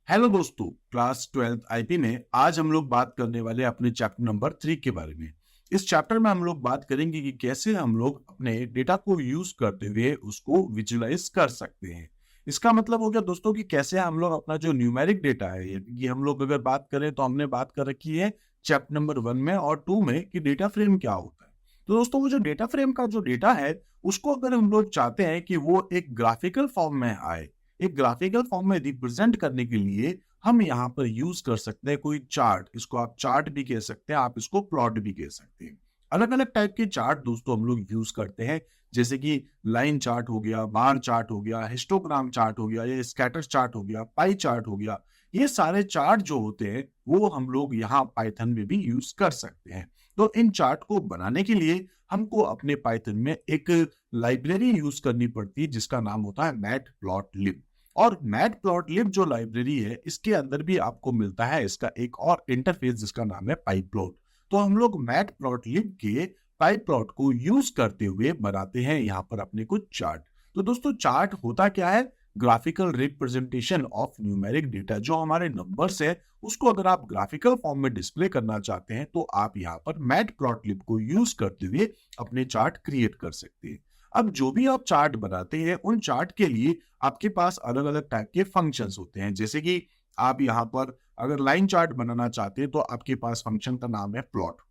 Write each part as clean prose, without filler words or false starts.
Hello दोस्तों, class 12th IP में आज हम लोग बात करने वाले अपने चैप्टर नंबर 3 के बारे में। इस चैप्टर में हम लोग बात करेंगे कि कैसे हम लोग अपने डेटा को यूज करते हुए उसको विजुलाइज कर सकते हैं। इसका मतलब हो गया दोस्तों कि कैसे हम लोग अपना जो न्यूमेरिक डेटा है, ये हम लोग अगर बात करें तो हमने बात कर रखी है चैप्टर नंबर 1 में और 2 में कि डेटा फ्रेम क्या होता है। तो दोस्तों वो जो डेटा फ्रेम का जो डेटा है उसको अगर हम लोग चाहते हैं कि वो एक ग्राफिकल फॉर्म में आए, एक ग्राफिकल फॉर्म में रिप्रेजेंट करने के लिए हम यहाँ पर यूज कर सकते हैं कोई चार्ट। इसको आप चार्ट भी कह सकते हैं, आप इसको प्लॉट भी कह सकते हैं। अलग अलग टाइप के चार्ट दोस्तों हम लोग यूज करते हैं, जैसे कि लाइन चार्ट हो गया, बार चार्ट हो गया, हिस्टोग्राम चार्ट हो गया, या स्कैटर चार्ट हो गया, पाई चार्ट हो गया। ये सारे चार्ट जो होते हैं वो हम लोग यहाँ पाइथन में भी यूज कर सकते हैं। तो इन चार्ट को बनाने के लिए हमको अपने पाइथन में एक लाइब्रेरी यूज करनी पड़ती है जिसका नाम होता है मैटप्लॉटलिब। और मैटप्लॉटलिब जो लाइब्रेरी है इसके अंदर भी आपको मिलता है इसका एक और इंटरफेस जिसका नाम है पाइप्लॉट। तो हम लोग मैटप्लॉटलिब के पाइप्लॉट को यूज करते हुए बनाते हैं यहाँ पर अपने कुछ चार्ट। तो दोस्तों चार्ट होता क्या है? Graphical representation of numeric data. जो हमारे नंबर्स है उसको अगर आप ग्राफिकल फॉर्म में डिस्प्ले करना चाहते हैं तो आप यहाँ पर मैटप्लॉटलिब को यूज करते हुए अपने चार्ट क्रिएट कर सकते हैं। अब जो भी आप चार्ट बनाते हैं उन चार्ट के लिए आपके पास अलग अलग टाइप के फंक्शंस होते हैं। जैसे कि आप यहाँ पर अगर लाइन चार्ट बनाना चाहते हैं तो आपके पास फंक्शन का नाम है प्लॉट।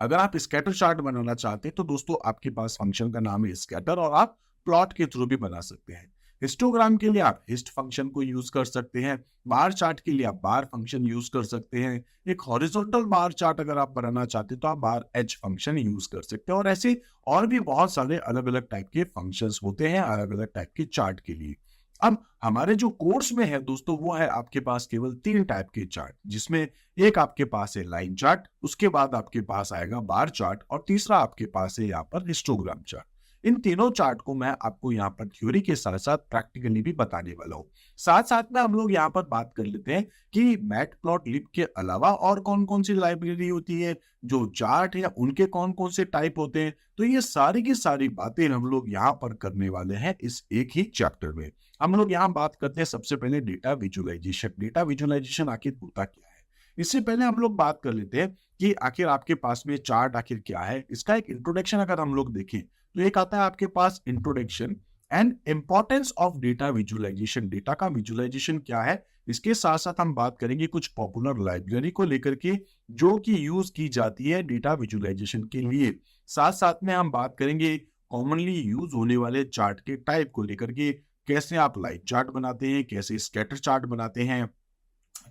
अगर आप स्कैटर चार्ट बनाना चाहते हैं तो दोस्तों आपके पास फंक्शन का नाम है स्कैटर, और आप प्लॉट के थ्रू भी बना सकते हैं। हिस्टोग्राम के लिए आप हिस्ट फंक्शन को यूज कर सकते हैं। बार चार्ट के लिए आप बार फंक्शन यूज कर सकते हैं। एक हॉरिजॉन्टल बार चार्ट अगर आप बनाना चाहते हैं तो आप बार एच फंक्शन यूज कर सकते हैं। और ऐसे और भी बहुत सारे अलग अलग टाइप के फंक्शंस होते हैं अलग अलग टाइप के चार्ट के लिए। अब हमारे जो कोर्स में है दोस्तों वो है आपके पास केवल 3 टाइप के चार्ट, जिसमें एक आपके पास है लाइन चार्ट, उसके बाद आपके पास आएगा बार चार्ट, और तीसरा आपके पास है यहाँ पर हिस्टोग्राम चार्ट। इन तीनों चार्ट को मैं आपको यहाँ पर थ्योरी के साथ साथ प्रैक्टिकली भी बताने वाला हूँ। साथ साथ में हम लोग यहाँ पर बात कर लेते हैं कि मैटप्लॉटलिब के अलावा और कौन कौन सी लाइब्रेरी होती है, जो चार्ट है उनके कौन कौन से टाइप होते हैं। तो ये सारी की सारी बातें हम लोग यहाँ पर करने वाले हैं इस एक ही चैप्टर में। हम लोग यहाँ बात करते हैं सबसे पहले डेटा विजुअलाइजेशन। डेटा विजुअलाइजेशन आखिर होता क्या है, इससे पहले हम लोग बात कर लेते हैं कि आखिर आपके पास में चार्ट आखिर क्या है। इसका एक इंट्रोडक्शन अगर हम लोग देखें तो एक आता है आपके पास introduction and importance of data visualization. Data का विजुअलाइजेशन क्या है, इसके साथ साथ हम बात करेंगे कुछ पॉपुलर लाइब्रेरी को लेकर के जो कि यूज की जाती है डेटा विजुअलाइजेशन के लिए। साथ साथ में हम बात करेंगे कॉमनली यूज होने वाले चार्ट के टाइप को लेकर के, कैसे आप लाइन चार्ट बनाते हैं, कैसे स्कैटर चार्ट बनाते हैं,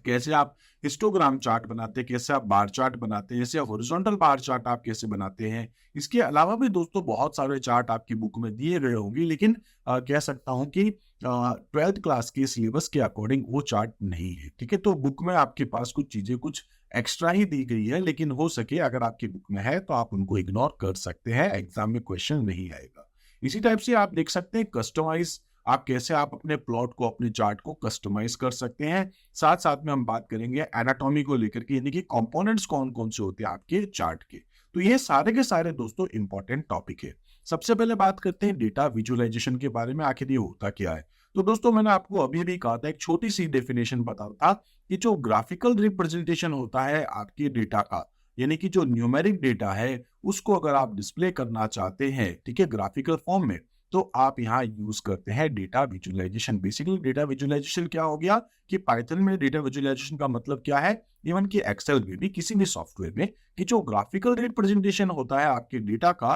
कैसे आप हिस्टोग्राम चार्ट बनाते हैं, कैसे आप बार चार्ट बनाते हैं, जैसे हॉरिजॉन्टल बार चार्ट आप कैसे बनाते हैं। इसके अलावा भी दोस्तों बहुत सारे चार्ट आपकी बुक में दिए गए होंगे, लेकिन कह सकता हूं कि 12th क्लास के सिलेबस के अकॉर्डिंग वो चार्ट नहीं है। ठीक है, तो बुक में आपके पास कुछ चीजें कुछ एक्स्ट्रा ही दी गई है, लेकिन हो सके अगर आपकी बुक में है तो आप उनको इग्नोर कर सकते हैं, एग्जाम में क्वेश्चन नहीं आएगा। इसी टाइप से आप देख सकते हैं कस्टमाइज, आप कैसे आप अपने प्लॉट को अपने चार्ट को कस्टमाइज कर सकते हैं। साथ साथ में हम बात करेंगे एनाटॉमी को लेकर के, यानी कि कंपोनेंट्स कौन कौन से होते हैं आपके चार्ट के। तो ये सारे के सारे दोस्तों इंपॉर्टेंट टॉपिक है। सबसे पहले बात करते हैं डेटा विजुअलाइजेशन के बारे में, आखिर ये होता क्या है। तो दोस्तों मैंने आपको अभी भी कहा था, एक छोटी सी डेफिनेशन बता था कि जो ग्राफिकल रिप्रेजेंटेशन होता है आपके डेटा का, यानी कि जो न्यूमेरिक डेटा है उसको अगर आप डिस्प्ले करना चाहते हैं, ठीक है, ग्राफिकल फॉर्म में, तो आप यहाँ यूज करते हैं data visualization. Basically data visualization क्या हो गया कि पाइथन में डेटा विजुअलाइजेशन का मतलब क्या है, इवन कि एक्सेल में भी, किसी भी सॉफ्टवेयर में, कि जो ग्राफिकल रिप्रेजेंटेशन होता है आपके डेटा का,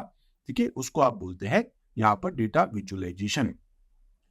ठीक है, उसको आप बोलते हैं यहाँ पर डेटा विजुअलाइजेशन।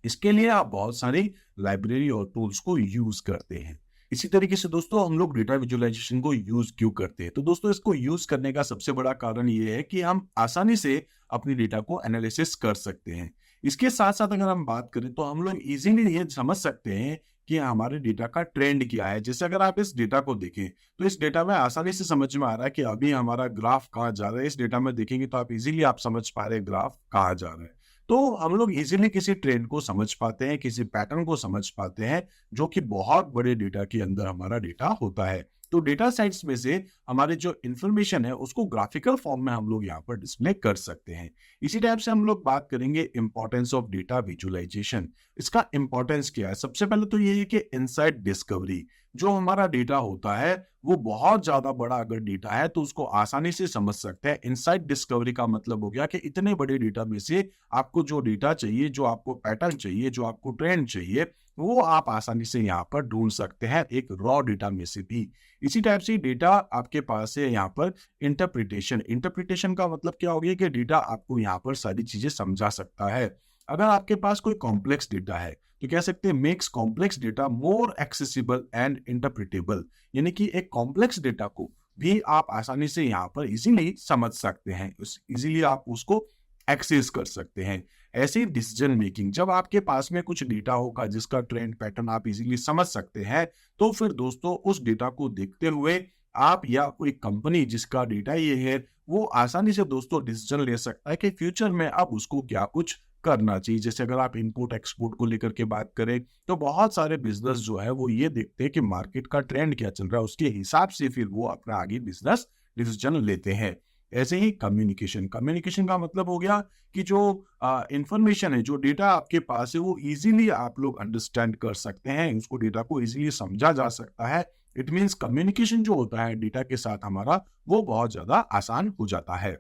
इसके लिए आप बहुत सारी लाइब्रेरी और टूल्स को यूज करते हैं। इसी तरीके से दोस्तों हम लोग डेटा विजुअलाइजेशन को यूज क्यों करते हैं, तो दोस्तों इसको यूज करने का सबसे बड़ा कारण ये है कि हम आसानी से अपनी डेटा को एनालिसिस कर सकते हैं। इसके साथ साथ अगर हम बात करें तो हम लोग इजीली ये समझ सकते हैं कि हमारे डेटा का ट्रेंड क्या है। जैसे अगर आप इस डेटा को देखें तो इस डेटा में आसानी से समझ में आ रहा है कि अभी हमारा ग्राफ कहाँ जा रहा है। इस डेटा में देखेंगे तो आप इजीली आप समझ पा रहे हैं ग्राफ कहाँ जा रहा है। तो हम लोग इजीली किसी ट्रेंड को समझ पाते हैं, किसी पैटर्न को समझ पाते हैं, जो कि बहुत बड़े डेटा के अंदर हमारा डेटा होता है। तो डेटा साइट्स में से हमारे जो इंफॉर्मेशन है उसको ग्राफिकल फॉर्म में हम लोग यहाँ पर डिस्प्ले कर सकते हैं। इसी टाइप से हम लोग बात करेंगे इंपॉर्टेंस ऑफ डेटा विजुअलाइजेशन। इसका इंपॉर्टेंस क्या है? सबसे पहले तो ये है कि इनसाइट डिस्कवरी। जो हमारा डेटा होता है वो बहुत ज्यादा बड़ा अगर डेटा है तो उसको आसानी से समझ सकते हैं। इनसाइट डिस्कवरी का मतलब हो गया कि इतने बड़े डेटा में से आपको जो डेटा चाहिए, जो आपको पैटर्न चाहिए, जो आपको ट्रेंड चाहिए, वो आप आसानी से यहाँ पर ढूंढ सकते हैं एक रॉ डेटा में से भी। इसी टाइप से डेटा आपके पास है यहाँ पर इंटरप्रिटेशन। इंटरप्रिटेशन का मतलब क्या हो गया कि डेटा आपको यहाँ पर सारी चीजें समझा सकता है। अगर आपके पास कोई कॉम्प्लेक्स डेटा है तो कह सकते हैं makes complex data more accessible and interpretable, यानी कि एक कॉम्प्लेक्स डेटा को भी आप आसानी से यहाँ पर इजीली समझ सकते हैं, इजीली आप उसको एक्सेस कर सकते हैं। ऐसे ही डिसीजन मेकिंग, जब आपके पास में कुछ डेटा होगा जिसका ट्रेंड पैटर्न आप इजीली समझ सकते हैं, तो फिर दोस्तों उस डेटा को देखते हुए आप या कोई कंपनी जिसका डेटा ये है वो आसानी से दोस्तों डिसीजन ले सकता है कि फ्यूचर में अब उसको क्या कुछ करना चाहिए। जैसे अगर आप इंपोर्ट एक्सपोर्ट को लेकर के बात करें तो बहुत सारे बिजनेस जो है वो ये देखते हैं कि मार्केट का ट्रेंड क्या चल रहा है, उसके हिसाब से फिर वो अपना आगे बिजनेस डिसीजन लेते हैं। ऐसे ही कम्युनिकेशन, कम्युनिकेशन का मतलब हो गया कि जो इंफॉर्मेशन है, जो डेटा आपके पास है वो इजीली आप लोग अंडरस्टैंड कर सकते हैं, उसको डेटा को इजीली समझा जा सकता है। इट मीन्स कम्युनिकेशन जो होता है डेटा के साथ हमारा वो बहुत ज्यादा आसान हो जाता है।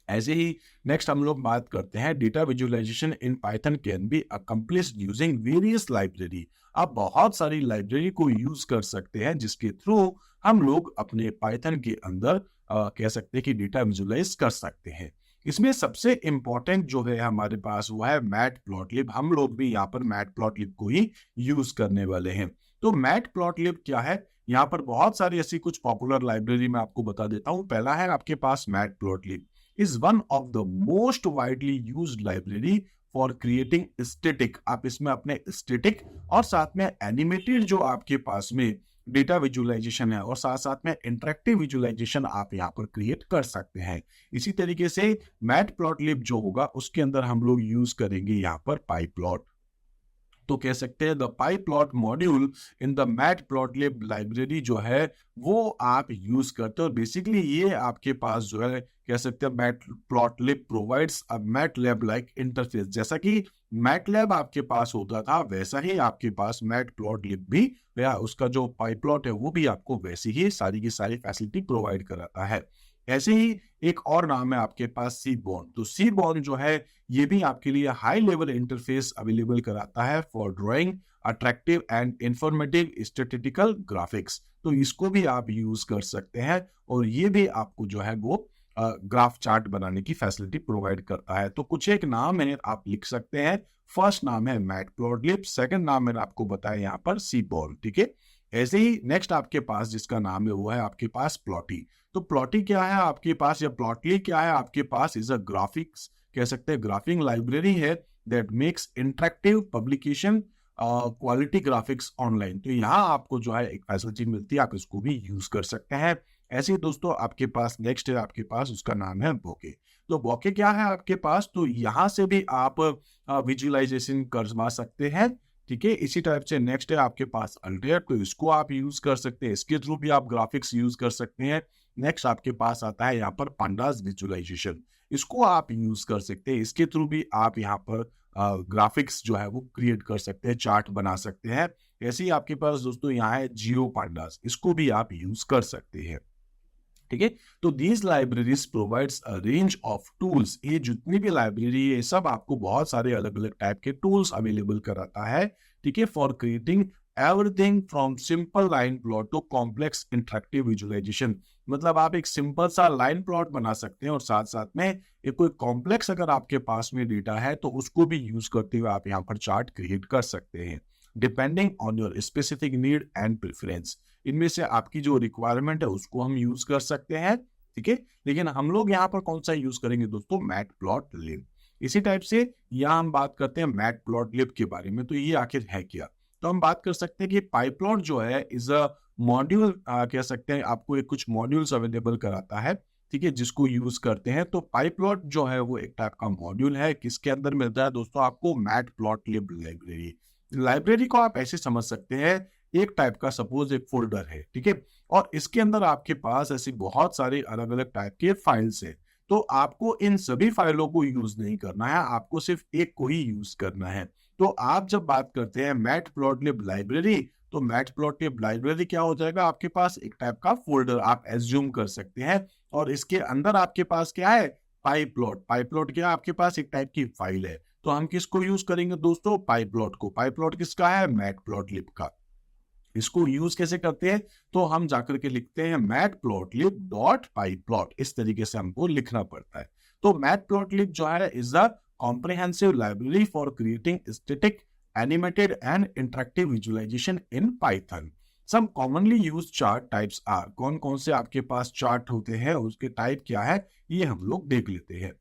ऐसे ही नेक्स्ट हम लोग बात करते हैं data visualization in Python can be accomplished using various library. आप बहुत सारी लाइब्रेरी को यूज कर सकते हैं जिसके थ्रू हम लोग अपने पाइथन के अंदर कह सकते हैं कि डेटा विजुअलाइज कर सकते हैं। इसमें सबसे इंपॉर्टेंट जो है हमारे पास वो है मैटप्लॉटलिब। हम लोग भी यहाँ पर मैटप्लॉटलिब को ही यूज करने वाले हैं। तो मैटप्लॉटलिब क्या है? यहाँ पर बहुत सारी ऐसी कुछ पॉपुलर लाइब्रेरी मैं आपको बता देता हूँ। पहला है आपके पास matplotlib is one of the most widely used library for creating static। आप इसमें अपने static और साथ में एनिमेटेड जो आपके पास में डेटा विजुअलाइजेशन है और साथ साथ में इंटरेक्टिव विजुअलाइजेशन आप यहाँ पर क्रिएट कर सकते हैं। इसी तरीके से मैटप्लॉटलिब जो होगा उसके अंदर हम लोग यूज करेंगे यहाँ पर पाईप्लॉट। तो कह सकते हैं the pyplot module in the matplotlib library जो है वो आप यूज करते हो। बेसिकली ये आपके पास जो है कह सकते हैं matplotlib provides a MATLAB like interface. जैसा कि मैटलैब आपके पास होता था वैसा ही आपके पास मैटप्लॉटलिब भी, या उसका जो पाईप्लॉट है वो भी आपको वैसी ही सारी की सारी फैसिलिटी प्रोवाइड कराता है। ऐसे ही एक और नाम है आपके पास सीबॉर्न। तो सीबॉर्न जो है ये भी आपके लिए हाई लेवल इंटरफेस अवेलेबल कराता है for drawing attractive and informative statistical graphics. तो इसको भी आप यूज कर सकते हैं और ये भी आपको जो है वो ग्राफ चार्ट बनाने की फैसिलिटी प्रोवाइड करता है। तो कुछ एक नाम है आप लिख सकते हैं। फर्स्ट नाम है मैटप्लॉटलिब, सेकंड नाम मैंने आपको बताया यहाँ पर सीबॉर्न, ठीक है। ऐसे ही नेक्स्ट आपके पास जिसका नाम है वो है आपके पास प्लॉटी। तो प्लॉटी क्या है आपके पास, या प्लॉटली क्या है आपके पास? इज अ ग्राफिक्स, कह सकते हैं ग्राफिक लाइब्रेरी है that makes interactive publication quality graphics online. तो यहाँ आपको जो है एक फैसिलिटी मिलती है, आप इसको भी यूज कर सकते हैं। ऐसे ही दोस्तों आपके पास नेक्स्ट है आपके पास, उसका नाम है बोके। तो बोके क्या है आपके पास? तो यहाँ से भी आप विजुअलाइजेशन करवा सकते हैं, ठीक है। इसी टाइप से नेक्स्ट है आपके पास अल्टेयर। तो इसको आप यूज कर सकते हैं, इसके थ्रू भी आप ग्राफिक्स यूज कर सकते हैं। नेक्स्ट आपके पास आता है यहाँ पर पांडास विजुअलाइजेशन। इसको आप यूज कर सकते हैं, इसके थ्रू भी आप यहाँ पर ग्राफिक्स जो है वो क्रिएट कर सकते हैं, चार्ट बना सकते हैं। ऐसे ही आपके पास दोस्तों यहाँ है जियो पांडास, इसको भी आप यूज कर सकते हैं, ठीक है। तो these libraries provides a range of tools. ये जितनी भी लाइब्रेरी है सब आपको बहुत सारे अलग अलग टाइप के टूल्स अवेलेबल कराता है, ठीक है, for creating everything from simple line plot to complex interactive visualization. मतलब आप एक सिंपल सा लाइन प्लॉट बना सकते हैं और साथ साथ में एक कोई कॉम्प्लेक्स अगर आपके पास में डेटा है तो उसको भी यूज करते हुए आप यहाँ पर चार्ट क्रिएट कर सकते हैं, depending on your specific need and preference. इनमें से आपकी जो रिक्वायरमेंट है उसको हम यूज कर सकते हैं, ठीक है। लेकिन हम लोग यहाँ पर कौन सा यूज करेंगे दोस्तों? मैटप्लॉटलिब। इसी टाइप से यहाँ हम बात करते हैं मैटप्लॉटलिब के बारे में। तो ये आखिर है क्या? तो हम बात कर सकते हैं कि पाईप्लॉट जो है इज अ मॉड्यूल, कह सकते हैं आपको एक कुछ मॉड्यूल्स अवेलेबल कराता है, ठीक है, जिसको यूज करते हैं। तो पाईप्लॉट जो है वो एक टाइप का मॉड्यूल है, किसके अंदर मिलता है दोस्तों? आपको मैटप्लॉटलिब लाइब्रेरी। लाइब्रेरी को आप ऐसे समझ सकते हैं एक टाइप का सपोज एक फोल्डर है, ठीक है, और इसके अंदर आपके पास ऐसी बहुत सारी अलग अलग टाइप के फाइल्स है। तो आपको इन सभी फाइलों को यूज नहीं करना है, आपको सिर्फ एक को ही यूज करना है। तो आप जब बात करते हैं मैटप्लॉटलिब लाइब्रेरी, तो मैटप्लॉटलिब लाइब्रेरी क्या हो जाएगा, आपके पास एक टाइप का फोल्डर आप एज्यूम कर सकते हैं, और इसके अंदर आपके पास क्या है, पाइप्लॉट। पाइप्लॉट क्या, आपके पास एक टाइप की फाइल है। तो हम किसको यूज करेंगे दोस्तों, पाइप्लॉट को। पाइप्लॉट किसका है, मैटप्लॉटलिब का। इसको यूज कैसे करते हैं, तो हम जाकर के लिखते हैं मैटप्लॉटलिब डॉट पाइप्लॉट, इस तरीके से हमको लिखना पड़ता है। तो मैटप्लॉटलिब जो है is the comprehensive library for creating static, animated and interactive visualization in Python. Some commonly used chart types are, कौन कौन से आपके पास चार्ट होते हैं, उसके टाइप क्या है, ये हम लोग देख लेते हैं।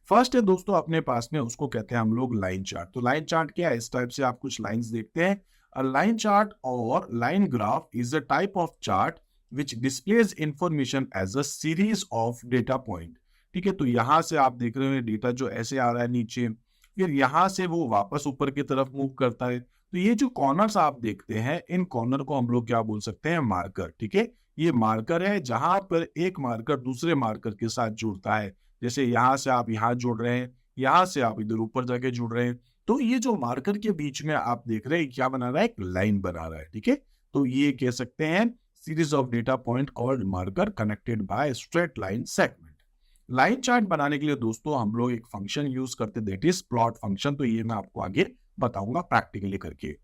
फर्स्ट है दोस्तों अपने पास में, उसको कहते हैं हम लोग लाइन चार्ट। तो लाइन चार्ट क्या है, इस टाइप से आप कुछ लाइंस देखते हैं। A line chart or line graph is a type of chart which displays information as a series of data point। ठीक है, तो यहां से आप देख रहे हैं डेटा जो ऐसे आ रहा है नीचे, फिर यहां से वो वापस ऊपर की तरफ मूव करता है। तो ये जो कॉर्नर्स आप देखते हैं, इन कॉर्नर को हम लोग क्या बोल सकते हैं, मार्कर। ठीक है, ये मार्कर है जहां पर एक मार्कर दूसरे मार्कर के साथ जुड़ता है। जैसे यहां से आप यहां जुड़ रहे हैं, यहां से आप इधर ऊपर जाके जुड़ रहे हैं। तो ये जो मार्कर के बीच में आप देख रहे हैं क्या बना रहा है, एक लाइन बना रहा है। ठीक है, तो ये कह सकते हैं series of data point called marker connected by straight line segment. Line chart बनाने के लिए दोस्तों हम लोग एक फंक्शन यूज करते हैं, दैट इज प्लॉट फंक्शन। तो ये मैं आपको आगे बताऊंगा प्रैक्टिकली करके।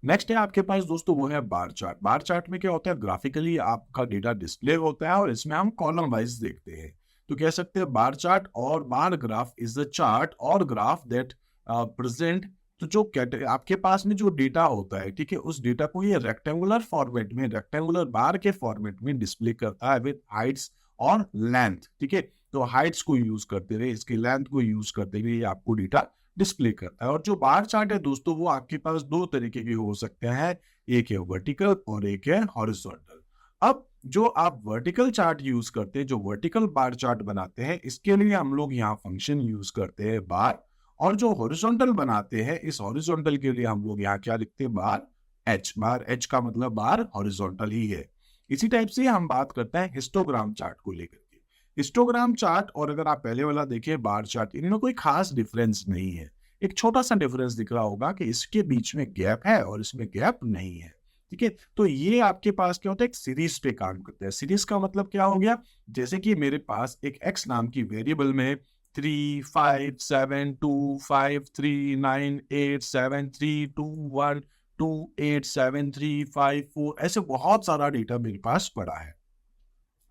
नेक्स्ट है आपके पास दोस्तों वो है बार चार्ट। बार चार्ट में क्या होता है, ग्राफिकली आपका डेटा डिस्प्ले होता है और इसमें हम कॉलम वाइज देखते हैं। तो कह सकते हैं बार चार्ट और bar graph is the chart और ग्राफ दैट प्रेजेंट। तो जो आपके पास में जो डेटा होता है, ठीक है, उस डेटा को ये रेक्टेंगुलर फॉर्मेट में, रेक्टेंगुलर बार के फॉर्मेट में डिस्प्ले करता है विद हाइट्स और लेंथ। ठीक है, तो हाइट्स को यूज करते हुए, इसकी लेंथ को यूज करते हुए ये आपको डेटा डिस्प्ले करता है। और जो बार चार्ट है दोस्तों वो आपके पास दो तरीके के हो सकते हैं, एक है वर्टिकल और एक है हॉरिजॉन्टल। अब जो आप वर्टिकल चार्ट यूज करते हैं, जो वर्टिकल बार चार्ट बनाते हैं, इसके लिए हम लोग यहाँ फंक्शन यूज करते हैं बार। और जो हॉरिजॉन्टल बनाते हैं, इस हॉरिजॉन्टल के लिए हम लोग यहाँ क्या लिखते हैं, बार एच। बार एच का मतलब बार हॉरिजॉन्टल ही है। इसी टाइप से हम बात करते हैं हिस्टोग्राम चार्ट को लेकर के। हिस्टोग्राम चार्ट और अगर आप पहले वाला देखिए बार चार्ट, इनमें कोई खास डिफरेंस नहीं है। एक छोटा सा डिफरेंस दिख रहा होगा कि इसके बीच में गैप है और इसमें गैप नहीं है। ठीक है, तो ये आपके पास क्या होता है, एक सीरीज पे काम करता है। सीरीज का मतलब क्या हो गया, जैसे कि मेरे पास एक एक्स नाम की वेरिएबल में 3 5 7 2 5 3 9 8 7 3 2 1 2 8 7 3 5 4 ऐसे बहुत सारा डेटा मेरे पास पड़ा है।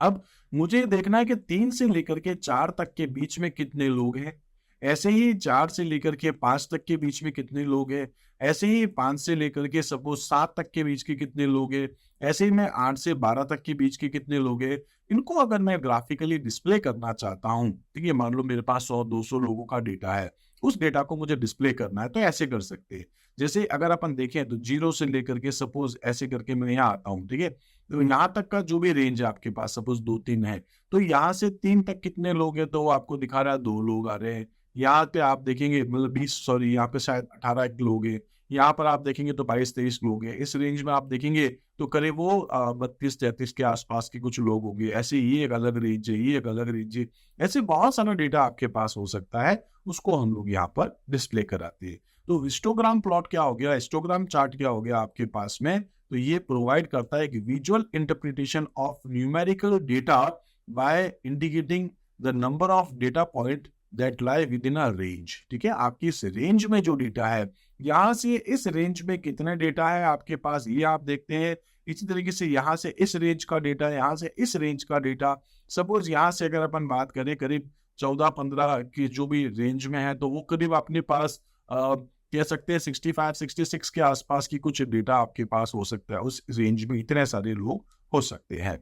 अब मुझे देखना है कि 3 से लेकर के 4 तक के बीच में कितने लोग हैं, ऐसे ही 4 से लेकर के 5 तक के बीच में कितने लोग हैं, ऐसे ही 5 से लेकर के सपोज 7 तक के बीच के कितने लोग हैं, ऐसे ही मैं 8 से 12 तक के बीच के कितने लोग हैं। इनको अगर मैं ग्राफिकली डिस्प्ले करना चाहता हूँ, ठीक है, मान लो मेरे पास 100-200 लोगों का डेटा है, उस डेटा को मुझे डिस्प्ले करना है, तो ऐसे कर सकते हैं। जैसे अगर अपन देखें तो 0 से लेकर के सपोज ऐसे करके मैं यहाँ आता हूँ, ठीक है, तो यहाँ तक का जो भी रेंज है आपके पास, सपोज 2-3 है, तो यहाँ से 3 तक कितने लोग हैं, तो वो आपको दिखा रहा है 2 लोग आ रहे हैं। यहाँ पे आप देखेंगे मतलब 20 सॉरी यहाँ पे शायद 18 लोग हैं, यहाँ पर आप देखेंगे तो 22-23 लोग हैं। इस रेंज में आप देखेंगे तो करीब वो 32-33 के आसपास के कुछ लोग होंगे। ऐसे ये एक अलग रेंज है, ये एक अलग रेंज है। ऐसे बहुत सारा डेटा आपके पास हो सकता है, उसको हम लोग यहाँ पर डिस्प्ले कराते हैं। तो हिस्टोग्राम प्लॉट क्या हो गया, हिस्टोग्राम चार्ट क्या हो गया आपके पास में, तो ये प्रोवाइड करता है कि visual interpretation of numerical data bye indicating the number of data point that lie with in a range. ठीक है, आपकी इस रेंज में जो डेटा है, यहाँ से इस रेंज में कितना डेटा है आपके पास, ये आप देखते हैं। इसी तरीके से यहाँ से इस रेंज का डेटा, यहाँ से इस रेंज का डेटा। सपोज यहाँ से अगर अपन बात करें करीब 14-15 की जो भी रेंज में है, तो वो करीब अपने पास कह सकते हैं 65-66 के आसपास की कुछ डेटा आपके पास हो सकता है। उस रेंज में इतने सारे लोग हो सकते हैं।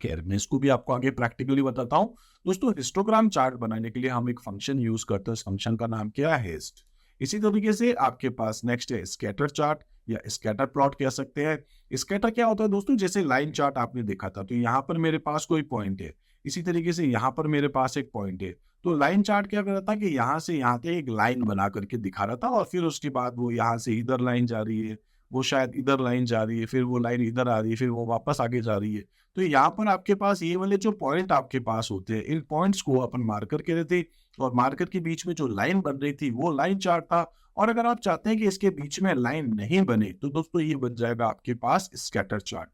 खैर, मैं इसको भी आपको आगे प्रैक्टिकली बताता हूँ। दोस्तों, हिस्टोग्राम चार्ट बनाने के लिए हम एक फंक्शन यूज करते हैं, इस फंक्शन का नाम क्या है, हिस्ट। इसी तरीके से आपके पास नेक्स्ट है स्कैटर चार्ट या स्कैटर प्लॉट कह सकते हैं। स्कैटर क्या होता है दोस्तों, जैसे लाइन चार्ट आपने देखा था, तो यहाँ पर मेरे पास कोई पॉइंट है, इसी तरीके से यहाँ पर मेरे पास एक पॉइंट है। तो लाइन चार्ट क्या कर रहा था कि यहाँ से यहाँ तक एक लाइन बना करके दिखा रहा था, और फिर उसके बाद वो यहाँ से इधर लाइन जा रही है, वो शायद इधर लाइन जा रही है, फिर वो लाइन इधर आ रही है, फिर वो वापस आगे जा रही है। तो यहाँ पर आपके पास ये वाले जो पॉइंट आपके पास होते हैं, इन पॉइंट्स को अपन मार्कर कह रहे थे, और मार्कर के बीच में जो लाइन बन रही थी वो लाइन चार्ट था। और अगर आप चाहते हैं कि इसके बीच में लाइन नहीं बने तो दोस्तों ये बन जाएगा आपके पास स्कैटर चार्ट।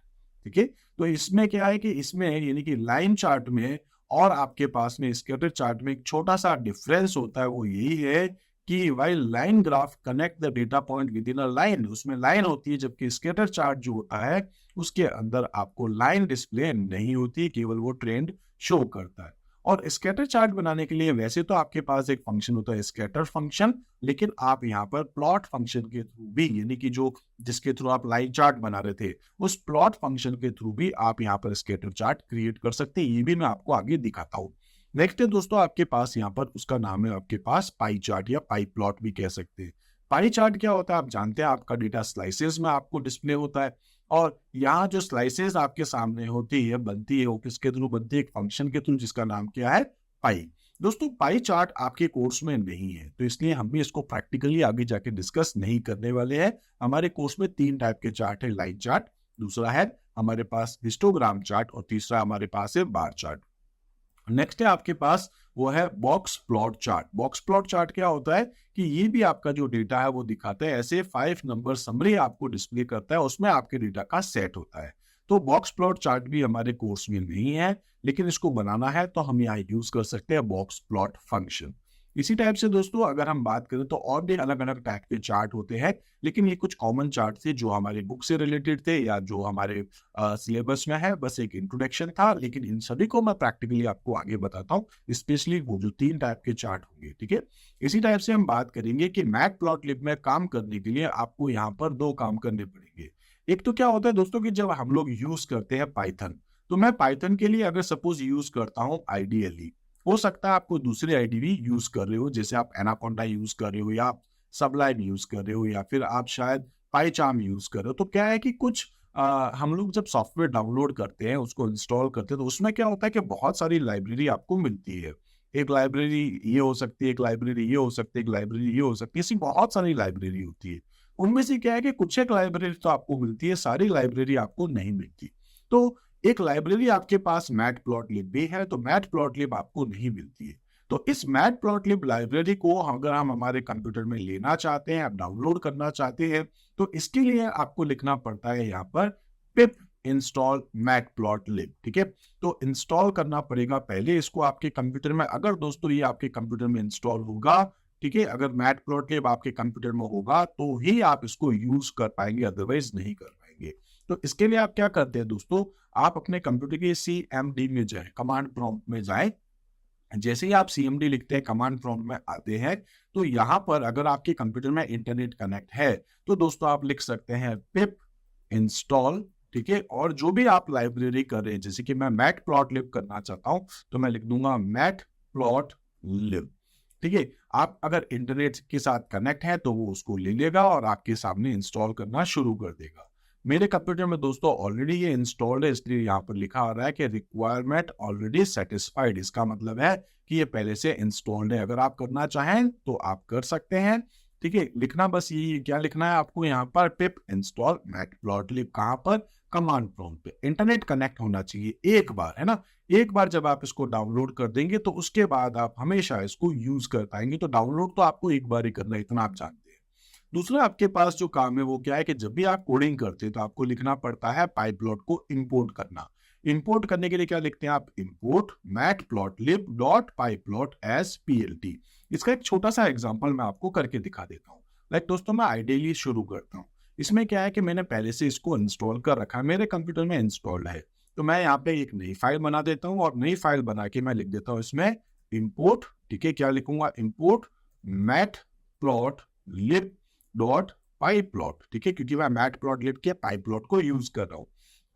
ठीक है, तो इसमें क्या है कि इसमें यानी कि लाइन चार्ट में और आपके पास में स्कैटर चार्ट में एक छोटा सा डिफरेंस होता है, वो यही है कि while line graph connect the data point with in a line, उसमें लाइन होती है, जबकि स्कैटर चार्ट जो होता है उसके अंदर आपको लाइन डिस्प्ले नहीं होती, केवल वो ट्रेंड शो करता है। और स्कैटर चार्ट बनाने के लिए वैसे तो आपके पास एक फंक्शन होता है स्कैटर फंक्शन, लेकिन आप यहाँ पर प्लॉट फंक्शन के थ्रू भी, यानी कि जो जिसके थ्रू आप लाइन चार्ट बना रहे थे, उस प्लॉट फंक्शन के थ्रू भी आप यहाँ पर स्कैटर चार्ट क्रिएट कर सकते हैं। ये भी मैं आपको आगे दिखाता हूँ। नेक्स्ट है दोस्तों आपके पास यहाँ पर, उसका नाम है आपके पास पाई चार्ट या पाई प्लॉट भी कह सकते हैं। पाई चार्ट क्या होता है आप जानते हैं, आपका डेटा स्लाइसेस में आपको डिस्प्ले होता है, और यहाँ जो स्लाइसेस आपके सामने होती है बनती है, वो किसके थ्रू बनती है, एक फंक्शन के थ्रू जिसका नाम क्या है, पाई। दोस्तों पाई चार्ट आपके कोर्स में नहीं है, तो इसलिए हम भी इसको प्रैक्टिकली आगे जाके डिस्कस नहीं करने वाले हैं। हमारे कोर्स में 3 टाइप के चार्ट है, लाइन चार्ट, दूसरा है हमारे पास हिस्टोग्राम चार्ट, और तीसरा हमारे पास है बार चार्ट। नेक्स्ट है आपके पास वो है box plot chart. Box plot chart क्या होता है कि ये भी आपका जो डेटा है वो दिखाता है, ऐसे 5 नंबर समरी आपको डिस्प्ले करता है, उसमें आपके डेटा का सेट होता है। तो बॉक्स प्लॉट चार्ट भी हमारे कोर्स में नहीं है, लेकिन इसको बनाना है तो हम यहाँ यूज कर सकते हैं बॉक्स प्लॉट फंक्शन। इसी टाइप से दोस्तों अगर हम बात करें तो और भी अलग अलग टाइप के चार्ट होते हैं, लेकिन ये कुछ कॉमन चार्ट थे जो हमारे बुक से रिलेटेड थे या जो हमारे सिलेबस में है, बस एक इंट्रोडक्शन था। लेकिन इन सभी को मैं प्रैक्टिकली आपको आगे बताता हूँ, स्पेशली वो जो 3 टाइप के चार्ट होंगे। ठीक है, इसी टाइप से हम बात करेंगे कि मैटप्लॉटलिब में काम करने के लिए आपको यहाँ पर 2 काम करने पड़ेंगे। एक तो क्या होता है दोस्तों कि जब हम लोग यूज करते हैं पाइथन, तो मैं पाइथन के लिए अगर सपोज यूज करता हूँ आइडियली, हो सकता है आपको दूसरी आईडी भी यूज कर रहे हो, जैसे आप एनाकोंडा यूज कर रहे हो, या आप सबलाइन यूज कर रहे हो, या फिर आप शायद पाईचार्म यूज कर रहे हो। तो क्या है कि कुछ हम लोग जब सॉफ्टवेयर डाउनलोड करते हैं, उसको इंस्टॉल करते हैं, तो उसमें क्या होता है कि बहुत सारी लाइब्रेरी आपको मिलती है। एक लाइब्रेरी ये हो सकती है, एक लाइब्रेरी ये हो सकती है, एक लाइब्रेरी ये हो सकती है, ऐसी बहुत सारी लाइब्रेरी होती है। उनमें से क्या है कि कुछ एक लाइब्रेरी तो आपको मिलती है, सारी लाइब्रेरी आपको नहीं मिलती। तो एक लाइब्रेरी आपके पास मैटप्लॉटलिब भी है, तो मैटप्लॉटलिब आपको नहीं मिलती है। तो इस मैटप्लॉटलिब लाइब्रेरी को अगर हम हमारे कंप्यूटर में लेना चाहते हैं, आप डाउनलोड करना चाहते हैं, तो इसके लिए आपको लिखना पड़ता है यहाँ पर पिप इंस्टॉल मैटप्लॉटलिब। ठीक है, तो इंस्टॉल करना पड़ेगा पहले इसको आपके कंप्यूटर में। अगर दोस्तों ये आपके कंप्यूटर में इंस्टॉल होगा, ठीक है, अगर मैटप्लॉटलिब आपके कंप्यूटर में होगा तो ही आप इसको यूज कर पाएंगे, अदरवाइज नहीं कर पाएंगे। तो इसके लिए आप क्या करते हैं दोस्तों, आप अपने कंप्यूटर के CMD में जाएं, कमांड प्रॉम्प्ट में जाएं। जैसे ही आप CMD लिखते हैं, कमांड प्रॉम्प्ट में आते हैं, तो यहाँ पर अगर आपके कंप्यूटर में इंटरनेट कनेक्ट है तो दोस्तों आप लिख सकते हैं पिप इंस्टॉल। ठीक है, और जो भी आप लाइब्रेरी कर रहे हैं, जैसे कि मैं मैटप्लॉटलिब करना चाहता हूं तो मैं लिख दूंगा मैटप्लॉटलिब। ठीक है, आप अगर इंटरनेट के साथ कनेक्ट है तो वो उसको ले लेगा और आपके सामने इंस्टॉल करना शुरू कर देगा। मेरे कंप्यूटर में दोस्तों ऑलरेडी ये इंस्टॉल्ड है, इसलिए यहाँ पर लिखा आ रहा है कि रिक्वायरमेंट ऑलरेडी सेटिस्फाइड। इसका मतलब है कि ये पहले से इंस्टॉल्ड है। अगर आप करना चाहें तो आप कर सकते हैं। ठीक है, लिखना बस ये क्या लिखना है आपको यहाँ पर, पिप इंस्टॉल मैटप्लॉटलिब। कहाँ पर, कमांड प्रॉम्प्ट पे। इंटरनेट कनेक्ट होना चाहिए एक बार, है ना। एक बार जब आप इसको डाउनलोड कर देंगे तो उसके बाद आप हमेशा इसको यूज कर पाएंगे। तो डाउनलोड तो आपको एक बार ही करना है, इतना आप जानते हैं। दूसरा आपके पास जो काम है वो क्या है कि जब भी आप कोडिंग करते हैं तो आपको लिखना पड़ता है पाइप्लॉट को इंपोर्ट करना। इंपोर्ट करने के लिए क्या लिखते हैं आप, import Matplotlib dot pyplot as PLT। इसका एक छोटा सा एग्जांपल मैं आपको करके दिखा देता हूँ। लाइक दोस्तों मैं आइडियली शुरू करता हूँ। इसमें क्या है कि मैंने पहले से इसको इंस्टॉल कर रखा है, मेरे कंप्यूटर में इंस्टॉल्ड है। तो मैं यहाँ पे एक नई फाइल बना देता हूँ, और नई फाइल बना के मैं लिख देता हूँ इसमें इंपोर्ट। ठीक है, क्या लिखूंगा, इंपोर्ट मैटप्लॉटलिब डॉट पाइप्लॉट। ठीक है, क्योंकि मैं मैटप्लॉटलिब के पाइप्लॉट को यूज कर रहा हूँ।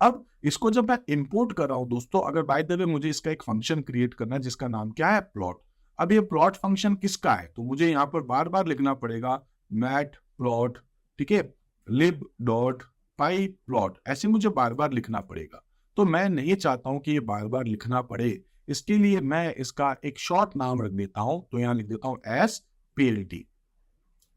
अब इसको जब मैं इंपोर्ट कर रहा हूँ दोस्तों, अगर बाय द वे मुझे इसका एक फंक्शन क्रिएट करना है जिसका नाम क्या है, प्लॉट। अब ये प्लॉट फंक्शन किसका है, तो मुझे यहाँ पर बार बार लिखना पड़ेगा मैटप्लॉट, ठीक है, लिब डॉट पाई प्लॉट, ऐसे मुझे बार बार लिखना पड़ेगा। तो मैं नहीं चाहता हूं कि ये बार बार लिखना पड़े, इसके लिए मैं इसका एक शॉर्ट नाम रख देता हूं। तो यहां लिख देता हूं एस PLT।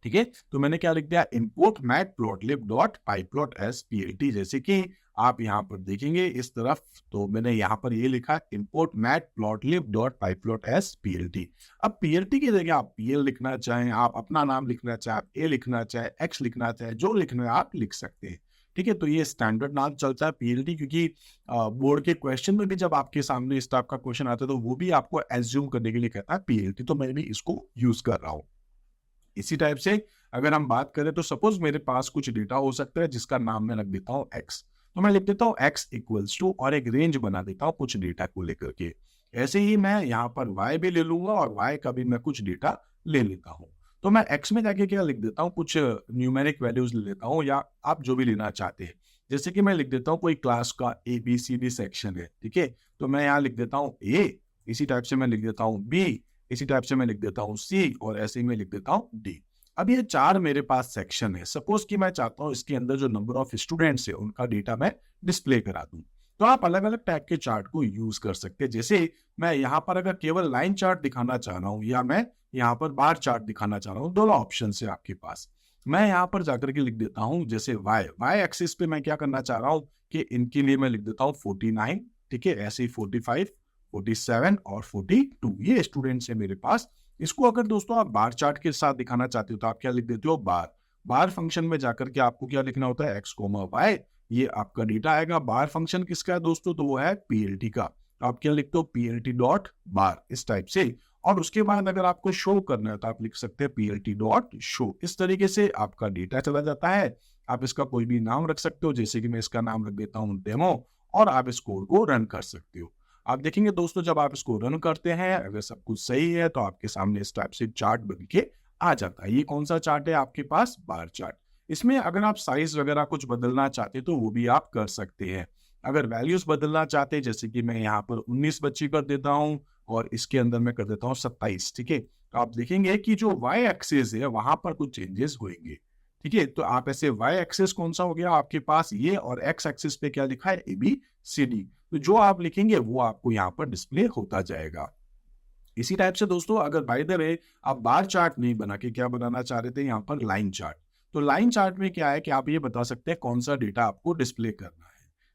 ठीक है। तो मैंने क्या लिख दिया, import Matplotlib dot pyplot as PLT, जैसे कि आप यहाँ पर देखेंगे इस तरफ, तो मैंने यहाँ पर ये लिखा import Matplotlib dot pyplot as PLT. अब पीएलटी की जगह आप पीएल लिखना चाहें, आप अपना नाम लिखना चाहें, आप ए लिखना चाहें, एक्स लिखना चाहें, जो लिखना है आप लिख सकते हैं। ठीक है, तो ये स्टैंडर्ड नाम चलता है पीएलटी, क्योंकि बोर्ड के क्वेश्चन में भी जब आपके सामने इस टाइप का क्वेश्चन आता है तो वो भी आपको एज्यूम करने के लिए कहता है पीएलटी, तो मैं भी इसको यूज कर रहा हूँ। इसी टाइप से अगर हम बात करें तो सपोज मेरे पास कुछ डेटा हो सकता है जिसका नाम मैं रख देता हूँ एक्स, तो मैं लिख देता हूँ एक्स इक्वल्स टू और एक रेंज बना देता हूँ कुछ डेटा को लेकर के। ऐसे ही मैं यहाँ पर वाई भी ले लूंगा और वाई का भी मैं कुछ डेटा ले लेता हूँ। तो मैं एक्स में जाके क्या लिख देता हूँ, कुछ न्यूमेरिक वैल्यूज ले लेता हूँ, या आप जो भी लेना चाहते हैं। जैसे कि मैं लिख देता हूँ कोई क्लास का ABCD सेक्शन है, ठीक है, तो मैं यहाँ लिख देता हूँ ए, इसी टाइप से मैं लिख देता हूँ बी, इसी टाइप से मैं लिख देता हूँ सी, और ऐसे ही मैं लिख देता हूँ डी। अब ये 4 मेरे पास सेक्शन है। सपोज कि मैं चाहता हूँ इसके अंदर जो नंबर ऑफ स्टूडेंट्स है उनका डेटा मैं डिस्प्ले करा दूं, तो आप अलग अलग टाइप के चार्ट को यूज कर सकते हैं। जैसे मैं यहाँ पर अगर केवल लाइन चार्ट दिखाना चाह रहा हूँ, या मैं यहाँ पर बार चार्ट दिखाना चाह रहा हूँ, दोनों ऑप्शन है आपके पास। मैं यहाँ पर जाकर के लिख देता हूँ जैसे वाई एक्सिस पे मैं क्या करना चाह रहा हूँ कि इनके लिए मैं लिख देता हूँ 49, ठीक है, ऐसे ही 45, 47 और 42 ये स्टूडेंट्स है मेरे पास। इसको अगर दोस्तों आप बार चार्ट के साथ दिखाना चाहते हो तो आप क्या लिख देते हो, बार फंक्शन में जाकर के आपको क्या लिखना होता है, एक्स कोमा वाई, ये आपका डेटा आएगा। बार फंक्शन किसका है दोस्तों, तो वो है पीएलटी का। आप क्या लिखते हो, पीएलटी डॉट बार, इस टाइप से। और उसके बाद अगर आपको शो करना है तो आप लिख सकते हैं पीएलटी डॉट शो। इस तरीके से आपका डेटा चला जाता है। आप इसका कोई भी नाम रख सकते हो, जैसे कि मैं इसका नाम रख देता हूँ डेमो, और आप इस कोड को रन कर सकते हो। आप देखेंगे दोस्तों जब आप इसको रन करते हैं अगर सब कुछ सही है तो आपके सामने इस टाइप से चार्ट बन के आ जाता है। ये कौन सा चार्ट है आपके पास, बार चार्ट। इसमें अगर आप साइज वगैरह कुछ बदलना चाहते हैं तो वो भी आप कर सकते हैं। अगर वैल्यूज बदलना चाहते हैं, जैसे कि मैं यहाँ पर 19 बच्ची कर देता हूँ और इसके अंदर मैं कर देता हूँ 27, ठीक है, तो आप देखेंगे कि जो वाई एक्सिस है वहां पर कुछ चेंजेस होंगे। ठीक है, तो आप ऐसे वाई एक्सिस कौन सा हो गया आपके पास ये, और एक्स एक्सिस पे क्या लिखा है, ABCD, तो जो आप लिखेंगे वो आपको यहाँ पर डिस्प्ले होता जाएगा। इसी टाइप से दोस्तों अगर बाय द वे आप बार चार्ट नहीं बना के क्या बनाना चाह रहे थे, यहाँ पर लाइन चार्ट, तो लाइन चार्ट में क्या है कि आप ये बता सकते हैं कौन सा डेटा आपको डिस्प्ले करना है।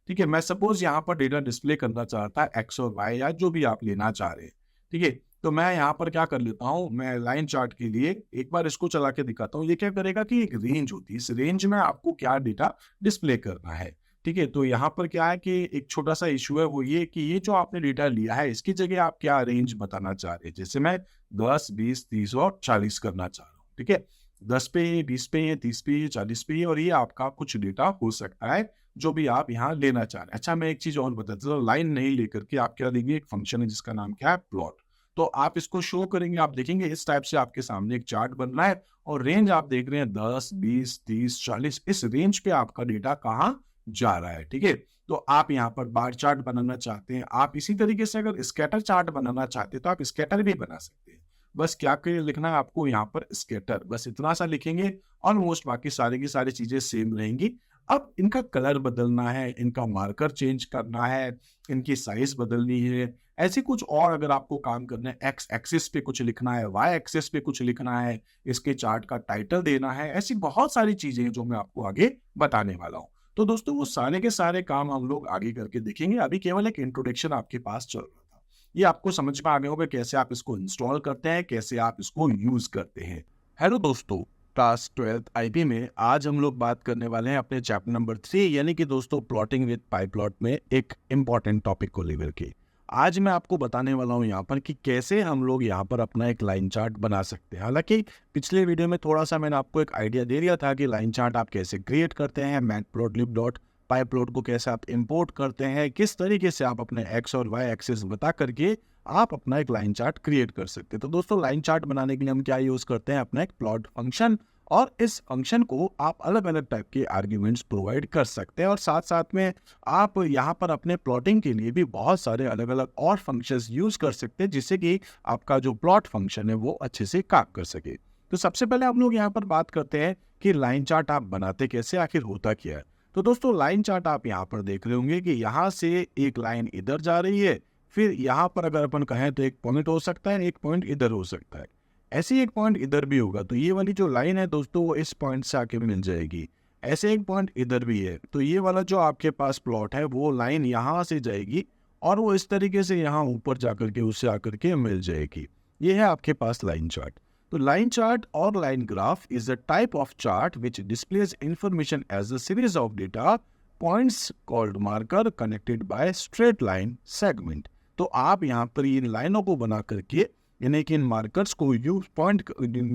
ठीक है, मैं सपोज यहाँ पर डेटा डिस्प्ले करना चाहता है एक्स और वाई, या जो भी आप लेना चाह रहे हैं। ठीक है, तो मैं यहाँ पर क्या कर लेता हूँ, मैं लाइन चार्ट के लिए एक बार इसको चला के दिखाता हूँ। ये क्या करेगा कि एक रेंज होती है, इस रेंज में आपको क्या डेटा डिस्प्ले करना है। ठीक है, तो यहाँ पर क्या है कि एक छोटा सा इशू है, वो ये कि ये जो आपने डेटा लिया है इसकी जगह आप क्या रेंज बताना चाह रहे हैं। जैसे मैं 10, 20, 30 और 40 करना चाह रहा हूँ। ठीक है, 10 पे ये, 20 पे ये, 30 पे ये, 40 पे ये, और ये आपका कुछ डेटा हो सकता है जो भी आप यहाँ लेना चाह रहे हैं। अच्छा, मैं एक चीज और बता देता हूँ, लाइन नहीं लेकर के आप क्या देंगे, एक फंक्शन है जिसका नाम क्या है, प्लॉट। तो आप इसको शो करेंगे, आप देखेंगे इस टाइप से आपके सामने एक चार्ट बन रहा है, और रेंज आप देख रहे हैं 10, 20, 30, 40, इस रेंज पे आपका डेटा कहाँ जा रहा है। ठीक है, तो आप यहाँ पर बार चार्ट बनाना चाहते हैं, आप इसी तरीके से अगर स्कैटर चार्ट बनाना चाहते हैं तो आप स्कैटर भी बना सकते हैं। बस क्या लिखना है आपको यहाँ पर, स्कैटर, बस इतना सा लिखेंगे, ऑलमोस्ट बाकी सारी की सारी चीजें सेम रहेंगी। अब इनका कलर बदलना है, इनका मार्कर चेंज करना है, इनकी साइज बदलनी है, ऐसे कुछ और अगर आपको काम करना है, एक्स एक्सिस पे कुछ लिखना है, वाई एक्सिस पे कुछ लिखना है, इसके चार्ट का टाइटल देना है, ऐसी बहुत सारी चीजें हैं जो मैं आपको आगे बताने वाला हूँ। तो दोस्तों वो सारे के सारे काम हम लोग आगे करके देखेंगे। अभी केवल एक इंट्रोडक्शन आपके पास चल रहा था, ये आपको समझ में आ गया होगा कैसे आप इसको इंस्टॉल करते हैं, कैसे आप इसको यूज करते हैं। हेलो दोस्तों, क्लास 12th आईपी में आज हम लोग बात करने वाले हैं अपने चैप्टर नंबर 3 यानी कि दोस्तों प्लॉटिंग विद पाइप्लॉट में एक इम्पॉर्टेंट टॉपिक को लेकर के। आज मैं आपको बताने वाला हूं यहाँ पर कि कैसे हम लोग यहाँ पर अपना एक लाइन चार्ट बना सकते हैं। हालांकि पिछले वीडियो में थोड़ा सा मैंने आपको एक आइडिया दे दिया था कि लाइन चार्ट आप कैसे क्रिएट करते हैं, मैटप्लॉटलिब डॉट पाइप्लॉट को कैसे आप इंपोर्ट करते हैं, किस तरीके से आप अपने एक्स और वाई एक्सिस बता करके आप अपना एक लाइन चार्ट क्रिएट कर सकते हैं। तो दोस्तों लाइन चार्ट बनाने के लिए हम क्या यूज करते हैं, अपना एक प्लॉट फंक्शन, और इस फंक्शन को आप अलग अलग टाइप के आर्ग्यूमेंट्स प्रोवाइड कर सकते हैं, और साथ साथ में आप यहाँ पर अपने प्लॉटिंग के लिए भी बहुत सारे अलग अलग और फंक्शंस यूज कर सकते हैं, जिससे कि आपका जो प्लॉट फंक्शन है वो अच्छे से काम कर सके। तो सबसे पहले हम लोग यहाँ पर बात करते हैं कि लाइन चार्ट आप बनाते कैसे, आखिर होता क्या है। तो दोस्तों लाइन चार्ट आप यहाँ पर देख रहे होंगे कि यहाँ से एक लाइन इधर जा रही है, फिर यहाँ पर अगर अपन कहें तो एक पॉइंट हो सकता है, एक पॉइंट इधर हो सकता है। ऐसे ही एक पॉइंट इधर भी होगा, तो ये वाली जो लाइन है दोस्तों वो इस पॉइंट से आके मिल जाएगी। ऐसे एक पॉइंट इधर भी है, तो ये वाला जो आपके पास प्लॉट है वो लाइन यहाँ से जाएगी और वो इस तरीके से यहाँ ऊपर जाकर के उससे आकर के मिल जाएगी। ये है आपके पास लाइन चार्ट। तो लाइन चार्ट और line graph is a type of chart which displays information as a series of data points called marker connected by straight line segment. तो आप यहाँ पर इन लाइनों को बना करके, यानी कि इन मार्कर्स को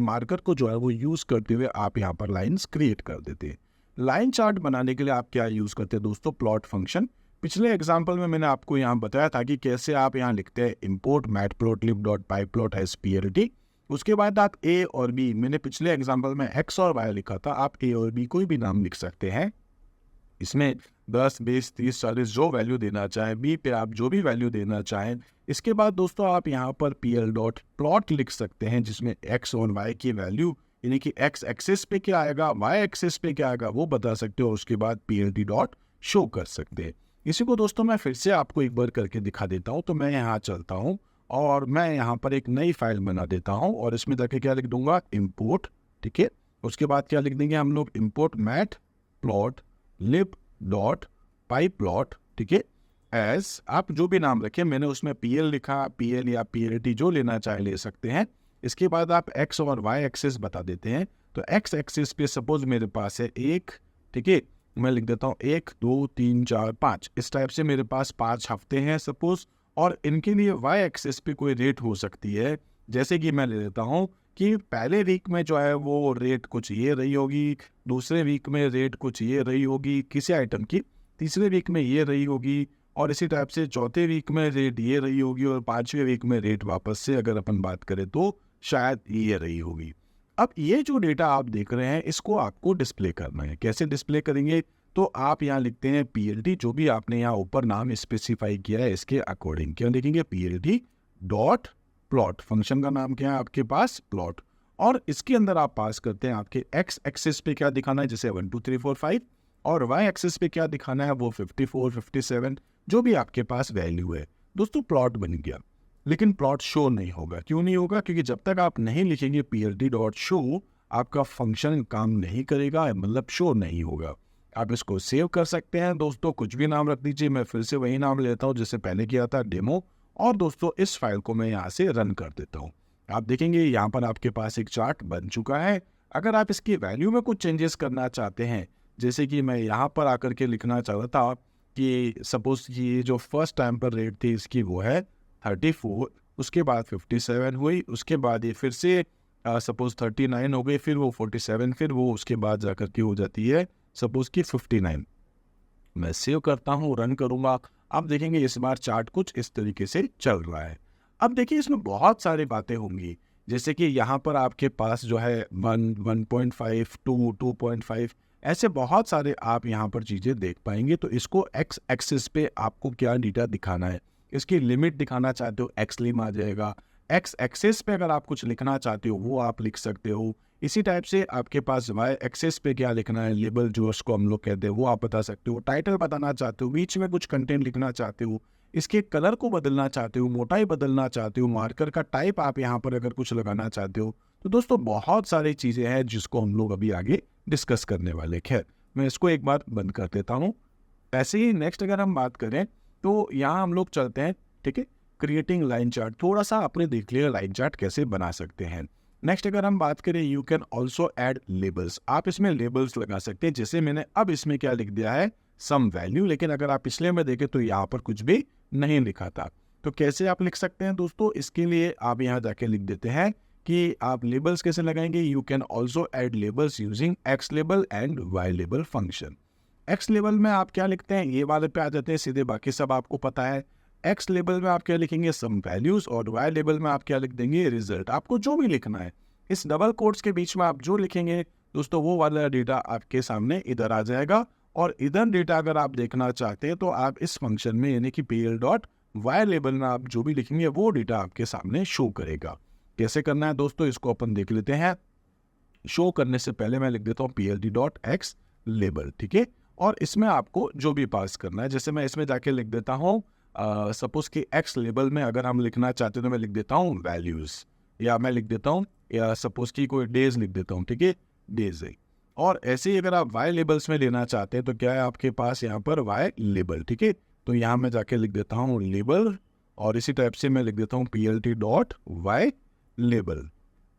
मार्कर को जो है वो यूज करते हुए आप यहाँ पर लाइंस क्रिएट कर देते हैं। लाइन चार्ट बनाने के लिए आप क्या यूज करते हैं दोस्तों? Plot function. पिछले एग्जांपल में मैंने आपको यहाँ बताया था कि कैसे आप यहाँ लिखते हैं इंपोर्ट मैटप्लॉटलिब.pyplot एज plt। उसके बाद आप ए और बी, मैंने पिछले एग्जांपल में एक्स और वाई लिखा था, आप ए और बी कोई भी नाम लिख सकते हैं। इसमें 10, 20, 30, 40 जो वैल्यू देना चाहें, बी पे आप जो भी वैल्यू देना चाहें। इसके बाद दोस्तों आप यहाँ पर pl.plot लिख सकते हैं, जिसमें एक्स और वाई की वैल्यू, यानी कि एक्स एक्सिस पे क्या आएगा, वाई एक्सिस पे क्या आएगा वो बता सकते हो। उसके बाद plt.show कर सकते हैं। इसी को दोस्तों मैं फिर से आपको एक बार करके दिखा देता हूँ। तो मैं यहाँ चलता हूँ और मैं यहाँ पर एक नई फाइल बना देता हूँ और इसमें जाके क्या लिख दूंगा, इम्पोर्ट। ठीक है, उसके बाद क्या लिख देंगे हम लोग, इम्पोर्ट मैटप्लॉटलिब.pyplot। ठीक है, एज आप जो भी नाम रखें, मैंने उसमें pl लिखा, pl या plt जो लेना चाहे ले सकते हैं। इसके बाद आप x और y एक्सिस बता देते हैं। तो x एक्सिस पे सपोज मेरे पास है 1, ठीक है, मैं लिख देता हूँ 1, 2, 3, 4, 5, इस टाइप से मेरे पास 5 हफ्ते हैं सपोज। और इनके लिए y एक्सिस पे कोई रेट हो सकती है, जैसे कि मैं ले लेता हूँ कि पहले वीक में जो है वो रेट कुछ ये रही होगी, दूसरे वीक में रेट कुछ ये रही होगी किसी आइटम की, तीसरे वीक में ये रही होगी, और इसी टाइप से चौथे वीक में रेट ये रही होगी, और पांचवें वीक में रेट वापस से अगर अपन बात करें तो शायद ये रही होगी। अब ये जो डेटा आप देख रहे हैं इसको आपको डिस्प्ले करना है। कैसे डिस्प्ले करेंगे? तो आप यहाँ लिखते हैं plt, जो भी आपने यहाँ ऊपर नाम स्पेसिफाई किया है इसके अकॉर्डिंग क्या लिखेंगे, plt.plot। फंक्शन का नाम क्या है आपके पास, प्लॉट। और इसके अंदर आप पास करते हैं आपके x एक्सिस पे क्या दिखाना है, जैसे 1 2 3 4 5, और y एक्सिस पे क्या दिखाना है वो 54 57 जो भी आपके पास वैल्यू है। दोस्तों प्लॉट बन गया, लेकिन प्लॉट शो नहीं होगा। क्यों नहीं होगा? क्योंकि जब तक आप नहीं लिखेंगे plt.show आपका फंक्शन काम नहीं करेगा, मतलब शो नहीं होगा। आप इसको सेव कर सकते हैं दोस्तों, कुछ भी नाम रख दीजिए। मैं फिर से वही नाम लेता हूँ जैसे पहले किया था, डेमो। और दोस्तों इस फाइल को मैं यहाँ से रन कर देता हूँ। आप देखेंगे यहाँ पर आपके पास एक चार्ट बन चुका है। अगर आप इसकी वैल्यू में कुछ चेंजेस करना चाहते हैं, जैसे कि मैं यहाँ पर आकर के लिखना चाहता था कि सपोज ये जो फर्स्ट टाइम पर रेट थी इसकी वो है 34, उसके बाद 57 हुई, उसके बाद ये फिर से सपोज 39 हो गई, फिर वो 47, फिर वो उसके बाद जाकर के हो जाती है सपोज कि 59। मैं सेव करता हूँ, रन करूँगा। आप देखेंगे इस बार चार्ट कुछ इस तरीके से चल रहा है। अब देखिए इसमें बहुत सारी बातें होंगी, जैसे कि यहाँ पर आपके पास जो है 1, 1.5, 2, 2.5, ऐसे बहुत सारे आप यहाँ पर चीज़ें देख पाएंगे। तो इसको एक्स एक्सिस पे आपको क्या डेटा दिखाना है, इसकी लिमिट दिखाना चाहते हो एक्स लिम आ जाएगा। एक्स एक्सिस पे अगर आप कुछ लिखना चाहते हो वो आप लिख सकते हो। इसी टाइप से आपके पास वाई एक्सिस पे क्या लिखना है, लेबल जो उसको हम लोग कहते हैं वो आप बता सकते हो। टाइटल बताना चाहते हो, बीच में कुछ कंटेंट लिखना चाहते हो, इसके कलर को बदलना चाहते हो, मोटाई बदलना चाहते हो, मार्कर का टाइप आप यहाँ पर अगर कुछ लगाना चाहते हो। तो दोस्तों बहुत सारी चीज़ें हैं जिसको हम लोग अभी आगे डिस्कस करने वाले। खैर मैं इसको एक बार बंद कर देता हूँ। ऐसे ही नेक्स्ट अगर हम बात करें तो यहाँ हम लोग चलते हैं, ठीक है, क्रिएटिंग लाइन चार्ट। थोड़ा सा आपने देख लिया लाइन चार्ट कैसे बना सकते हैं। नेक्स्ट अगर हम बात करें, you can also add labels. आप इसमें लेबल्स लगा सकते हैं, जैसे मैंने अब इसमें क्या लिख दिया है, सम वैल्यू, लेकिन अगर आप पिछले में देखें तो यहाँ पर कुछ भी नहीं लिखा था। तो कैसे आप लिख सकते हैं दोस्तों, इसके लिए आप यहाँ जाके लिख देते हैं कि आप लेबल्स कैसे लगाएंगे। You can also add labels using x label and y label function. X label में आप क्या लिखते हैं, ये वाले पे आ जाते हैं सीधे, बाकी सब आपको पता है। एक्स लेबल में आप क्या लिखेंगे, सम वैल्यूज, और वाई लेबल में आप क्या लिख देंगे, रिजल्ट। आपको जो भी लिखना है इस डबल कोट्स के बीच में आप जो लिखेंगे दोस्तों वो वाला डेटा आपके सामने इधर आ जाएगा। और इधर डेटा अगर आप देखना चाहते हैं तो आप इस फंक्शन में यानी कि pl.y लेबल में आप जो भी लिखेंगे वो डेटा आपके सामने शो करेगा। कैसे करना है दोस्तों इसको अपन देख लेते हैं। शो करने से पहले मैं लिख देता हूँ plt.x लेबल, ठीक है, और इसमें आपको जो भी पास करना है, जैसे मैं इसमें जाके लिख देता हूँ सपोज कि x लेबल में अगर हम लिखना चाहते हैं तो मैं लिख देता हूँ वैल्यूज, या मैं लिख देता हूँ या सपोज की कोई डेज लिख देता हूँ, ठीक है, डेज है। और ऐसे ही अगर आप वाई लेबल्स में लेना चाहते हैं तो क्या है आपके पास यहाँ पर वाई लेबल, ठीक है। तो यहाँ मैं जाके लिख देता हूँ लेबल, और इसी टाइप से मैं लिख देता हूँ plt.y लेबल,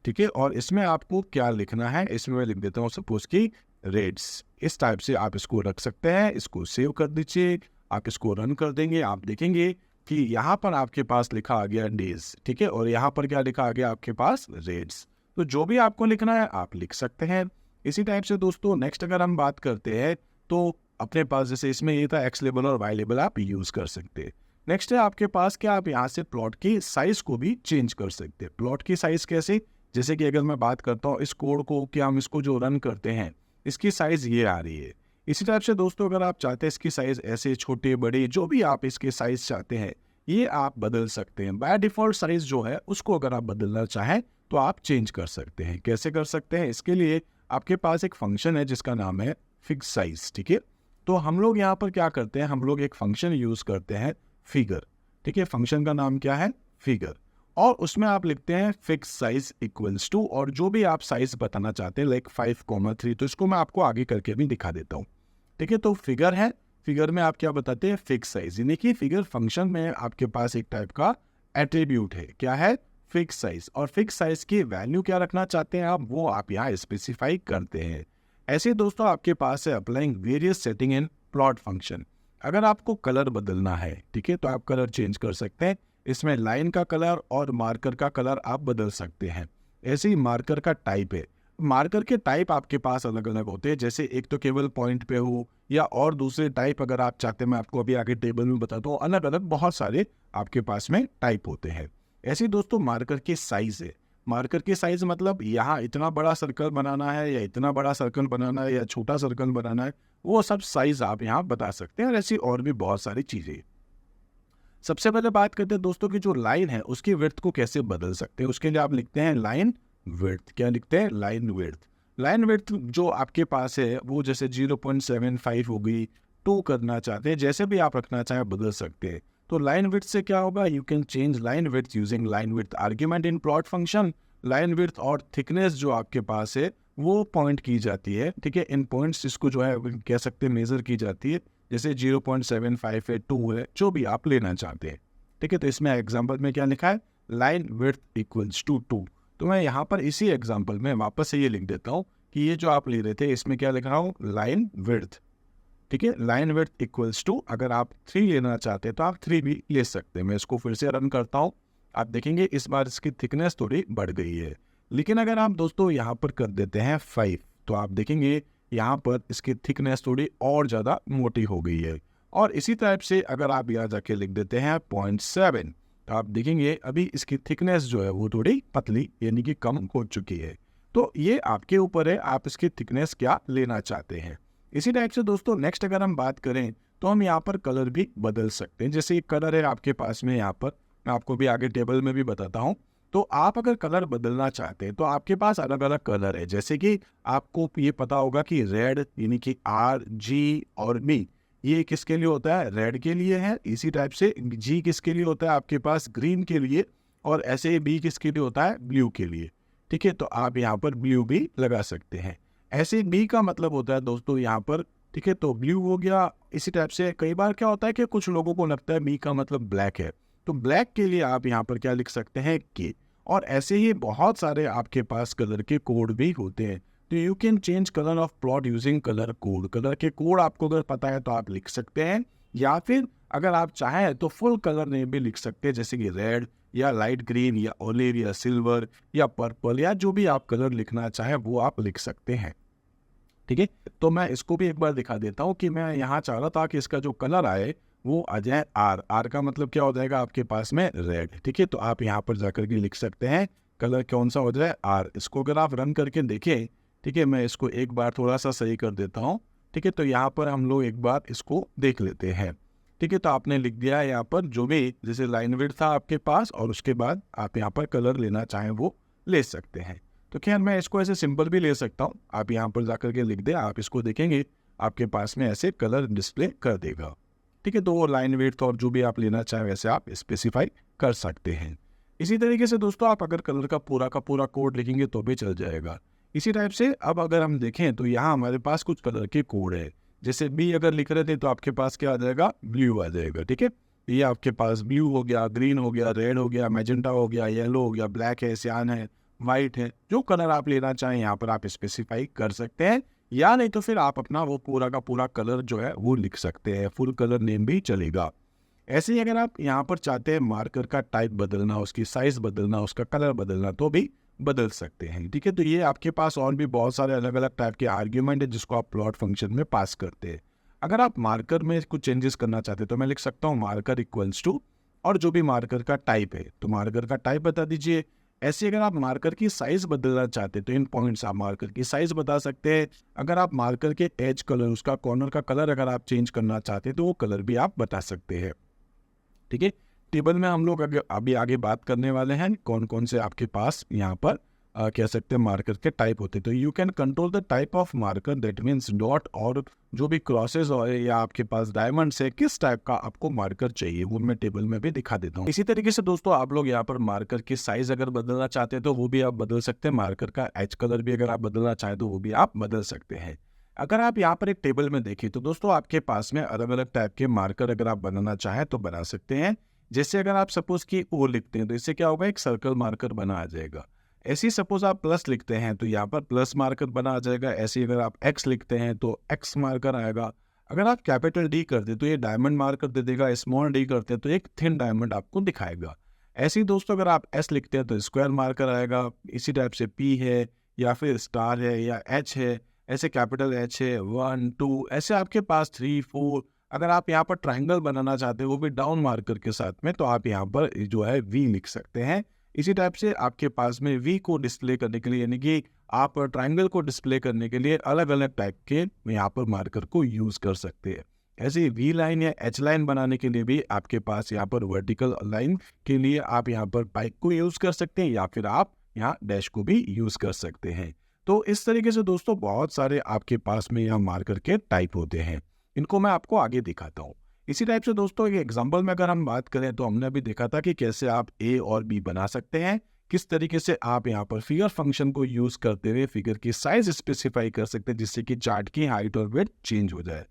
ठीक है। और इसमें आपको क्या लिखना है, इसमें मैं लिख देता हूँ सपोज की रेट्स। इस टाइप से आप इसको रख सकते हैं। इसको सेव कर दीजिए, आप इसको रन कर देंगे, आप देखेंगे कि यहाँ पर आपके पास लिखा आ गया डेज, ठीक है, और यहाँ पर क्या लिखा आ गया आपके पास रेट्स। तो जो भी आपको लिखना है आप लिख सकते हैं। इसी टाइप से दोस्तों नेक्स्ट अगर हम बात करते हैं तो अपने पास जैसे इसमें ये था एक्स लेबल और वाई लेबल आप यूज कर सकते हैं। नेक्स्ट है आपके पास क्या आप यहाँ से प्लॉट की साइज को भी चेंज कर सकते हैं। प्लॉट की साइज कैसे, जैसे कि अगर मैं बात करता हूँ इस कोड को कि हम इसको जो रन करते हैं इसकी साइज ये आ रही है। इसी टाइप से दोस्तों अगर आप चाहते हैं इसकी साइज ऐसे छोटे बड़े जो भी आप इसके साइज चाहते हैं ये आप बदल सकते हैं। बाय डिफॉल्ट साइज जो है उसको अगर आप बदलना चाहें तो आप चेंज कर सकते हैं। कैसे कर सकते हैं, इसके लिए आपके पास एक फंक्शन है जिसका नाम है फिक्स साइज, ठीक है। तो हम लोग यहाँ पर क्या करते हैं, हम लोग एक फंक्शन यूज करते हैं फिगर, ठीक है। फंक्शन का नाम क्या है, फिगर, और उसमें आप लिखते हैं फिक्स साइज इक्वल्स टू, और जो भी आप साइज बताना चाहते हैं लाइक 5,3, तो इसको मैं आपको आगे करके भी दिखा देता हूँ, ठीक है। तो फिगर है, फिगर में आप क्या बताते हैं, फिक्स साइज, यानी कि फिगर फंक्शन में आपके पास एक टाइप का एट्रीब्यूट है, क्या है, फिक्स साइज। और फिक्स साइज की वैल्यू क्या रखना चाहते हैं आप, वो आप यहाँ स्पेसिफाई करते हैं। ऐसे दोस्तों आपके पास है अप्लाइंग वेरियस सेटिंग इन प्लॉट फंक्शन। अगर आपको कलर बदलना है, ठीक है, तो आप कलर चेंज कर सकते हैं। इसमें लाइन का कलर और मार्कर का कलर आप बदल सकते हैं। ऐसे ही मार्कर का टाइप है, मार्कर के टाइप आपके पास अलग अलग होते हैं, जैसे एक तो केवल पॉइंट पे हो या और दूसरे टाइप अगर आप चाहते हैं, मैं आपको अभी आगे टेबल में बताता हूँ, अलग अलग बहुत सारे आपके पास में टाइप होते हैं। ऐसे ही दोस्तों मार्कर के साइज है, मार्कर के साइज मतलब यहाँ इतना बड़ा सर्कल बनाना है या इतना बड़ा सर्कल बनाना है या छोटा सर्कल बनाना है, वो सब साइज आप यहाँ बता सकते हैं। और ऐसी और भी बहुत सारी चीजें। सबसे पहले बात करते हैं दोस्तों की जो लाइन है उसकी विड्थ को कैसे बदल सकते हैं। उसके लिए आप लिखते हैं लाइन विड्थ, क्या लिखते हैं, लाइन विड्थ। लाइन विड्थ जो आपके पास है वो जैसे 0.75 हो गई, 2 करना चाहते हैं, जैसे भी आप रखना चाहें बदल सकते हैं। तो लाइन विड्थ से क्या होगा, you can change line width using line width argument in plot function. Line width और थिकनेस जो आपके पास है वो पॉइंट की जाती है, ठीक है, इन पॉइंट्स इसको जो है कह सकते हैं मेजर की जाती है, जैसे 0.75 है, 2 है, जो भी आप लेना चाहते हैं, ठीक है। तो इसमें एग्जांपल में क्या लिखा है, लाइन विड्थ इक्वल्स टू 2। तो मैं यहाँ पर इसी एग्जांपल में वापस से ये लिख देता हूँ कि ये जो आप ले रहे थे इसमें क्या लिख रहा हूँ, लाइन विड्थ, ठीक है, लाइन विड्थ इक्वल्स टू, अगर आप 3 लेना चाहते हैं तो आप 3 भी ले सकते हैं। मैं इसको फिर से रन करता हूँ, आप देखेंगे इस बार इसकी थिकनेस थोड़ी बढ़ गई है। लेकिन अगर आप दोस्तों यहाँ पर कर देते हैं 5 तो आप देखेंगे यहाँ पर इसकी थिकनेस थोड़ी और ज़्यादा मोटी हो गई है। और इसी टाइप से अगर आप यहाँ जाके लिख देते हैं 0.7 तो आप देखेंगे अभी इसकी थिकनेस जो है वो थोड़ी पतली यानी कि कम हो चुकी है। तो ये आपके ऊपर है, आप इसकी थिकनेस क्या लेना चाहते हैं। इसी टाइप से दोस्तों नेक्स्ट अगर हम बात करें तो हम यहाँ पर कलर भी बदल सकते हैं। जैसे एक कलर है आपके पास में, यहाँ पर मैं आपको भी आगे टेबल में भी बताता हूँ। तो आप अगर कलर बदलना चाहते हैं तो आपके पास अलग अलग कलर है, जैसे कि आपको ये पता होगा कि रेड यानी कि RG और B ये किसके लिए होता है, रेड के लिए है। इसी टाइप से G किसके लिए होता है आपके पास, ग्रीन के लिए, और ऐसे B किसके लिए होता है, ब्लू के लिए, ठीक है। तो आप यहाँ पर ब्लू भी लगा सकते हैं। ऐसे B का मतलब होता है दोस्तों यहाँ पर, ठीक है, तो ब्लू हो गया। इसी टाइप से कई बार क्या होता है कि कुछ लोगों को लगता है B का मतलब ब्लैक है, तो ब्लैक के लिए आप यहाँ पर क्या लिख सकते हैं, K। और ऐसे ही बहुत सारे आपके पास कलर के कोड भी होते हैं। तो you can change colour of plot using colour code. Colour के कोड आपको अगर पता है तो आप लिख सकते हैं, या फिर अगर आप चाहें तो फुल कलर नेम भी लिख सकते हैं, जैसे कि रेड या लाइट ग्रीन या ओलिव या सिल्वर या पर्पल, या जो भी आप कलर लिखना चाहें वो आप लिख सकते हैं, ठीक है। तो मैं इसको भी एक बार दिखा देता हूँ कि मैं यहाँ चाह रहा था कि इसका जो कलर आए वो आ जाए R का मतलब क्या हो जाएगा आपके पास में, रेड, ठीक है। तो आप यहाँ पर जाकर के लिख सकते हैं कलर कौन सा हो जाए, R। इसको अगर आप रन करके देखें, ठीक है, मैं इसको एक बार थोड़ा सा सही कर देता हूँ, ठीक है। तो यहाँ पर हम लोग एक बार इसको देख लेते हैं, ठीक है। तो आपने लिख दिया है यहाँ पर जो भी, जैसे लाइन विड्थ था आपके पास, और उसके बाद आप यहाँ पर कलर लेना चाहें वो ले सकते हैं। तो खैर मैं इसको ऐसे सिंपल भी ले सकता हूँ, आप यहाँ पर जाकर के लिख दें, आप इसको देखेंगे आपके पास में ऐसे कलर डिस्प्ले कर देगा, ठीक है। तो वो लाइन विड्थ और जो भी आप लेना चाहें वैसे आप स्पेसिफाई कर सकते हैं। इसी तरीके से दोस्तों आप अगर कलर का पूरा कोड लिखेंगे तो भी चल जाएगा। इसी टाइप से अब अगर हम देखें तो यहाँ हमारे पास कुछ कलर के कोड है। जैसे बी अगर लिख रहे थे तो आपके पास क्या आ जाएगा, ब्लू आ जाएगा। ठीक है, ये आपके पास ब्लू हो गया, ग्रीन हो गया, रेड हो गया, मैजेंटा हो गया, येलो हो गया, ब्लैक है, सियान है, वाइट है। जो कलर आप लेना चाहें यहाँ पर आप स्पेसिफाई कर सकते हैं, या नहीं तो फिर आप अपना वो पूरा का पूरा कलर जो है वो लिख सकते हैं, फुल कलर नेम भी चलेगा। ऐसे ही अगर आप यहाँ पर चाहते हैं मार्कर का टाइप बदलना, उसकी साइज बदलना, उसका कलर बदलना, तो भी बदल सकते हैं। ठीक है, तो ये आपके पास और भी बहुत सारे अलग अलग टाइप के आर्ग्यूमेंट है जिसको आप प्लॉट फंक्शन में पास करते हैं। अगर आप मार्कर में कुछ चेंजेस करना चाहते हैं तो मैं लिख सकता हूँ मार्कर इक्वल्स टू, और जो भी मार्कर का टाइप है तो मार्कर का टाइप बता दीजिए। ऐसे अगर आप मार्कर की साइज बदलना चाहते हैं तो इन पॉइंट्स आप मार्कर की साइज बता सकते हैं। अगर आप मार्कर के एज कलर, उसका कॉर्नर का कलर अगर आप चेंज करना चाहते हैं तो वो कलर भी आप बता सकते हैं। ठीक है, टेबल में हम लोग अभी आगे बात करने वाले हैं कौन कौन से आपके पास यहाँ पर कह सकते हैं मार्कर के टाइप होते हैं। तो you can control the type of marker, that means dot और जो भी क्रॉसेस और या आपके पास डायमंड्स है, किस टाइप का आपको मार्कर चाहिए वो मैं टेबल में भी दिखा देता हूँ। इसी तरीके से दोस्तों आप लोग यहाँ पर मार्कर की साइज अगर बदलना चाहते हैं तो वो भी आप बदल सकते हैं। मार्कर का एज कलर भी अगर आप बदलना चाहें तो वो भी आप बदल सकते हैं। अगर आप यहाँ पर एक टेबल में देखें तो दोस्तों आपके पास में अलग अलग टाइप के मार्कर अगर आप बनाना चाहें तो बना सकते हैं। जैसे अगर आप सपोज कि ओ लिखते हैं तो इससे क्या होगा, एक सर्कल मार्कर बना आ जाएगा। ऐसे ही सपोज आप प्लस लिखते हैं तो यहाँ पर प्लस मार्कर बना आ जाएगा। ऐसे ही अगर आप एक्स लिखते हैं तो एक्स मार्कर आएगा। अगर आप कैपिटल डी करते तो ये डायमंड मार्कर दे देगा, स्मॉल डी करते हैं तो एक थिन डायमंड आपको दिखाएगा। ऐसे ही दोस्तों अगर आप एस लिखते हैं तो स्क्वायर मार्कर आएगा। इसी टाइप से पी है या फिर स्टार है या एच है, ऐसे कैपिटल एच है, 1 2, ऐसे आपके पास 3 4। अगर आप यहाँ पर ट्राइंगल बनाना चाहते हैं वो भी डाउन मार्कर के साथ में, तो आप यहाँ पर जो है वी लिख सकते हैं। इसी टाइप से आपके पास में वी को डिस्प्ले करने के लिए, यानी कि आप ट्राइंगल को डिस्प्ले करने के लिए अलग अलग टाइप के यहाँ पर मार्कर को यूज कर सकते हैं। ऐसे ही वी लाइन या एच लाइन बनाने के लिए भी आपके पास यहाँ पर वर्टिकल लाइन के लिए आप यहाँ पर पाइप को यूज कर सकते हैं, या फिर आप यहाँ डैश को भी यूज कर सकते हैं। तो इस तरीके से दोस्तों बहुत सारे आपके पास में यहाँ मार्कर के टाइप होते हैं, इनको मैं आपको आगे दिखाता हूँ। इसी टाइप से दोस्तों एक एग्जांपल में अगर हम बात करें तो हमने अभी देखा था कि कैसे आप ए और बी बना सकते हैं, किस तरीके से आप यहाँ पर फिगर फंक्शन को यूज करते हुए फिगर की साइज स्पेसिफाई कर सकते हैं जिससे कि चार्ट की हाइट और विड्थ चेंज हो जाए।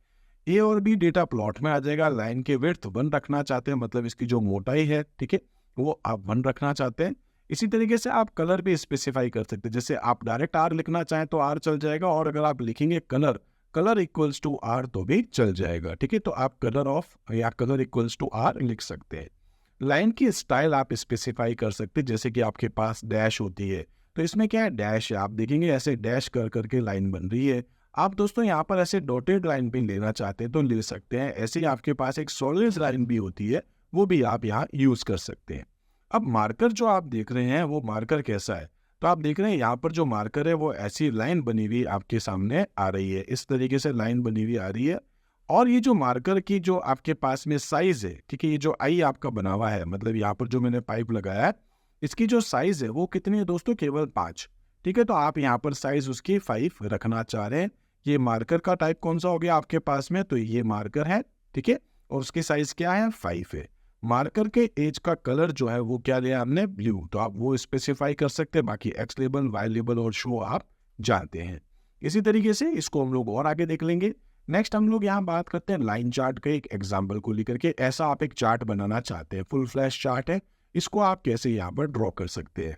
ए और बी डेटा प्लॉट में आ जाएगा। लाइन के विड्थ 1 रखना चाहते हैं, मतलब इसकी जो मोटाई है, ठीक है, वो आप 1 रखना चाहते हैं। इसी तरीके से आप कलर भी स्पेसिफाई कर सकते हैं। जैसे आप डायरेक्ट आर लिखना चाहें तो आर चल जाएगा, और अगर आप लिखेंगे कलर इक्वल्स टू आर तो भी चल जाएगा। ठीक है, तो आप कलर ऑफ या कलर इक्वल्स टू आर लिख सकते हैं। लाइन की स्टाइल आप स्पेसिफाई कर सकते हैं, जैसे कि आपके पास डैश होती है तो इसमें क्या है, डैश है, आप देखेंगे ऐसे डैश कर करके लाइन बन रही है। आप दोस्तों यहाँ पर ऐसे डॉटेड लाइन भी लेना चाहते हैं तो ले सकते हैं। ऐसे ही आपके पास एक सॉलिड लाइन भी होती है, वो भी आप यहाँ यूज कर सकते हैं। अब मार्कर जो आप देख रहे हैं वो मार्कर कैसा है, तो आप देख रहे हैं यहाँ पर जो मार्कर है वो ऐसी लाइन बनी हुई आपके सामने आ रही है, इस तरीके से लाइन बनी हुई आ रही है। और ये जो मार्कर की जो आपके पास में साइज है, ठीक है, ये जो आई आपका बना हुआ है, मतलब यहाँ पर जो मैंने पाइप लगाया है इसकी जो साइज है वो कितनी है दोस्तों, केवल 5। ठीक है, तो आप यहाँ पर साइज उसकी 5 रखना चाह रहे हैं। ये मार्कर का टाइप कौन सा हो गया आपके पास में, तो ये मार्कर है, ठीक है, और उसकी साइज क्या है, 5 है। मार्कर के एज का कलर जो है वो क्या लिया हमने, ब्लू, तो आप वो स्पेसिफाई कर सकते हैं। बाकी एक्स लेबल, वाई लेबल और शो आप जानते हैं। इसी तरीके से इसको हम लोग और आगे देख लेंगे। नेक्स्ट हम लोग यहाँ बात करते हैं लाइन चार्ट के एक एग्जाम्पल को लेकर के। ऐसा आप एक चार्ट बनाना चाहते हैं, फुल फ्लैश चार्ट है, इसको आप कैसे यहाँ पर ड्रॉ कर सकते हैं।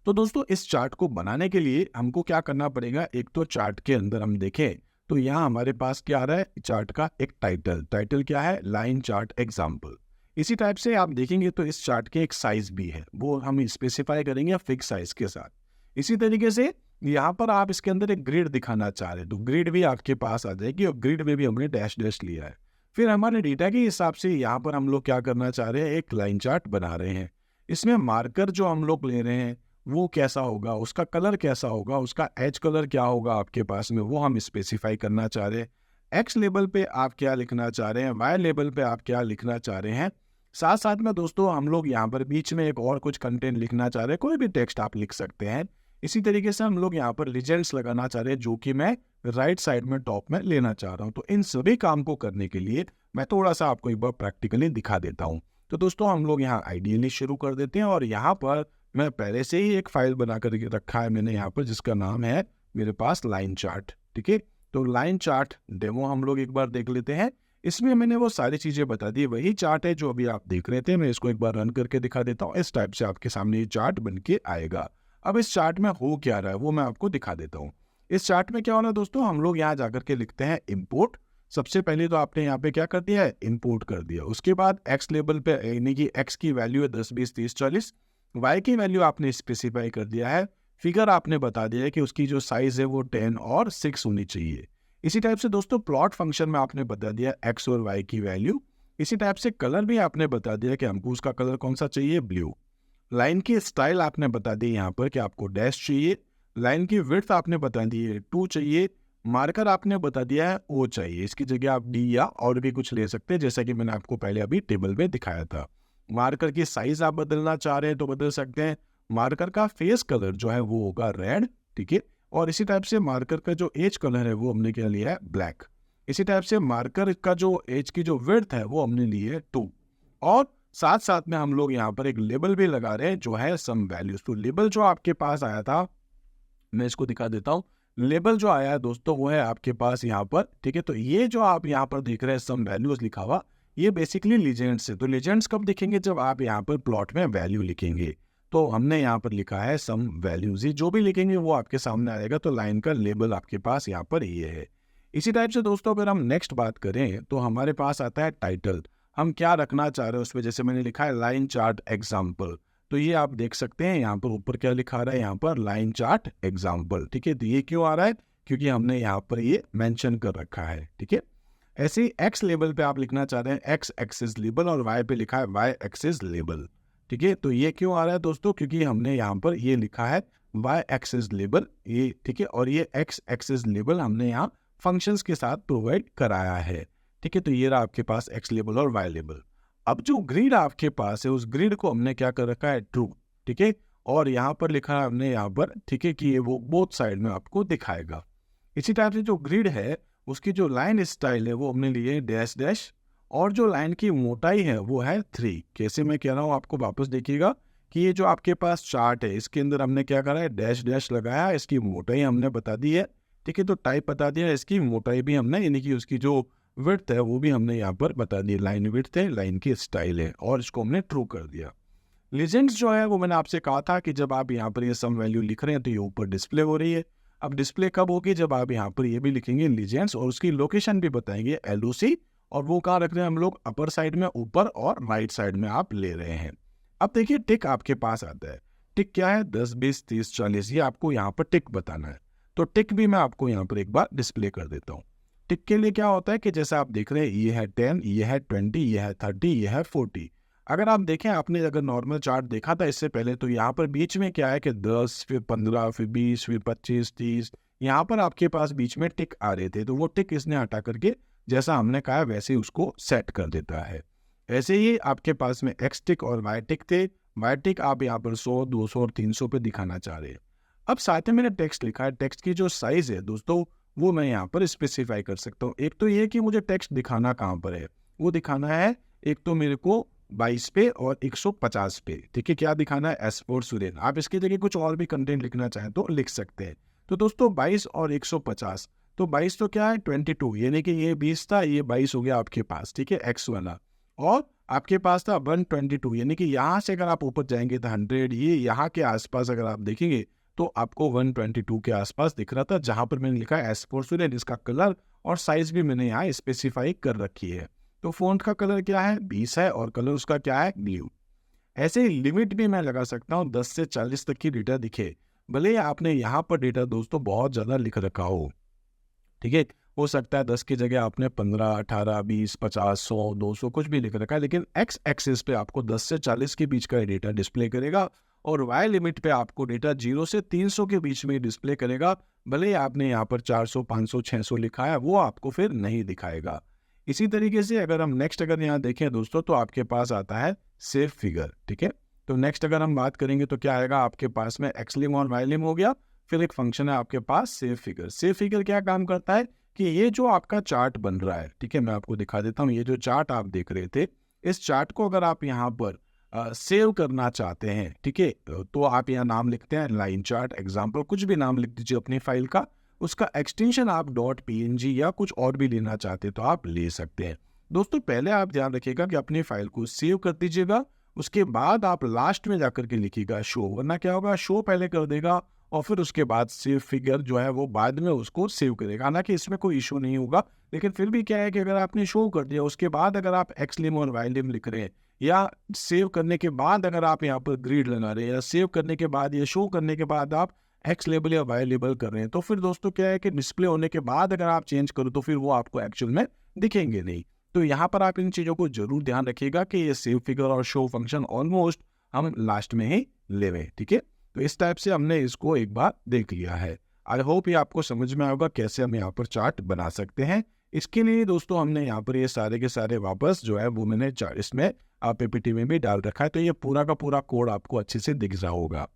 तो दोस्तों इस चार्ट को बनाने के लिए हमको क्या करना पड़ेगा, एक तो चार्ट के अंदर हम देखें तो यहाँ हमारे पास क्या आ रहा है, चार्ट का एक टाइटल क्या है, लाइन चार्ट एग्जाम्पल। इसी टाइप से आप देखेंगे तो इस चार्ट के एक साइज भी है, वो हम स्पेसिफाई करेंगे फिक्स साइज के साथ। इसी तरीके से यहाँ पर आप इसके अंदर एक ग्रिड दिखाना चाह रहे हैं तो ग्रिड भी आपके पास आ जाएगी, और ग्रिड में भी हमने डैश डैश लिया है। फिर हमारे डेटा के हिसाब से यहाँ पर हम लोग क्या करना चाह रहे हैं, एक लाइन चार्ट बना रहे हैं। इसमें मार्कर जो हम लोग ले रहे हैं वो कैसा होगा, उसका कलर कैसा होगा, उसका एज कलर क्या होगा आपके पास में, वो हम स्पेसिफाई करना चाह रहे हैं। एक्स लेवल पे आप क्या लिखना चाह रहे हैं, वाई लेवल पे आप क्या लिखना चाह रहे हैं। साथ साथ में दोस्तों हम लोग यहाँ पर बीच में एक और कुछ कंटेंट लिखना चाह रहे हैं, कोई भी टेक्स्ट आप लिख सकते हैं। इसी तरीके से हम लोग यहाँ पर लीजेंड्स लगाना चाह रहे हैं, जो कि मैं राइट साइड में टॉप में लेना चाह रहा हूँ। तो इन सभी काम को करने के लिए मैं थोड़ा सा आपको एक बार प्रैक्टिकली दिखा देता हूँ। तो दोस्तों हम लोग यहाँ आइडियली शुरू कर देते हैं और यहाँ पर मैं पहले से ही एक फाइल बना कर रखा है मैंने यहाँ पर, जिसका नाम है मेरे पास लाइन चार्ट। ठीक है, तो लाइन चार्ट डेमो हम लोग एक बार देख लेते हैं। इसमें मैंने वो सारी चीज़ें बता दी, वही चार्ट है जो अभी आप देख रहे थे। मैं इसको एक बार रन करके दिखा देता हूँ। इस टाइप से आपके सामने ये चार्ट बन के आएगा। अब इस चार्ट में हो क्या रहा है वो मैं आपको दिखा देता हूँ। इस चार्ट में क्या हो रहा है दोस्तों, हम लोग यहाँ जाकर के लिखते हैं इम्पोर्ट। सबसे पहले तो आपने यहाँ पे क्या कर दिया है, इम्पोर्ट कर दिया। उसके बाद एक्स लेबल पे यानी कि एक्स की वैल्यू है 10, 20, 30, 40। वाई की वैल्यू आपने स्पेसिफाई कर दिया है। फिगर आपने बता दिया है कि उसकी जो साइज है वो 10 और 6 होनी चाहिए। इसी टाइप से दोस्तों प्लॉट फंक्शन में आपने बता दिया एक्स और वाई की वैल्यू। इसी टाइप से कलर भी आपने बता दिया कि हमको उसका कलर कौन सा चाहिए, ब्लू। लाइन की स्टाइल आपने बता दी यहाँ पर कि आपको डैश चाहिए। लाइन की विड्थ आपने बता दी है 2 चाहिए। मार्कर आपने बता दिया है ओ चाहिए। इसकी जगह आप डी या और भी कुछ ले सकते हैं, जैसा कि मैंने आपको पहले अभी टेबल में दिखाया था। मार्कर की साइज आप बदलना चाह रहे हैं तो बदल सकते हैं। मार्कर का फेस कलर जो है वो होगा रेड। ठीक है, और इसी टाइप से मार्कर का जो एज कलर है वो हमने क्या लिया है, ब्लैक। इसी टाइप से मार्कर का जो एज की जो विड्थ है वो हमने ली है 2। और साथ साथ में हम लोग यहाँ पर एक लेबल भी लगा रहे हैं जो है सम वैल्यूज। तो लेबल जो आपके पास आया था, मैं इसको दिखा देता हूँ। लेबल जो आया है दोस्तों वो है आपके पास यहाँ पर। ठीक है, तो ये जो आप यहाँ पर देख रहे हैं सम वैल्यूज लिखा हुआ, ये बेसिकली लीजेंड्स है। तो लीजेंड्स कब दिखेंगे, जब आप यहाँ पर प्लॉट में वैल्यू लिखेंगे। तो हमने यहाँ पर लिखा है सम वैल्यूज, ही जो भी लिखेंगे वो आपके सामने आएगा। तो लाइन का लेबल आपके पास यहाँ पर ये है। इसी टाइप से दोस्तों अगर हम नेक्स्ट बात करें तो हमारे पास आता है टाइटल। हम क्या रखना चाह रहे हैं उसमें, जैसे मैंने लिखा है लाइन चार्ट एग्जाम्पल। तो ये आप देख सकते हैं यहाँ पर ऊपर क्या लिखा रहा है, यहाँ पर लाइन चार्ट एग्जाम्पल। ठीक है, तो ये क्यों आ रहा है, क्योंकि हमने यहाँ पर ये मेंशन कर रखा है। ठीक है, ऐसे ही एक्स लेबल पे आप लिखना चाह रहे हैं एक्स एक्सिस लेबल और वाई पे लिखा है वाई एक्सिस लेबल। ठीक है, तो ये क्यों आ रहा है दोस्तों, क्योंकि हमने यहाँ पर ये लिखा है वाई एक्सिस लेबल ये। ठीक है, और ये एक्स एक्सिस लेबल हमने यहाँ फंक्शंस के साथ प्रोवाइड कराया है। ठीक है, तो ये रहा आपके पास एक्स लेबल और वाई लेबल। अब जो ग्रिड आपके पास है उस ग्रिड को हमने क्या कर रखा है, ट्रू। ठीक है, और यहाँ पर लिखा है हमने यहाँ पर, ठीक है, कि ये वो बोथ साइड में आपको दिखाएगा। इसी टाइप से जो ग्रिड है उसकी जो लाइन स्टाइल है वो हमने लिए डैश डैश, और जो लाइन की मोटाई है वो है 3। कैसे मैं कह रहा हूँ आपको वापस देखिएगा कि ये जो आपके पास चार्ट है इसके अंदर हमने क्या करा है, डैश डैश लगाया, इसकी मोटाई हमने बता दी है। ठीक है, तो टाइप बता दिया, इसकी मोटाई भी हमने, यानी कि उसकी जो विड्थ है वो भी हमने यहाँ पर बता दी। लाइन विड्थ है, लाइन की स्टाइल है, और इसको हमने ट्रू कर दिया। लीजेंड्स जो है वो मैंने आपसे कहा था कि जब आप यहाँ पर ये सम वैल्यू लिख रहे हैं तो ये ऊपर डिस्प्ले हो रही है। अब डिस्प्ले कब होगी, जब आप यहाँ पर ये भी लिखेंगे लीजेंड्स और उसकी लोकेशन भी बताएंगे LOC, और वो कहाँ रख रहे हैं हम लोग, अपर साइड में ऊपर और राइट साइड में आप ले रहे हैं। अब देखिए टिक आपके पास आता है। टिक क्या है, 10, 20, 30, 40, ये आपको यहाँ पर टिक बताना है। तो टिक भी मैं आपको यहाँ पर एक बार डिस्प्ले कर देता हूँ। टिक के लिए क्या होता है कि जैसे आप देख रहे हैं ये है 10, ये है 20, ये है 30, ये है 40। अगर आप देखें, आपने अगर नॉर्मल चार्ट देखा था इससे पहले, तो यहाँ पर बीच में क्या है कि 10, फिर 15, फिर 20, फिर 25, 30, यहाँ पर आपके पास बीच में टिक आ रहे थे। तो वो टिक इसने हटा करके जैसा हमने कहा वैसे उसको सेट कर देता है। ऐसे ही आपके पास में एक्स टिक और वाई टिक थे। वाई टिक आप यहाँ पर 100, 200 और 300 पे दिखाना चाह रहे हैं। अब साथ में मैंने टेक्स्ट लिखा है। टेक्स्ट की जो साइज है दोस्तों वो मैं यहाँ पर स्पेसिफाई कर सकता हूँ। एक तो ये कि मुझे टेक्स्ट दिखाना कहाँ पर है, वो दिखाना है एक तो मेरे को 22 पे और 150 पे। ठीक है, क्या दिखाना है, एस फोर सुरेन। आप इसकी जगह कुछ और भी कंटेंट लिखना चाहें तो लिख सकते हैं। तो दोस्तों 22 और 150, तो 22 तो क्या है 22, यानी कि ये 20 था, ये 22 हो गया आपके पास। ठीक है, एक्स वाला, और आपके पास था 122, यानी कि यहाँ से अगर आप ऊपर जाएंगे तो 100, ये यहाँ के आसपास अगर आप देखेंगे तो आपको 122 के आसपास दिख रहा था, जहां पर मैंने लिखा है एस फोर सुरेन। इसका कलर और साइज भी मैंने यहाँ स्पेसिफाई कर रखी है। तो फ़ॉन्ट का कलर क्या है, 20 है, और कलर उसका क्या है, ब्लू। ऐसे ही लिमिट भी मैं लगा सकता हूँ 10 से 40 तक की डेटा दिखे, भले ही आपने यहाँ पर डेटा दोस्तों बहुत ज़्यादा लिख रखा हो। ठीक है, हो सकता है 10 की जगह आपने 15, 18, 20, 50, 100, 200 कुछ भी लिख रखा है, लेकिन एक्स एक्सिस पे आपको 10 से 40 के बीच का डेटा डिस्प्ले करेगा, और वाई लिमिट पे आपको डेटा 0 से 300 के बीच में डिस्प्ले करेगा। भले ही आपने यहाँ पर 400, 500, 600 लिखा है, वो आपको फिर नहीं दिखाएगा। इसी तरीके से अगर हम नेक्स्ट अगर यहाँ देखें दोस्तों, तो आपके पास आता है सेव फिगर। ठीक है, तो नेक्स्ट अगर हम बात करेंगे तो क्या आएगा आपके पास में, एक्सलिम और वाईलिम हो गया, फिर एक फंक्शन है आपके पास सेव फिगर। सेव फिगर क्या काम करता है कि ये जो आपका चार्ट बन रहा है, ठीक है, मैं आपको दिखा देता हूँ। ये जो चार्ट आप देख रहे थे, इस चार्ट को अगर आप यहाँ पर सेव करना चाहते हैं, ठीक है, तो आप यहाँ नाम लिखते हैं लाइन चार्ट एग्जाम्पल, कुछ भी नाम लिख दीजिए अपनी फाइल का। उसका एक्सटेंशन आप .png या कुछ और भी लेना चाहते हैं तो आप ले सकते हैं। दोस्तों पहले आप ध्यान रखिएगा कि अपनी फाइल को सेव कर दीजिएगा, उसके बाद आप लास्ट में जाकर के लिखिएगा शो, वरना क्या होगा, शो पहले कर देगा और फिर उसके बाद सेव फिगर जो है वो बाद में उसको सेव करेगा। हालांकि इसमें कोई इशू नहीं होगा, लेकिन फिर भी क्या है कि अगर आपने शो कर दिया उसके बाद अगर आप एक्सलिम और वाइलिम लिख रहे हैं, या सेव करने के बाद अगर आप यहाँ पर ग्रिड लगा रहे हैं, या सेव करने के बाद या शो करने के बाद आप एक्स लेबल या वाई लेबल कर रहे हैं, तो फिर दोस्तों क्या है कि डिस्प्ले होने के बाद अगर आप चेंज करो तो फिर वो आपको एक्चुअल में दिखेंगे नहीं। तो यहाँ पर आप इन चीज़ों को जरूर ध्यान रखिएगा कि ये सेव फिगर और शो फंक्शन ऑलमोस्ट हम लास्ट में ही लेवे, ठीक है। तो इस टाइप से हमने इसको एक बार देख लिया है। आई होप ये आपको समझ में आएगा कैसे हम यहाँ पर चार्ट बना सकते हैं। इसके लिए दोस्तों हमने यहाँ पर ये सारे के सारे वापस जो है वो मैंने इसमें पीपीटी में भी डाल रखा है, तो ये पूरा का पूरा कोड आपको अच्छे से दिख रहा होगा।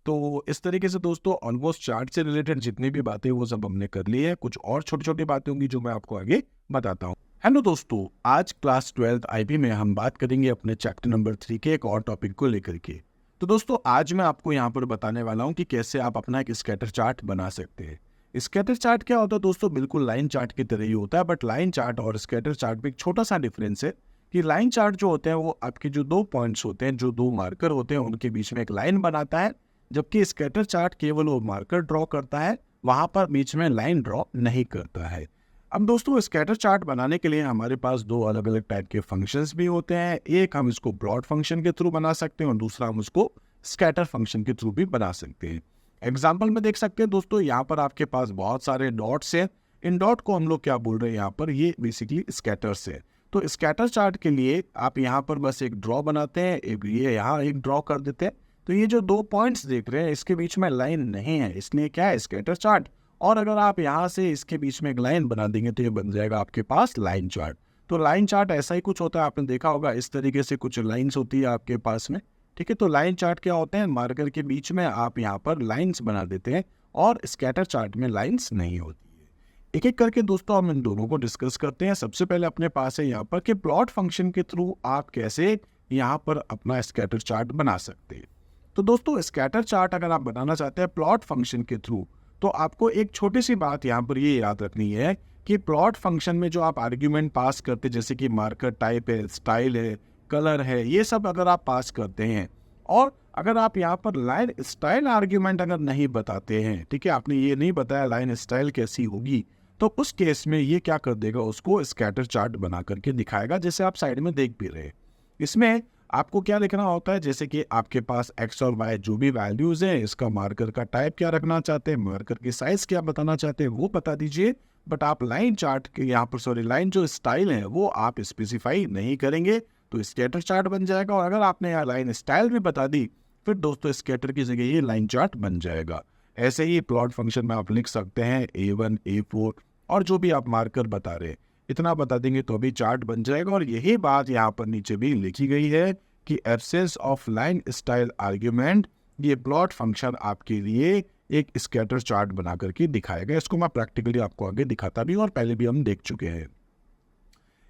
तो इस तरीके से दोस्तों ऑलमोस्ट चार्ट से रिलेटेड जितनी भी बातें वो सब हमने कर ली है। कुछ और छोटी छोटी बातें होंगी जो मैं आपको आगे बताता हूँ। हेलो दोस्तों, आज क्लास 12th आईपी में हम बात करेंगे अपने चैप्टर नंबर 3 के एक और टॉपिक को लेकर के। तो दोस्तों आज मैं आपको यहाँ पर बताने वाला हूँ कि कैसे आप अपना एक स्कैटर चार्ट बना सकते हैं। स्कैटर चार्ट क्या होता है दोस्तों, बिल्कुल लाइन चार्ट की तरह ही होता है, बट लाइन चार्ट और स्कैटर चार्ट में एक छोटा सा डिफरेंस है कि लाइन चार्ट जो होते हैं वो आपके जो 2 पॉइंट्स होते हैं, जो 2 मार्कर होते हैं, उनके बीच में एक लाइन बनाता है, जबकि स्कैटर चार्ट केवल वो मार्कर ड्रॉ करता है, वहां पर बीच में लाइन ड्रॉ नहीं करता है। अब दोस्तों स्कैटर चार्ट बनाने के लिए हमारे पास 2 अलग अलग टाइप के फंक्शंस भी होते हैं। एक हम इसको प्लॉट फंक्शन के थ्रू बना सकते हैं और दूसरा हम उसको स्कैटर फंक्शन के थ्रू भी बना सकते हैं। एग्जाम्पल में देख सकते हैं दोस्तों, यहाँ पर आपके पास बहुत सारे डॉट्स हैं। इन डॉट को हम लोग क्या बोल रहे हैं यहाँ पर, ये बेसिकली स्कैटर्स है। तो स्कैटर चार्ट के लिए आप यहाँ पर बस एक ड्रॉ बनाते हैं, ये यहाँ एक ड्रॉ कर देते हैं। तो ये जो 2 पॉइंट्स देख रहे हैं इसके बीच में लाइन नहीं है, इसलिए क्या है, स्कैटर चार्ट। और अगर आप यहाँ से इसके बीच में एक लाइन बना देंगे तो ये बन जाएगा आपके पास लाइन चार्ट। तो लाइन चार्ट ऐसा ही कुछ होता है, आपने देखा होगा इस तरीके से कुछ लाइन्स होती है आपके पास में, ठीक है। तो लाइन चार्ट क्या होते हैं, मार्कर के बीच में आप यहाँ पर लाइन्स बना देते हैं और स्कैटर चार्ट में लाइन्स नहीं होती है। एक एक करके दोस्तों हम इन दोनों को डिस्कस करते हैं। सबसे पहले अपने पास है यहाँ पर कि प्लॉट फंक्शन के थ्रू आप कैसे यहाँ पर अपना स्कैटर चार्ट बना सकते हैं। तो दोस्तों स्कैटर चार्ट अगर आप बनाना चाहते हैं प्लॉट फंक्शन के थ्रू, तो आपको एक छोटी सी बात यहाँ पर ये याद रखनी है कि प्लॉट फंक्शन में जो आप आर्ग्यूमेंट पास करते हैं, जैसे कि मार्कर टाइप है, स्टाइल है, कलर है, ये सब अगर आप पास करते हैं और अगर आप यहाँ पर लाइन स्टाइल आर्ग्यूमेंट अगर नहीं बताते हैं, ठीक है, आपने ये नहीं बताया लाइन स्टाइल कैसी होगी, तो उस केस में ये क्या कर देगा, उसको स्कैटर चार्ट बना करके दिखाएगा, जैसे आप साइड में देख भी रहे हैं। इसमें आपको क्या लिखना होता है, जैसे कि आपके पास एक्स और वाई जो भी वैल्यूज हैं, इसका मार्कर का टाइप क्या रखना चाहते हैं, मार्कर की साइज क्या बताना चाहते हैं वो बता दीजिए। बट आप लाइन चार्ट के यहाँ पर लाइन जो स्टाइल है वो आप स्पेसिफाई नहीं करेंगे, तो स्कैटर चार्ट बन जाएगा। और अगर आपने यहाँ लाइन स्टाइल भी बता दी, फिर दोस्तों स्कैटर की जगह ये लाइन चार्ट बन जाएगा। ऐसे ही प्लॉट फंक्शन में आप लिख सकते हैं A1, A4 और जो भी आप मार्कर बता रहे हैं, इतना बता देंगे तो अभी चार्ट बन जाएगा। और यही बात यहाँ पर नीचे भी लिखी गई है कि absence of line style argument, ये प्लॉट फंक्शन आपके लिए एक स्कैटर चार्ट बना करके दिखाएगा। इसको मैं प्रैक्टिकली आपको आगे दिखाता भी हूँ और पहले भी हम देख चुके हैं।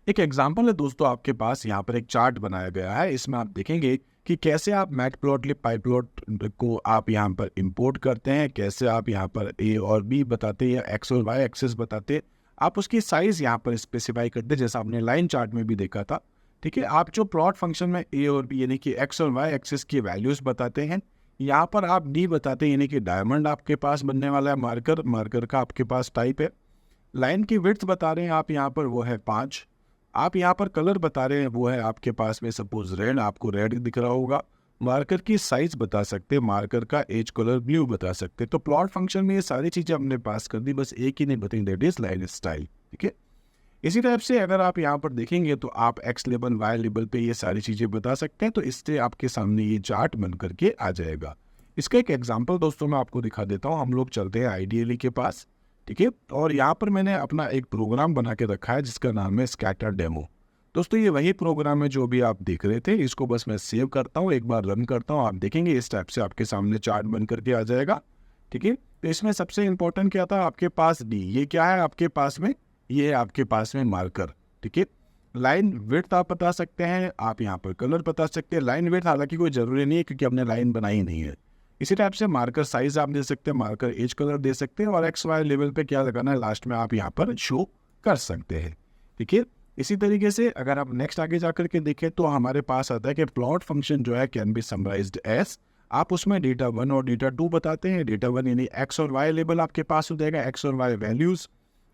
एक एग्जाम्पल है दोस्तों, आपके पास यहाँ पर एक चार्ट बनाया गया है। इसमें आप देखेंगे कि कैसे आप मैटप्लॉटलिब पाईप्लॉट को आप यहाँ पर इंपोर्ट करते हैं, कैसे आप यहाँ पर ए और बी बताते हैं, एक्स और वाई एक्सेस बताते हैं, आप उसकी साइज यहाँ पर स्पेसिफाई करते हैं, जैसा आपने लाइन चार्ट में भी देखा था, ठीक है। आप जो प्लॉट फंक्शन में ए और बी यानी कि एक्स और वाई एक्सेस की वैल्यूज बताते हैं, यहाँ पर आप डी बताते हैं, यानी कि डायमंड आपके पास बनने वाला है, मार्कर का आपके पास टाइप है। लाइन की विड्थ बता रहे हैं आप यहाँ पर, वो है 5। आप यहाँ पर कलर बता रहे हैं, वो है आपके पास में सपोज रेड, आपको रेड दिख रहा होगा। मार्कर की साइज बता सकते हैं, मार्कर का एज कलर ब्लू बता सकते हैं। तो प्लॉट फंक्शन में ये सारी चीज़ें हमने पास कर दी, बस एक ही नहीं बताई, दैट इज लाइन स्टाइल, ठीक है। इसी टाइप से अगर आप यहाँ पर देखेंगे तो आप एक्स लेबल वाई लेबल पे ये सारी चीज़ें बता सकते हैं। तो इससे आपके सामने ये चार्ट बन करके आ जाएगा। इसका एक एग्जाम्पल दोस्तों मैं आपको दिखा देता हूँ। हम लोग चलते हैं आईडीएलई के पास, ठीक है। और यहाँ पर मैंने अपना एक प्रोग्राम बना के रखा है जिसका नाम है स्कैटर डेमो। दोस्तों ये वही प्रोग्राम है जो भी आप देख रहे थे। इसको बस मैं सेव करता हूँ, एक बार रन करता हूँ, आप देखेंगे इस टाइप से आपके सामने चार्ट बन करके आ जाएगा, ठीक है। तो इसमें सबसे इंपॉर्टेंट क्या था, आपके पास डी, ये क्या है आपके पास में, ये है आपके पास में मार्कर, ठीक है। लाइन विड्थ आप बता सकते हैं, आप यहाँ पर कलर बता सकते हैं। लाइन विड्थ हालांकि कोई ज़रूरी नहीं है क्योंकि हमने लाइन बनाई नहीं है। इसी टाइप से मार्कर साइज आप दे सकते हैं, मार्कर एज कलर दे सकते हैं, और एक्स वाई लेवल पे क्या लगाना है लास्ट में आप यहाँ पर शो कर सकते हैं। ठीक है, इसी तरीके से अगर आप नेक्स्ट आगे जाकर के देखें तो हमारे पास आता है कि प्लॉट फंक्शन जो है कैन बी समराइज्ड एज, आप उसमें डेटा 1 और डेटा 2 बताते हैं। डेटा 1 यानी एक्स और वाई लेवल आपके पास हो जाएगा, एक्स और वाई वैल्यूज़,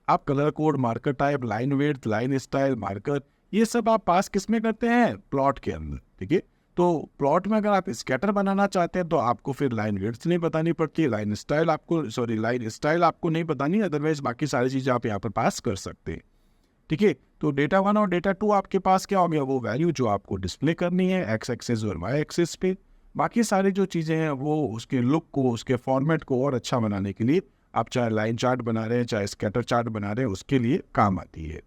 आप colour code, marker type, line width, line style, marker, ये सब आप पास किस में करते हैं, प्लॉट के अंदर। ठीक है, तो प्लॉट में अगर आप स्कैटर बनाना चाहते हैं तो आपको फिर लाइन विड्थ नहीं बतानी पड़ती, लाइन स्टाइल आपको नहीं बतानी, अदरवाइज बाकी सारी चीज़ें आप यहाँ पर पास कर सकते हैं। ठीक है, तो डेटा 1 और डेटा 2 आपके पास क्या हो गया, वो वैल्यू जो आपको डिस्प्ले करनी है एक्स एक्सिस और वाई एक्सिस पे। बाकी सारी जो चीज़ें हैं वो उसके लुक को, उसके फॉर्मेट को और अच्छा बनाने के लिए, आप चाहे लाइन चार्ट बना रहे हैं चाहे स्कैटर चार्ट बना रहे हैं, उसके लिए काम आती है।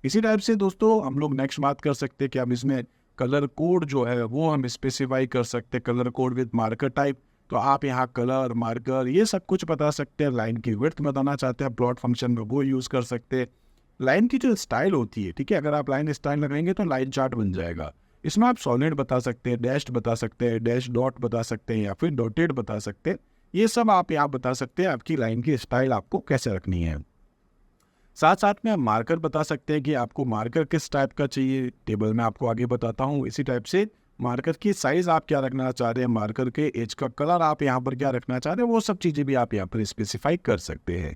इसी टाइप से दोस्तों हम लोग नेक्स्ट बात कर सकते हैं कि हम इसमें कलर कोड जो है वो हम स्पेसिफाई कर सकते हैं, colour code with marker type. तो आप यहाँ कलर, मार्कर, ये सब कुछ बता सकते हैं। लाइन की विड्थ बताना चाहते हैं प्लॉट फंक्शन में, वो यूज़ कर सकते हैं। लाइन की जो स्टाइल होती है, ठीक है, अगर आप लाइन स्टाइल लगाएंगे तो लाइन चार्ट बन जाएगा। इसमें आप सॉलिड बता सकते हैं, डैश्ड बता सकते हैं, डैश डॉट बता सकते हैं, या फिर डॉटेड बता सकते हैं। ये सब आप यहाँ बता सकते हैं आपकी लाइन की स्टाइल आपको कैसे रखनी है। साथ साथ में आप मार्कर बता सकते हैं कि आपको मार्कर किस टाइप का चाहिए, टेबल में आपको आगे बताता हूँ। इसी टाइप से मार्कर की साइज़ आप क्या रखना चाह रहे हैं, मार्कर के एज का कलर आप यहाँ पर क्या रखना चाह रहे हैं, वो सब चीज़ें भी आप यहाँ पर स्पेसिफाई कर सकते हैं।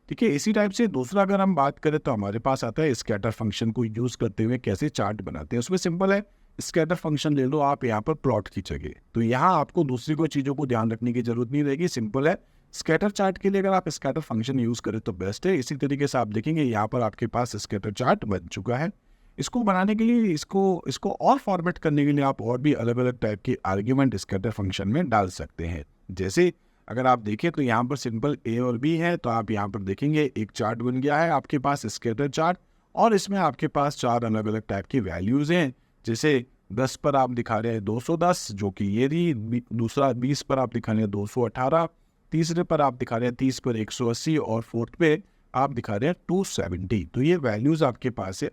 ठीक है, इसी टाइप से दूसरा अगर हम बात करें तो हमारे पास आता है स्कैटर फंक्शन को यूज़ करते हुए कैसे चार्ट बनाते हैं। उसमें सिंपल है, स्कैटर फंक्शन ले लो आप यहाँ पर प्लॉट की जगह, तो यहाँ आपको दूसरी कोई चीज़ों को ध्यान रखने की जरूरत नहीं रहेगी। सिंपल है, स्कैटर चार्ट के लिए अगर आप स्कैटर फंक्शन यूज़ करें तो बेस्ट है। इसी तरीके से आप देखेंगे यहाँ पर आपके पास स्कैटर चार्ट बन चुका है। इसको बनाने के लिए, इसको और फॉर्मेट करने के लिए आप और भी अलग अलग टाइप के आर्ग्यूमेंट स्कैटर फंक्शन में डाल सकते हैं। जैसे अगर आप देखें तो यहाँ पर सिंपल ए और बी है, तो आप यहाँ पर देखेंगे एक चार्ट बन गया है आपके पास स्कैटर चार्ट, और इसमें आपके पास 4 अलग अलग टाइप की वैल्यूज़ हैं। जैसे 10 पर आप दिखा रहे हैं 210, जो कि ये रही, दूसरा 20 पर आप दिखा रहे हैं 218, तीसरे पर आप दिखा रहे हैं 30 पर 180, और फोर्थ पे आप दिखा रहे हैं 270। तो ये वैल्यूज़ आपके पास है।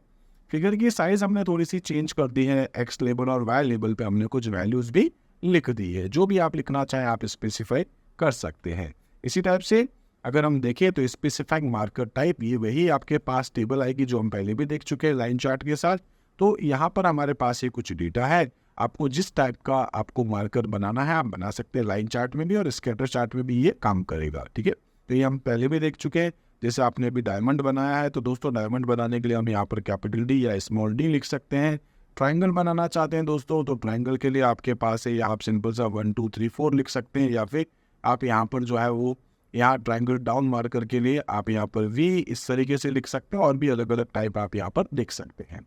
फिगर की साइज़ हमने थोड़ी सी चेंज कर दी है, एक्स लेबल और वाई लेबल पे हमने कुछ वैल्यूज़ भी लिख दी है। जो भी आप लिखना चाहें आप स्पेसिफाई कर सकते हैं। इसी टाइप से अगर हम देखें तो स्पेसिफाइंग मार्कर टाइप, ये वही आपके पास टेबल आएगी जो हम पहले भी देख चुके हैं लाइन चार्ट के साथ। तो यहाँ पर हमारे पास ये कुछ डेटा है, आपको जिस टाइप का आपको मार्कर बनाना है आप बना सकते हैं लाइन चार्ट में भी, और स्कैटर चार्ट में भी ये काम करेगा। ठीक है, तो ये हम पहले भी देख चुके हैं। जैसे आपने अभी डायमंड बनाया है, तो दोस्तों डायमंड बनाने के लिए हम यहाँ पर कैपिटल डी या स्मॉल डी लिख सकते हैं। ट्राइंगल बनाना चाहते हैं दोस्तों, तो ट्राइंगल के लिए आपके पास है, या आप सिंपल सा 1 2 3 4 लिख सकते हैं, या फिर आप यहाँ पर जो है वो यहाँ ट्राइंगल डाउन मार्कर के लिए आप यहाँ पर वी इस तरीके से लिख सकते हैं, और भी अलग अलग टाइप आप यहाँ पर देख सकते हैं।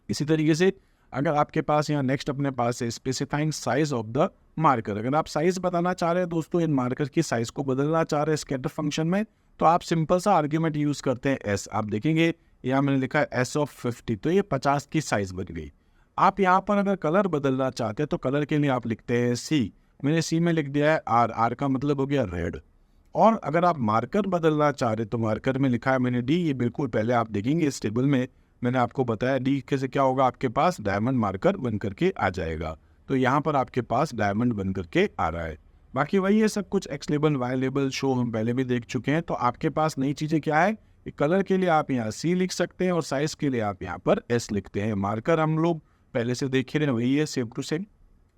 इसी तरीके से अगर आपके पास यहाँ नेक्स्ट अपने पास है specifying size of the marker. अगर आप साइज बताना चाह रहे हैं दोस्तों, इन मार्कर की साइज को बदलना चाह रहे हैं स्कैटर फंक्शन में, तो आप सिंपल सा आर्ग्यूमेंट यूज करते हैं एस। आप देखेंगे यहाँ मैंने लिखा है एस ऑफ 50, तो ये 50 की साइज बन गई। आप यहाँ पर अगर कलर बदलना चाहते हैं तो कलर के लिए आप लिखते हैं सी, मैंने सी में लिख दिया है आर, आर का मतलब हो गया रेड। और अगर आप मार्कर बदलना चाह रहे तो मार्कर में लिखा है मैंने डी, ये बिल्कुल पहले आप देखेंगे इस टेबल में मैंने आपको बताया डी से क्या होगा, आपके पास डायमंड मार्कर बन करके आ जाएगा। तो यहाँ पर आपके पास डायमंड बन करके आ रहा है। बाकी वही है सब कुछ, x label y label show हम पहले भी देख चुके हैं। तो आपके पास नई चीज़ें क्या है, कलर के लिए आप यहाँ सी लिख सकते हैं और साइज के लिए आप यहाँ पर एस लिखते हैं। मार्कर हम लोग पहले से देख रहे हैं, वही है सेम टू सेम।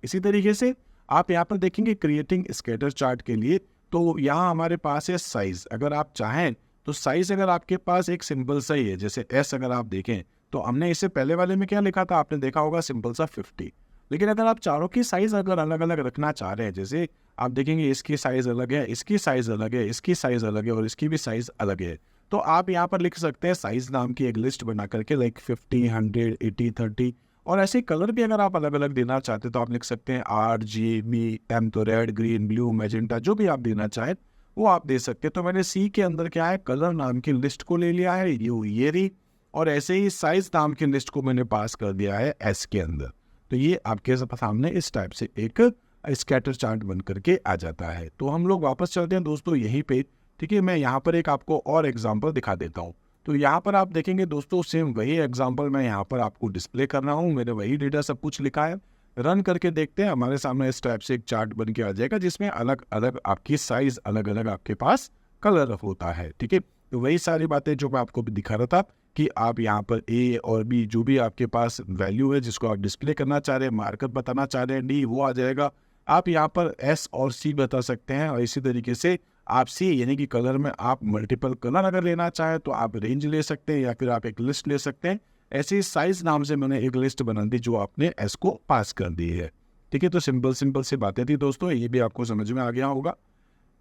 इसी तरीके से आप यहाँ पर देखेंगे क्रिएटिंग स्कैटर चार्ट के लिए, तो यहाँ हमारे पास है साइज। अगर आप चाहें तो साइज अगर आपके पास एक सिंपल सा ही है, जैसे एस अगर आप देखें तो हमने इसे पहले वाले में क्या लिखा था, आपने देखा होगा सिंपल सा 50। लेकिन अगर आप चारों की साइज अगर अलग अलग रखना चाह रहे हैं, जैसे आप देखेंगे इसकी साइज अलग है, इसकी साइज अलग है, इसकी साइज अलग है और इसकी भी साइज अलग है, तो आप यहाँ पर लिख सकते हैं साइज नाम की एक लिस्ट बना करके, लाइक 50, 100, 80, 30। और ऐसे कलर भी अगर आप अलग अलग देना चाहते हैं तो आप लिख सकते हैं आर, जी, बी, एम, तो रेड, ग्रीन, ब्लू, मैजेंटा, जो भी आप देना चाहें वो आप दे सकते हैं। तो मैंने सी के अंदर क्या है, कलर नाम की लिस्ट को ले लिया है, ये रही, और ऐसे ही साइज नाम की लिस्ट को मैंने पास कर दिया है एस के अंदर। तो ये आपके सामने इस टाइप से एक स्कैटर चार्ट बन करके आ जाता है। तो हम लोग वापस चलते हैं दोस्तों यहीं पे, ठीक है। मैं यहाँ पर एक आपको और एग्जांपल दिखा देता हूँ। तो यहाँ पर आप देखेंगे दोस्तों सेम वही एग्जांपल मैं यहाँ पर आपको डिस्प्ले कर रहा हूँ, मैंने वही डेटा सब कुछ लिखा है। रन करके देखते हैं, हमारे सामने इस टाइप से एक चार्ट बन के आ जाएगा जिसमें अलग अलग आपकी साइज, अलग अलग आपके पास कलर होता है, ठीक है। तो वही सारी बातें जो मैं आपको दिखा रहा था कि आप यहाँ पर ए और बी जो भी आपके पास वैल्यू है जिसको आप डिस्प्ले करना चाह रहे हैं, मार्कर बताना चाह रहे हैं, डी वो आ जाएगा। आप यहाँ पर एस और सी बता सकते हैं, और इसी तरीके से आप सी यानी कि कलर में आप मल्टीपल कलर अगर लेना चाहें तो आप रेंज ले सकते हैं, या फिर आप एक लिस्ट ले सकते हैं। ऐसे ही साइज नाम से मैंने एक लिस्ट बना दी जो आपने एस को पास कर दी है, ठीक है। तो सिंपल सिंपल सी बातें थी दोस्तों, ये भी आपको समझ में आ गया होगा।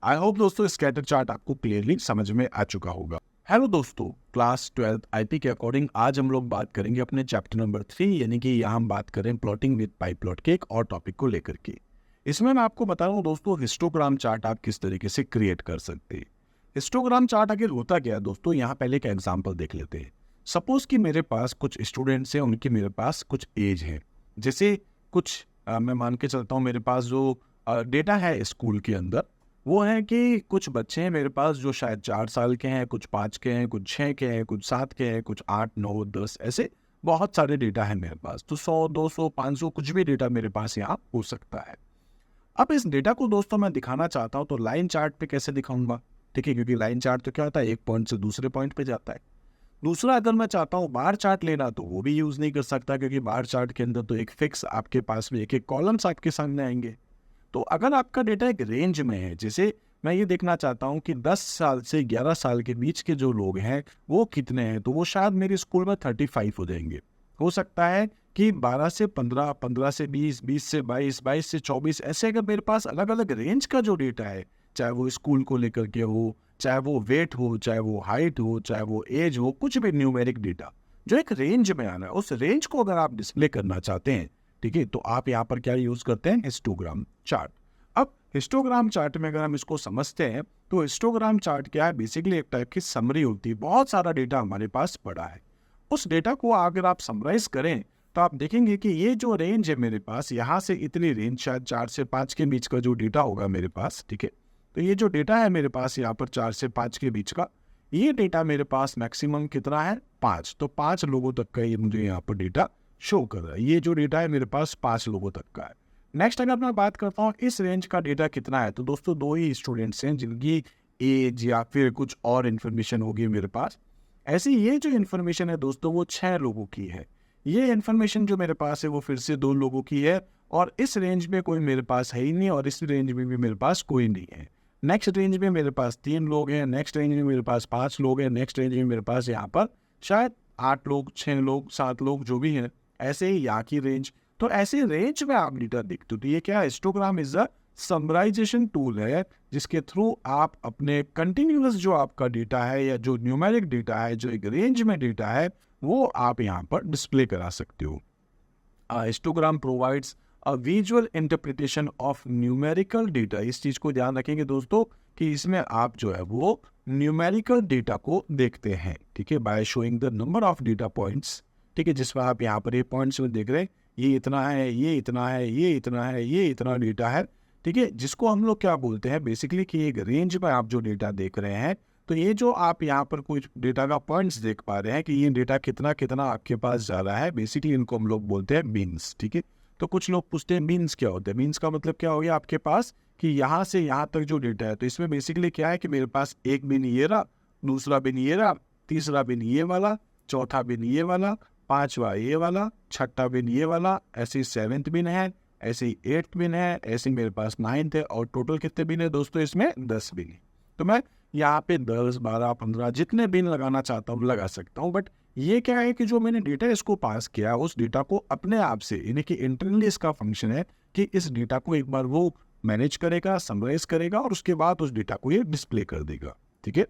आई होप दोस्तों स्कैटर चार्ट आपको क्लियरली समझ में आ चुका होगा। हेलो दोस्तों, क्लास 12 आईपी के अकॉर्डिंग आज हम लोग बात करेंगे अपने चैप्टर नंबर 3 यानी कि यहाँ हम बात करें प्लॉटिंग विद पाई प्लॉट के एक और टॉपिक को लेकर के। इसमें मैं आपको बता रहा हूँ दोस्तों हिस्टोग्राम चार्ट आप किस तरीके से क्रिएट कर सकते हैं। हिस्टोग्राम चार्ट आखिर होता क्या है दोस्तों, यहाँ पहले एक एग्जाम्पल देख लेते हैं। सपोज कि मेरे पास कुछ स्टूडेंट्स हैं, उनकी मेरे पास कुछ एज है, जैसे कुछ मैं मान के चलता हूँ मेरे पास जो डेटा है स्कूल के अंदर वो है कि कुछ बच्चे हैं मेरे पास जो शायद 4 साल के हैं, कुछ 5 के हैं, कुछ 6 के हैं, कुछ 7 के हैं, कुछ 8, 9, 10 ऐसे बहुत सारे डेटा है मेरे पास। तो 100, 200, 500 कुछ भी डेटा मेरे पास यहाँ हो सकता है। अब इस डेटा को दोस्तों मैं दिखाना चाहता हूँ तो लाइन चार्ट पे कैसे दिखाऊंगा, ठीक है, क्योंकि लाइन चार्ट तो क्या होता है, एक पॉइंट से दूसरे पॉइंट पे जाता है। दूसरा, अगर मैं चाहता हूँ बार चार्ट लेना तो वो भी यूज नहीं कर सकता, क्योंकि बार चार्ट के अंदर तो एक फिक्स आपके पास में एक एक कॉलम्स आपके सामने आएंगे। तो अगर आपका डेटा एक रेंज में है, जैसे मैं ये देखना चाहता हूँ कि 10 साल से 11 साल के बीच के जो लोग हैं वो कितने हैं, तो वो शायद मेरे स्कूल में 35 हो जाएंगे। हो सकता है कि 12 से 15, 15 से 20, 20 से 22, 22 से 24 ऐसे अगर मेरे पास अलग अलग रेंज का जो डेटा है, चाहे वो स्कूल को लेकर के हो, चाहे वो वेट हो, चाहे वो हाइट हो, चाहे वो एज हो, कुछ भी न्यूमेरिक डेटा जो एक रेंज में आना है, उस रेंज को अगर आप डिस्प्ले करना चाहते हैं, ठीक है, तो आप यहाँ पर क्या यूज करते हैं, हिस्टोग्राम चार्ट। अब हिस्टोग्राम चार्ट में अगर हम इसको समझते हैं तो हिस्टोग्राम चार्ट क्या है, बेसिकली एक टाइप की समरी होती है। बहुत सारा डेटा हमारे पास पड़ा है, उस डेटा को अगर आप समराइज करें तो आप देखेंगे कि ये जो रेंज है मेरे पास, यहाँ से इतनी रेंज शायद 4 से 5 के बीच का जो डेटा होगा मेरे पास, ठीक है। तो ये जो डेटा है मेरे पास यहाँ पर 4 से 5 के बीच का, ये डेटा मेरे पास मैक्सिमम कितना है, 5। तो 5 लोगों तक का ये मुझे यहाँ पर डेटा शो कर रहा है। ये जो डेटा है मेरे पास 5 लोगों तक का है। नेक्स्ट अगर मैं बात करता हूँ इस रेंज का डेटा कितना है, तो दोस्तों 2 ही स्टूडेंट्स हैं जिनकी एज या फिर कुछ और इन्फॉर्मेशन होगी मेरे पास। ऐसे ये जो इन्फॉर्मेशन है दोस्तों वो 6 लोगों की है। ये इन्फॉर्मेशन जो मेरे पास है वो फिर से 2 लोगों की है, और इस रेंज में कोई मेरे पास है ही नहीं, और इस रेंज में भी मेरे पास कोई नहीं है। नेक्स्ट रेंज में मेरे पास 3 लोग हैं, नेक्स्ट रेंज में मेरे पास 5 लोग हैं, नेक्स्ट रेंज में मेरे पास यहाँ पर शायद 8 लोग, 6 लोग, 7 लोग जो भी हैं, ऐसे ही यहाँ की रेंज। तो ऐसे रेंज में आप डेटा देखते हो, तो ये क्या, histogram is a summarization tool है जिसके थ्रू आप अपने कंटिन्यूअस जो आपका डेटा है या जो न्यूमेरिक डेटा है, जो एक रेंज में डेटा है, वो आप यहाँ पर डिस्प्ले करा सकते हो। Histogram provides a visual interpretation of numerical data. इस चीज को ध्यान रखेंगे दोस्तों कि इसमें आप जो है वो न्यूमेरिकल डेटा को देखते हैं, ठीक है, by showing the number of data points, ठीक है, जिसमें आप यहाँ पर ये पॉइंट्स में देख रहे हैं, ये इतना है, ये इतना है, ये इतना है, ये इतना डेटा है, ठीक है, जिसको हम लोग क्या बोलते हैं बेसिकली कि एक रेंज में आप जो डेटा देख रहे हैं। तो ये जो आप यहाँ पर कुछ डेटा का पॉइंट्स देख पा रहे हैं कि ये डेटा कितना कितना आपके पास जा रहा है, बेसिकली इनको हम लोग बोलते हैं बीन्स, ठीक है। तो कुछ लोग पूछते हैं बीन्स क्या होते हैं, बीन्स का मतलब क्या हो गया आपके पास कि यहाँ से यहाँ तक जो डेटा है, तो इसमें बेसिकली क्या है कि मेरे पास एक बिन ये रहा, दूसरा बिन ये रहा, तीसरा बिन ये वाला, चौथा बिन ये वाला, 5वां ये वाला, 6ठा बिन ये वाला, ऐसे 7th बिन है, ऐसे ही 8th बिन है, ऐसे मेरे पास 9th है, और टोटल कितने बिन है दोस्तों, इसमें 10 बिन है। तो मैं यहाँ पे 10, 12, 15 जितने बिन लगाना चाहता हूँ लगा सकता हूँ। बट ये क्या है कि जो मैंने डेटा इसको पास किया, उस डेटा को अपने आप से, यानी कि इंटरनली इसका फंक्शन है कि इस डेटा को एक बार वो मैनेज करेगा, समराइज करेगा, और उसके बाद उस डेटा को ये डिस्प्ले कर देगा, ठीक है।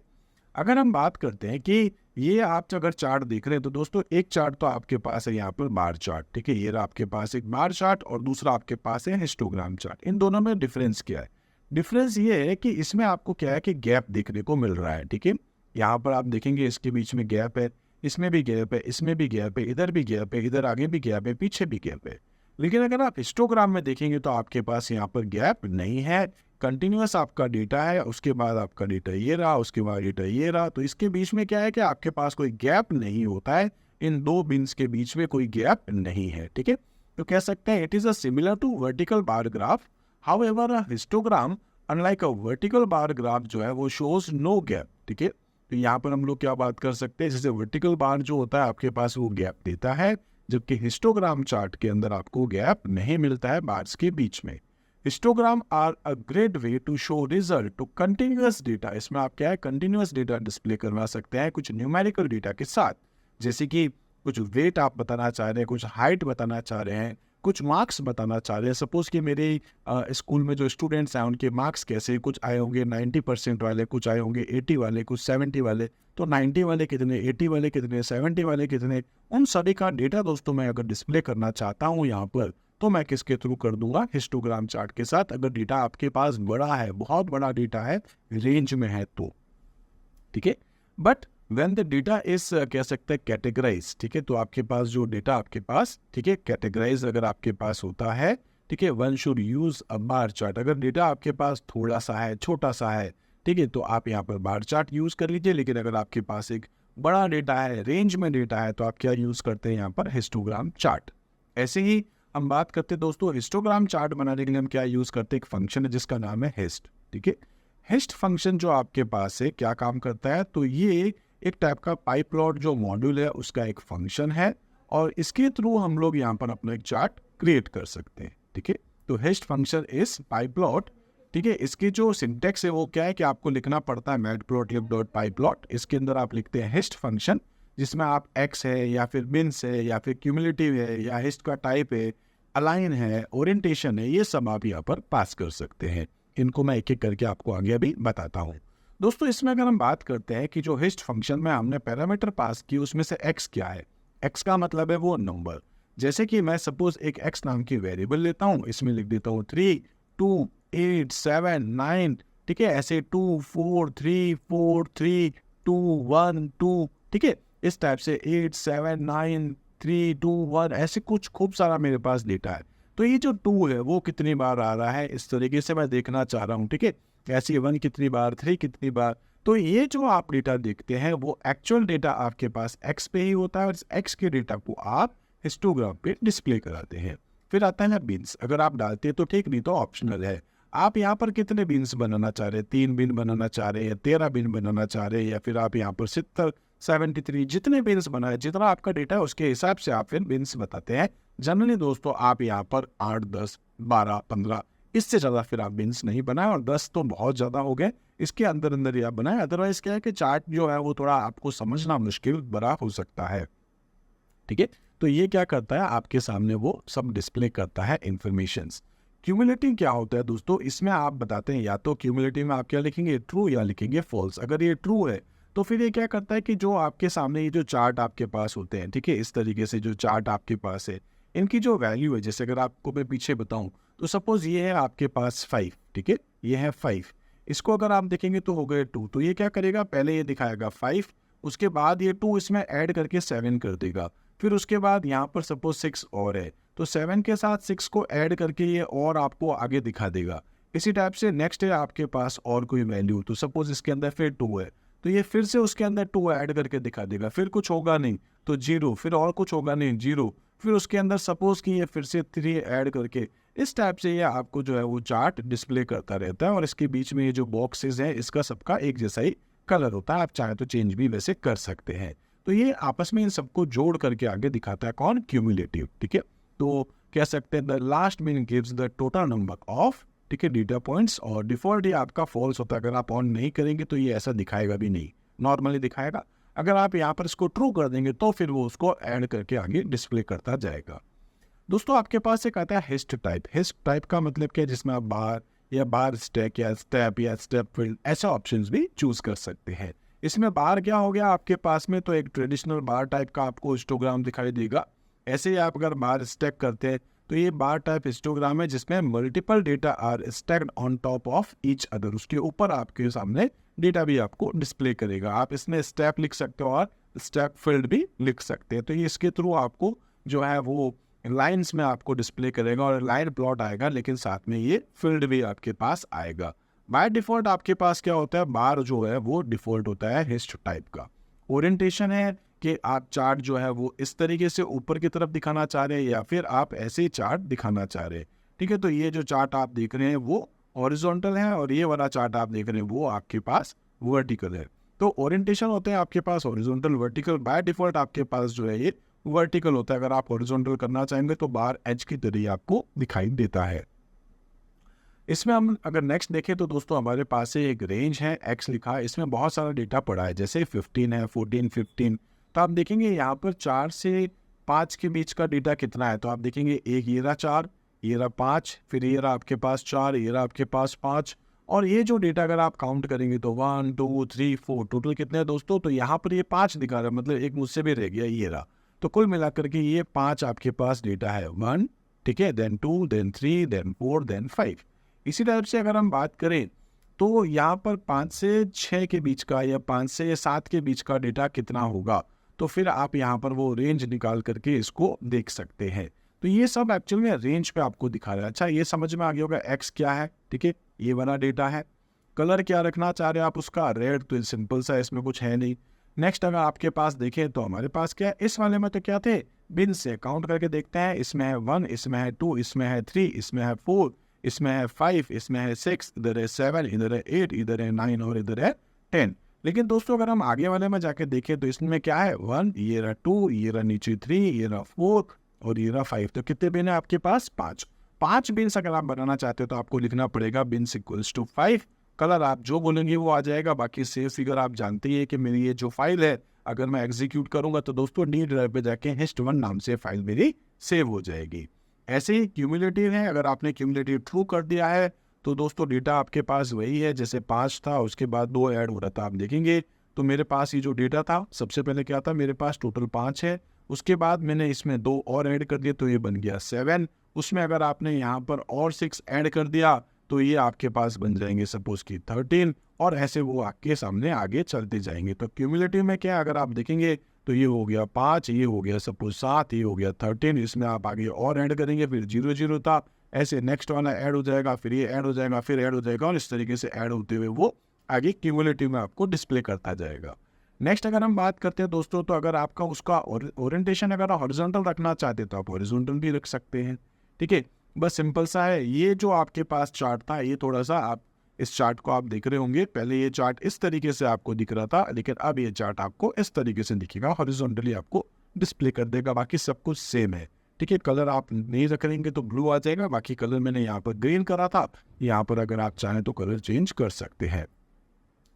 अगर हम बात करते हैं कि ये आप अगर चार्ट देख रहे हैं तो दोस्तों एक चार्ट तो आपके पास है यहाँ पर बार चार्ट, ठीक है, ये रहा आपके पास एक बार चार्ट, और दूसरा आपके पास है हिस्टोग्राम चार्ट। इन दोनों में डिफरेंस क्या है, डिफरेंस ये है कि इसमें आपको क्या है कि गैप देखने को मिल रहा है, ठीक है। यहाँ पर आप देखेंगे इसके बीच में गैप है, इसमें भी गैप है, इसमें भी गैप है, इधर भी गैप है, इधर आगे भी गैप है, पीछे भी गैप है। लेकिन अगर आप हिस्टोग्राम में देखेंगे तो आपके पास यहाँ पर गैप नहीं है, कंटिन्यूअस आपका डेटा है, उसके बाद आपका डेटा ये रहा, उसके बाद डेटा ये रहा, तो इसके बीच में क्या है कि आपके पास कोई गैप नहीं होता है, इन दो बिन्स के बीच में कोई गैप नहीं है, ठीक है। तो कह सकते हैं it is a similar to vertical bar graph, however a histogram unlike a vertical bar graph जो है वो शोज नो गैप, ठीक है। तो यहाँ पर हम लोग क्या बात कर सकते हैं, जैसे वर्टिकल बार जो होता है आपके पास वो गैप देता है, जबकि हिस्टोग्राम चार्ट के अंदर आपको गैप नहीं मिलता है बार्स के बीच में। Histogram are a great way to show result to continuous data. इसमें आप क्या है, कंटिन्यूअस डेटा डिस्प्ले करवा सकते हैं कुछ न्यूमेरिकल डेटा के साथ, जैसे कि कुछ वेट आप बताना चाह रहे हैं, कुछ हाइट बताना चाह रहे हैं, कुछ मार्क्स बताना चाह रहे हैं। सपोज कि मेरे स्कूल में जो स्टूडेंट्स हैं उनके मार्क्स कैसे, कुछ आए होंगे 90% वाले, कुछ आए होंगे 80 वाले, कुछ 70 वाले, तो 90 वाले कितने, 80 वाले कितने, 70 वाले कितने, उन सभी का डेटा दोस्तों मैं अगर डिस्प्ले करना चाहता हूँ यहाँ पर, तो मैं किसके थ्रू कर दूंगा, हिस्टोग्राम चार्ट के साथ। अगर डेटा आपके पास बड़ा है, बहुत बड़ा डेटा है, रेंज में है तो, ठीक है। But when the data is कह सकते हैं कैटेगराइज, ठीक है, तो आपके पास जो डेटा आपके पास, ठीक है, कैटेगराइज अगर आपके पास होता है, ठीक है, one should use a bar chart. अगर डेटा आपके पास थोड़ा सा है, छोटा सा है, ठीक है, तो आप यहाँ पर बार चार्ट यूज कर लीजिए। लेकिन अगर आपके पास एक बड़ा डेटा है, रेंज में डेटा है, तो आप क्या यूज करते हैं यहाँ पर, हिस्टोग्राम चार्ट। ऐसे ही हम बात करते हैं दोस्तों, हिस्टोग्राम चार्ट बनाने के लिए हम क्या यूज करते हैं, एक फंक्शन है जिसका नाम है हिस्ट, ठीक है। हिस्ट फंक्शन जो आपके पास है क्या काम करता है, तो ये एक टाइप का पाइप्लॉट जो मॉड्यूल है उसका एक फंक्शन है, और इसके थ्रू हम लोग यहाँ पर अपना एक चार्ट क्रिएट कर सकते हैं, ठीक है। तो हिस्ट फंक्शन इज पाइप्लॉट, ठीक है। इसकी जो सिंटेक्स है वो क्या है कि आपको लिखना पड़ता है matplotlib.pyplot। इसके अंदर आप लिखते हैं हिस्ट फंक्शन, जिसमें आप एक्स है या फिर बिन्स है या फिर क्यूमुलेटिव है या हिस्ट का टाइप है, अलाइन है, ओरिएंटेशन है, ये सब आप यहाँ पर पास कर सकते हैं। इनको मैं एक एक करके आपको आगे अभी बताता हूँ। दोस्तों इसमें अगर हम बात करते हैं कि जो हिस्ट फंक्शन में हमने पैरामीटर पास की, उसमें से एक्स क्या है, एक्स का मतलब है वो नंबर। जैसे कि मैं सपोज एक एक्स नाम की वेरिएबल लेता हूँ, इसमें लिख देता हूँ 3, 2, 8, 7, 9, ठीक है, ऐसे 2, 4, 3, 4, 3, 2, 1, 2, ठीक है, इस टाइप से 8, 7, 9, 3, 2, 1, ऐसे कुछ खूब सारा मेरे पास डेटा है। तो ये जो 2 है वो कितनी बार आ रहा है, इस तरीके से मैं देखना चाह रहा हूँ, ठीक है। ऐसे 1 कितनी बार, 3 कितनी बार। तो ये जो आप डेटा देखते हैं वो एक्चुअल डेटा आपके पास एक्स पे ही होता है, और इस एक्स के डेटा को आप हिस्टोग्राम पे डिस्प्ले कराते हैं। फिर आता है ना बिन्स, अगर आप डालते हैं तो ठीक, नहीं तो ऑप्शनल है। आप यहाँ पर कितने बिन्स बनाना चाह रहे हैं, 3 बिन बनाना चाह रहे हैं, 13 बिन बनाना चाह रहे हैं, या फिर आप यहाँ पर 70, 73, जितने बिन्स बनाए, जितना आपका डेटा है उसके हिसाब से आप फिर बिन्स बताते हैं। जनरली दोस्तों आप यहाँ पर 8, 10, 12, 15, इससे ज़्यादा फिर आप बिन्स नहीं बनाए, और 10 तो बहुत ज़्यादा हो गए, इसके अंदर अंदर ही आप बनाए। अदरवाइज क्या है कि चार्ट जो है वो थोड़ा आपको समझना मुश्किल बड़ा हो सकता है, ठीक है। तो ये क्या करता है, आपके सामने वो सब डिस्प्ले करता है इंफॉर्मेशंस। क्यूमुलेटिव क्या होता है दोस्तों, इसमें आप बताते हैं या तो क्यूमुलेटिव में आप क्या लिखेंगे, ट्रू या लिखेंगे फॉल्स। अगर ये ट्रू है तो फिर ये क्या करता है कि जो आपके सामने ये जो चार्ट आपके पास होते हैं, ठीक है, इस तरीके से जो चार्ट आपके पास है, इनकी जो वैल्यू है, जैसे अगर आपको मैं पीछे बताऊं तो सपोज ये है आपके पास 5, ठीक है, ये है 5, इसको अगर आप देखेंगे तो हो गए 2। तो ये क्या करेगा, पहले ये दिखाएगा 5, उसके बाद ये 2 इसमें ऐड करके 7 कर देगा, फिर उसके बाद यहाँ पर सपोज 6 और है, तो 7 के साथ 6 को ऐड करके ये और आपको आगे दिखा देगा। इसी टाइप से नेक्स्ट है आपके पास और कोई वैल्यू, तो सपोज इसके अंदर फिर 2 है, तो ये फिर से उसके अंदर 2 ऐड करके दिखा देगा, फिर कुछ होगा नहीं तो 0, फिर और कुछ होगा नहीं 0, फिर उसके अंदर सपोज कि ये फिर से 3 ऐड करके, इस टाइप से ये आपको जो है वो चार्ट डिस्प्ले करता रहता है। और इसके बीच में ये जो बॉक्सेस हैं इसका सबका एक जैसा ही कलर होता है, आप चाहे तो चेंज भी वैसे कर सकते हैं। तो ये आपस में इन सबको जोड़ करके आगे दिखाता है कौन, क्यूमुलेटिव, ठीक है। तो कह सकते हैं the last mean gives the total number of, ठीक है, डेटा पॉइंट्स। और डिफॉल्ट ये आपका फॉल्स होता है, अगर आप ऑन नहीं करेंगे तो ये ऐसा दिखाएगा भी नहीं, नॉर्मली दिखाएगा। अगर आप यहाँ पर इसको ट्रू कर देंगे तो फिर वो उसको ऐड करके आगे डिस्प्ले करता जाएगा। दोस्तों आपके पास एक आता है हिस्ट टाइप। हिस्ट टाइप का मतलब क्या है, जिसमें आप बार या बार स्टैक या स्टेप फील्ड ऐसा ऑप्शंस भी चूज कर सकते हैं। इसमें बार क्या हो गया आपके पास में, तो एक ट्रेडिशनल बार टाइप का आपको हिस्टोग्राम दिखाई देगा। ऐसे ही आप अगर बार स्टैक करते हैं तो ये बार टाइप हिस्टोग्राम है जिसमें multiple data are stacked on top of each other, उसके ऊपर आपके सामने डेटा भी आपको डिस्प्ले करेगा। आप इसमें स्टेप लिख सकते हो और स्टेप फील्ड भी लिख सकते हैं। तो ये इसके थ्रू आपको जो है वो लाइन्स में आपको डिस्प्ले करेगा और लाइन प्लॉट आएगा, लेकिन साथ में ये फील्ड भी आपके पास आएगा। बाय डिफ़ॉल्ट आपके पास क्या होता है, बार जो है वो डिफ़ॉल्ट होता है हिस्ट टाइप का। ओरिएंटेशन है कि आप चार्ट जो है वो इस तरीके से ऊपर की तरफ दिखाना चाह रहे हैं या फिर आप ऐसे ही चार्ट दिखाना चाह रहे हैं। ठीक है, तो ये जो चार्ट आप देख रहे हैं वो हॉरिजॉन्टल है और ये वाला चार्ट आप देख रहे हैं वो आपके पास वर्टिकल है। तो ओरिएंटेशन होते हैं आपके पास हॉरिजॉन्टल, वर्टिकल। बाय डिफ़ॉल्ट आपके पास जो है ये वर्टिकल होता है। अगर आप हॉरिजॉन्टल करना चाहेंगे तो बार एज की तरह ही आपको दिखाई देता है। इसमें हम अगर नेक्स्ट देखें तो दोस्तों हमारे पास से एक रेंज है, एक्स लिखा है, इसमें बहुत सारा डेटा पड़ा है, जैसे 15 है, 14, 15। तो आप देखेंगे यहाँ पर 4 से 5 के बीच का डेटा कितना है, तो आप देखेंगे एक ये रहा 4, ये रहा 5, फिर ये रहा आपके पास 4, ये रहा आपके पास 5, और ये जो डेटा अगर आप काउंट करेंगे तो 1, 2, 3, 4 टोटल कितने हैं दोस्तों, तो यहाँ पर ये 5 दिखा रहा है, मतलब एक मुझसे भी रह गया, ये रहा। तो कुल मिलाकर के ये 5 आपके पास डेटा है, 1, ठीक है, देन 2, देन 3, देन 4, देन 5। इसी टाइप से अगर हम बात करें तो यहाँ पर 5 से 6 के बीच का या 5 से 7 के बीच का डेटा कितना होगा, तो फिर आप यहाँ पर वो रेंज निकाल करके इसको देख सकते हैं। तो ये सब एक्चुअल में रेंज पे आपको दिखा रहा है। अच्छा, ये समझ में आ गया होगा एक्स क्या है, ठीक है, ये वाला डेटा है। कलर क्या रखना चाह रहे हैं आप उसका, रेड, तो सिंपल सा, इसमें कुछ है नहीं। नेक्स्ट अगर आपके पास देखें तो हमारे पास क्या है, इस वाले में तो क्या थे, बिन से काउंट करके देखते हैं, इसमें है 1, इसमें है 2, इसमें है 3, इसमें है 4, इसमें है 5, इसमें है 6, इधर है 7, इधर है 8, इधर है 9 और इधर है 10। लेकिन दोस्तों अगर हम आगे वाले में जाके देखें तो इसमें क्या है, 1, ये रहा 2, ये रहा नीचे 3, ये रहा 4 और ये रहा 5। तो कितने बिन है आपके पास, 5 बिन्स अगर आप बनाना चाहते हो तो आपको लिखना पड़ेगा बिन्स इक्वल्स टू 5। कलर आप जो बोलेंगे वो आ जाएगा। बाकी सेव फिगर आप जानते ही है कि मेरी ये जो फाइल है अगर मैं एग्जीक्यूट करूंगा तो दोस्तों डी ड्राइव पे जाके hist1 नाम से फाइल मेरी सेव हो जाएगी। ऐसे ही क्यूमुलेटिव है, अगर आपने क्यूमुलेटिव ट्रू कर दिया है तो दोस्तों डेटा आपके पास वही है, जैसे 5 था उसके बाद 2 ऐड हो रहा था। आप देखेंगे तो मेरे पास ये जो डेटा था सबसे पहले क्या था, मेरे पास टोटल 5 है, उसके बाद मैंने इसमें 2 और ऐड कर दिए तो ये बन गया 7। उसमें अगर आपने यहाँ पर और 6 ऐड कर दिया तो ये आपके पास बन जाएंगे सपोज की 13, और ऐसे वो आपके सामने आगे चलते जाएंगे। तो क्यूमुलेटिव में क्या, अगर आप देखेंगे तो ये हो गया 5, ये हो गया सपोज 7, ये हो गया 13, इसमें आप आगे और ऐड करेंगे, फिर 0 0 था, ऐसे नेक्स्ट वाला ऐड हो जाएगा, फिर ये ऐड हो जाएगा, फिर ऐड हो जाएगा, और इस तरीके से ऐड होते हुए वो आगे क्यूमुलेटिव में आपको डिस्प्ले करता जाएगा। नेक्स्ट अगर हम बात करते हैं दोस्तों, तो अगर आपका उसका ओरिएंटेशन अगर हॉरिजॉन्टल रखना चाहते हैं तो आप हॉरिजॉन्टल भी रख सकते हैं, ठीक है, बस सिंपल सा है। ये जो आपके पास चार्ट था, ये थोड़ा सा आप इस चार्ट को आप देख रहे होंगे, पहले ये चार्ट इस तरीके से आपको दिख रहा था, लेकिन अब ये चार्ट आपको इस तरीके से दिखेगा, हॉरिजॉन्टली आपको डिस्प्ले कर देगा। बाकी सब कुछ सेम है, ठीक है। कलर आप नहीं रखेंगे तो ब्लू आ जाएगा, बाकी कलर मैंने यहाँ पर ग्रीन करा था, यहाँ पर अगर आप चाहें तो कलर चेंज कर सकते हैं।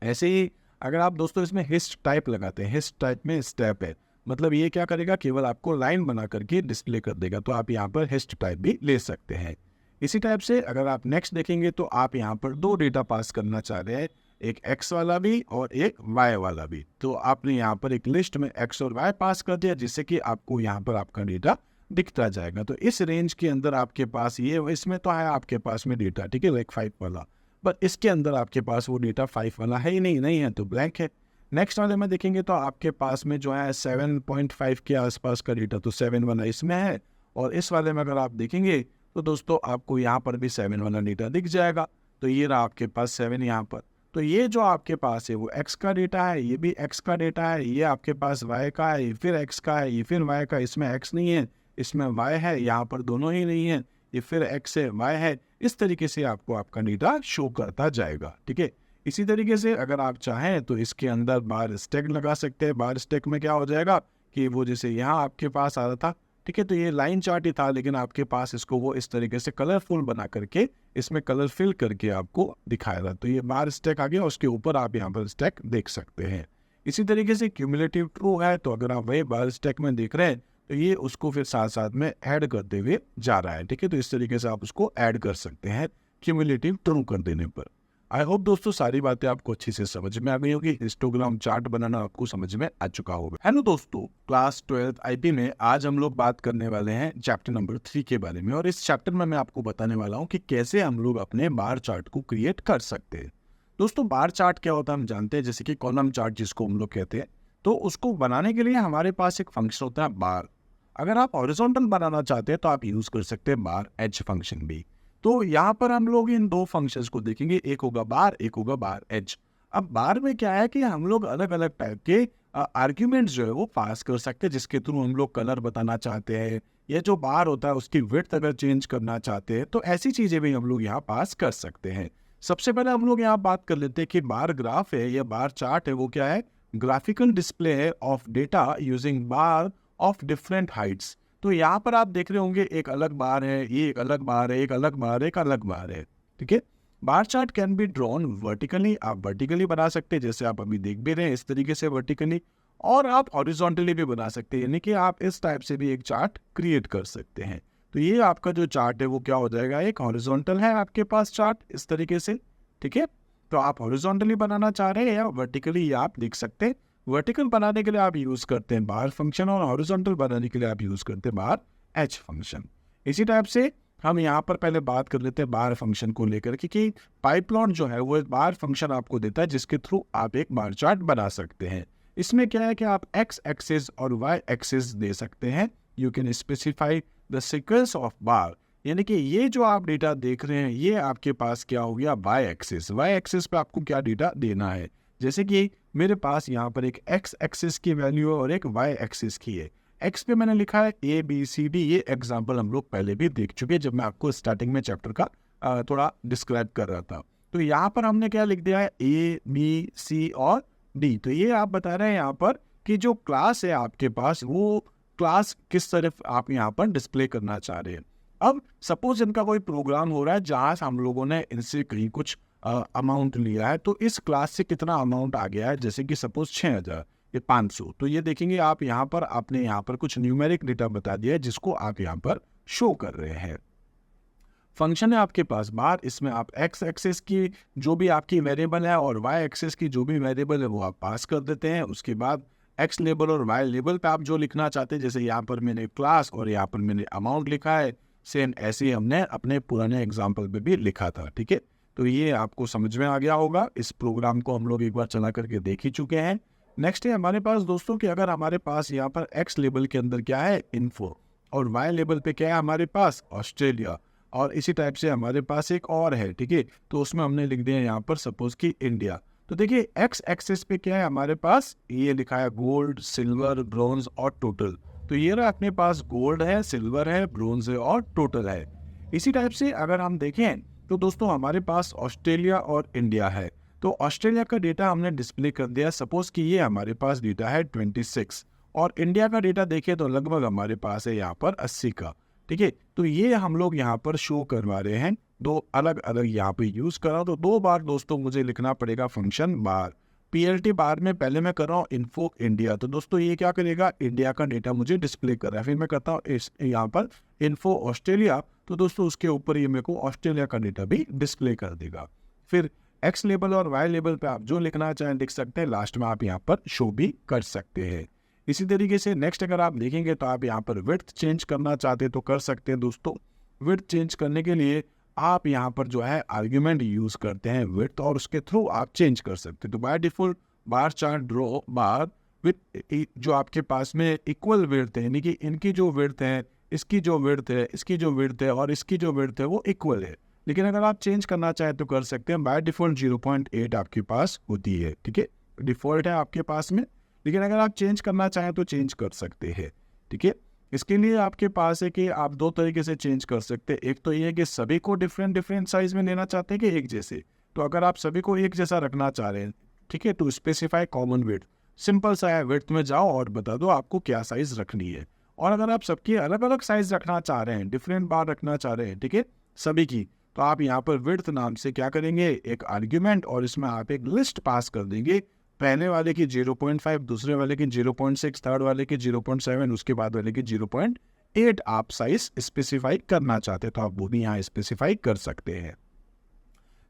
ऐसे ही अगर आप दोस्तों इसमें हिस्ट टाइप लगाते हैं, हिस्ट टाइप में स्टेप है, मतलब ये क्या करेगा, केवल आपको लाइन बना करके डिस्प्ले कर देगा, तो आप यहाँ पर हिस्ट टाइप भी ले सकते हैं। इसी टाइप से अगर आप नेक्स्ट देखेंगे तो आप यहाँ पर 2 डेटा पास करना चाह रहे हैं, एक एक्स वाला भी और एक वाई वाला भी। तो आपने यहाँ पर एक लिस्ट में एक्स और वाई पास कर दिया, जिससे कि आपको यहाँ पर आपका डेटा दिखता जाएगा। तो इस रेंज के अंदर आपके पास ये, इसमें तो है आपके पास में डेटा, ठीक है, लाइक 5 वाला, बट इसके अंदर आपके पास वो डेटा 5 वाला है ही नहीं है, तो ब्लैंक है। नेक्स्ट वाले में देखेंगे तो आपके पास में जो है 7.5 के आसपास का डेटा, तो 7 वाला इसमें है, और इस वाले में अगर आप देखेंगे तो दोस्तों आपको यहाँ पर भी 7 वाला डेटा दिख जाएगा। तो ये रहा आपके पास 7 यहाँ पर। तो ये जो आपके पास है वो एक्स का डेटा है, ये भी एक्स का डेटा है, ये आपके पास वाई का है, ये फिर एक्स का है, ये फिर वाई का, इसमें एक्स नहीं है, इसमें वाई है, यहाँ पर दोनों ही नहीं है, ये फिर एक्स है, वाई है। इस तरीके से आपको आपका डेटा शो करता जाएगा, ठीक है। इसी तरीके से अगर आप चाहें तो इसके अंदर बार स्टैक लगा सकते हैं। बार स्टैक में क्या हो जाएगा कि वो जैसे यहाँ आपके पास आ रहा था, ठीक है, तो ये लाइन चार्ट ही था, लेकिन आपके पास इसको वो इस तरीके से कलरफुल बना करके इसमें कलर फिल करके आपको दिखाएगा। तो ये बार स्टैक आ गया, उसके ऊपर आप यहाँ पर स्टैक देख सकते हैं। इसी तरीके से क्यूमुलेटिव ट्रू है, तो अगर आप वही बार स्टैक में देख रहे हैं तो ये उसको फिर साथ साथ में ऐड करते हुए जा रहा है, ठीक है। तो इस तरीके से आप उसको ऐड कर सकते हैं क्यूमुलेटिव ट्रू कर देने पर। आई होप दोस्तों सारी बातें आपको अच्छी से समझ में आ गई होगी, हिस्टोग्राम चार्ट बनाना आपको समझ में आ चुका होगा। हेलो दोस्तों, क्लास 12th आईपी में आज हम लोग बात करने वाले हैं चैप्टर नंबर 3 के बारे में, और इस चैप्टर में मैं आपको बताने वाला हूँ कि कैसे हम लोग अपने बार चार्ट को क्रिएट कर सकते हैं। दोस्तों बार चार्ट क्या होता है हम जानते हैं, जैसे कि कॉलम चार्ट जिसको हम लोग कहते हैं। तो उसको बनाने के लिए हमारे पास एक फंक्शन होता है बार, अगर आप हॉरिजॉन्टल बनाना चाहते हैं तो आप यूज कर सकते हैं बार एज फंक्शन भी। तो यहाँ पर हम लोग इन दो फंक्शंस को देखेंगे, एक होगा बार, एक होगा बार एज। अब बार में क्या है कि हम लोग अलग अलग टाइप के आर्ग्यूमेंट्स जो है वो पास कर सकते हैं, जिसके थ्रू हम लोग कलर बताना चाहते हैं, या जो बार होता है उसकी विड्थ अगर चेंज करना चाहते हैं तो ऐसी चीजें भी हम लोग यहाँ पास कर सकते हैं। सबसे पहले हम लोग यहाँ बात कर लेते हैं कि बार ग्राफ है या बार चार्ट है वो क्या है, ग्राफिकल डिस्प्ले है of data using bar of different Heights. तो यहाँ पर आप देख रहे होंगे एक अलग बार है, ये एक अलग बार है, एक अलग बार है, एक अलग बार है, ठीक है। Bar chart can be drawn vertically, आप वर्टिकली बना सकते हैं जैसे आप अभी देख भी रहे हैं इस तरीके से वर्टिकली, और आप हॉरिजॉन्टली भी बना सकते हैं, यानी कि आप इस टाइप से भी एक चार्ट क्रिएट कर सकते हैं। तो ये आपका जो चार्ट है वो क्या हो जाएगा, एक हॉरिजॉन्टल है आपके पास चार्ट इस तरीके से, ठीक है। तो आप हॉरिजॉन्टली बनाना चाह रहे हैं या वर्टिकली, आप देख सकते हैं। वर्टिकल बनाने के लिए आप यूज करते हैं बार फंक्शन, और हॉरिजॉन्टल बनाने के लिए आप यूज करते हैं बार एच फंक्शन। इसी टाइप से हम यहाँ पर पहले बात कर लेते हैं बार फंक्शन को लेकर, क्योंकि पाइपलाइन जो है वो एक बार फंक्शन आपको देता है जिसके थ्रू आप एक बार चार्ट बना सकते हैं। इसमें क्या है कि आप एक्स एक्सिस और वाई एक्सिस दे सकते हैं। You can specify the sequence of बार, यानी कि ये जो आप डेटा देख रहे हैं ये आपके पास क्या हो गया, वाई एक्सिस। वाई एक्सिस पे आपको क्या डेटा देना है, जैसे कि मेरे पास यहाँ पर एक एक्स एक्सिस की वैल्यू है और एक वाई एक्सिस की है। एक्स पे मैंने लिखा है ए बी सी डी, ये एग्जाम्पल हम लोग पहले भी देख चुके हैं जब मैं आपको स्टार्टिंग में चैप्टर का थोड़ा डिस्क्राइब कर रहा था। तो यहाँ पर हमने क्या लिख दिया है, ए बी सी और डी। तो ये आप बता रहे हैं यहाँ पर कि जो क्लास है आपके पास वो क्लास किस तरफ आप यहाँ पर डिस्प्ले करना चाह रहे हैं। अब सपोज इनका कोई प्रोग्राम हो रहा है जहाँ हम लोगों ने इनसे कहीं कुछ अमाउंट लिया है, तो इस क्लास से कितना अमाउंट आ गया है, जैसे कि सपोज 6000 या 500। तो ये देखेंगे आप यहाँ पर, आपने यहाँ पर कुछ न्यूमेरिक डेटा बता दिया है जिसको आप यहाँ पर शो कर रहे हैं। फंक्शन है आपके पास बार, इसमें आप एक्स एक्सिस की जो भी आपकी वेरिएबल है और वाई एक्सिस की जो भी वेरिएबल है वो आप पास कर देते हैं। उसके बाद एक्स लेबल और वाई लेबल पे आप जो लिखना चाहते हैं, जैसे यहाँ पर मैंने क्लास और यहाँ पर मैंने अमाउंट लिखा है, सेम ऐसे ही हमने अपने पुराने एग्जाम्पल पे भी लिखा था, ठीक है। तो ये आपको समझ में आ गया होगा। इस प्रोग्राम को हम लोग एक बार चला करके देख ही चुके हैं। नेक्स्ट है हमारे पास दोस्तों कि अगर हमारे पास यहाँ पर एक्स लेबल के अंदर क्या है, इन्फो, और वाई लेबल पे क्या है हमारे पास, ऑस्ट्रेलिया, और इसी टाइप से हमारे पास एक और है, ठीक है। तो उसमें हमने लिख दिया यहाँ पर सपोज कि इंडिया। तो देखिए एक्स एक्सिस पे क्या है हमारे पास, ये लिखा है गोल्ड, सिल्वर, ब्रॉन्ज और टोटल। तो ये रहा अपने पास गोल्ड है, सिल्वर है, ब्रॉन्ज है और टोटल है। इसी टाइप से अगर हम देखें तो दोस्तों हमारे पास ऑस्ट्रेलिया और इंडिया है। तो ऑस्ट्रेलिया का डेटा हमने डिस्प्ले कर दिया, सपोज कि ये हमारे पास डेटा है 26, और इंडिया का डेटा देखें तो लगभग हमारे पास है यहाँ पर 80 का, ठीक है। तो ये हम लोग यहाँ पर शो करवा रहे हैं, दो अलग अलग यहाँ पे यूज कर रहा हूँ। तो दो बार दोस्तों मुझे लिखना पड़ेगा फंक्शन बार। पीएलटी बार में पहले मैं कर रहा हूँ इन्फो इंडिया, तो दोस्तों ये क्या करेगा, इंडिया का डेटा मुझे डिस्प्ले कर रहा है। फिर मैं करता हूँ इस यहाँ पर इन्फो ऑस्ट्रेलिया, तो दोस्तों उसके ऊपर ये मेरे को ऑस्ट्रेलिया का डेटा भी डिस्प्ले कर देगा। फिर एक्स लेबल और वाई लेबल पे आप जो लिखना चाहें लिख सकते हैं, लास्ट में आप यहाँ पर शो भी कर सकते हैं। इसी तरीके से नेक्स्ट अगर आप देखेंगे तो आप यहाँ पर विड्थ चेंज करना चाहते हैं तो कर सकते हैं दोस्तों। विड्थ चेंज करने के लिए आप यहाँ पर जो है आर्ग्यूमेंट यूज करते हैं विड्थ, और उसके थ्रू आप चेंज कर सकते हैं। तो by default bar chart draw bar with जो आपके पास में इक्वल विड्थ है, यानी कि इनकी जो विड्थ है, इसकी जो विड्थ है, इसकी जो विड्थ है और इसकी जो विड्थ है वो इक्वल है। लेकिन अगर आप चेंज करना चाहें तो कर सकते हैं। बाय डिफॉल्ट 0.8 आपके पास होती है, ठीक है, डिफॉल्ट है आपके पास में। लेकिन अगर आप चेंज करना चाहें तो चेंज कर सकते हैं, ठीक है। इसके लिए आपके पास है कि आप दो तरीके से चेंज कर सकते हैं। एक तो ये है कि सभी को डिफरेंट डिफरेंट साइज में लेना चाहते हैं कि एक जैसे। तो अगर आप सभी को एक जैसा रखना चाह रहे हैं, ठीक है, तो स्पेसिफाई कॉमन विड्थ, सिंपल सा है, विड्थ में जाओ और बता दो आपको क्या साइज रखनी है। और अगर आप सबकी अलग अलग साइज रखना चाह रहे हैं, डिफरेंट बार रखना चाह रहे हैं, ठीक है, सभी की, तो आप यहाँ पर विड्थ नाम से क्या करेंगे, एक आर्ग्यूमेंट, और इसमें आप एक लिस्ट पास कर देंगे। पहले वाले की 0.5, दूसरे वाले की 0.6, थर्ड वाले की 0.7, उसके बाद वाले की 0.8 आप साइज स्पेसिफाई करना चाहते हैं तो आप वो भी यहाँ स्पेसिफाई कर सकते हैं।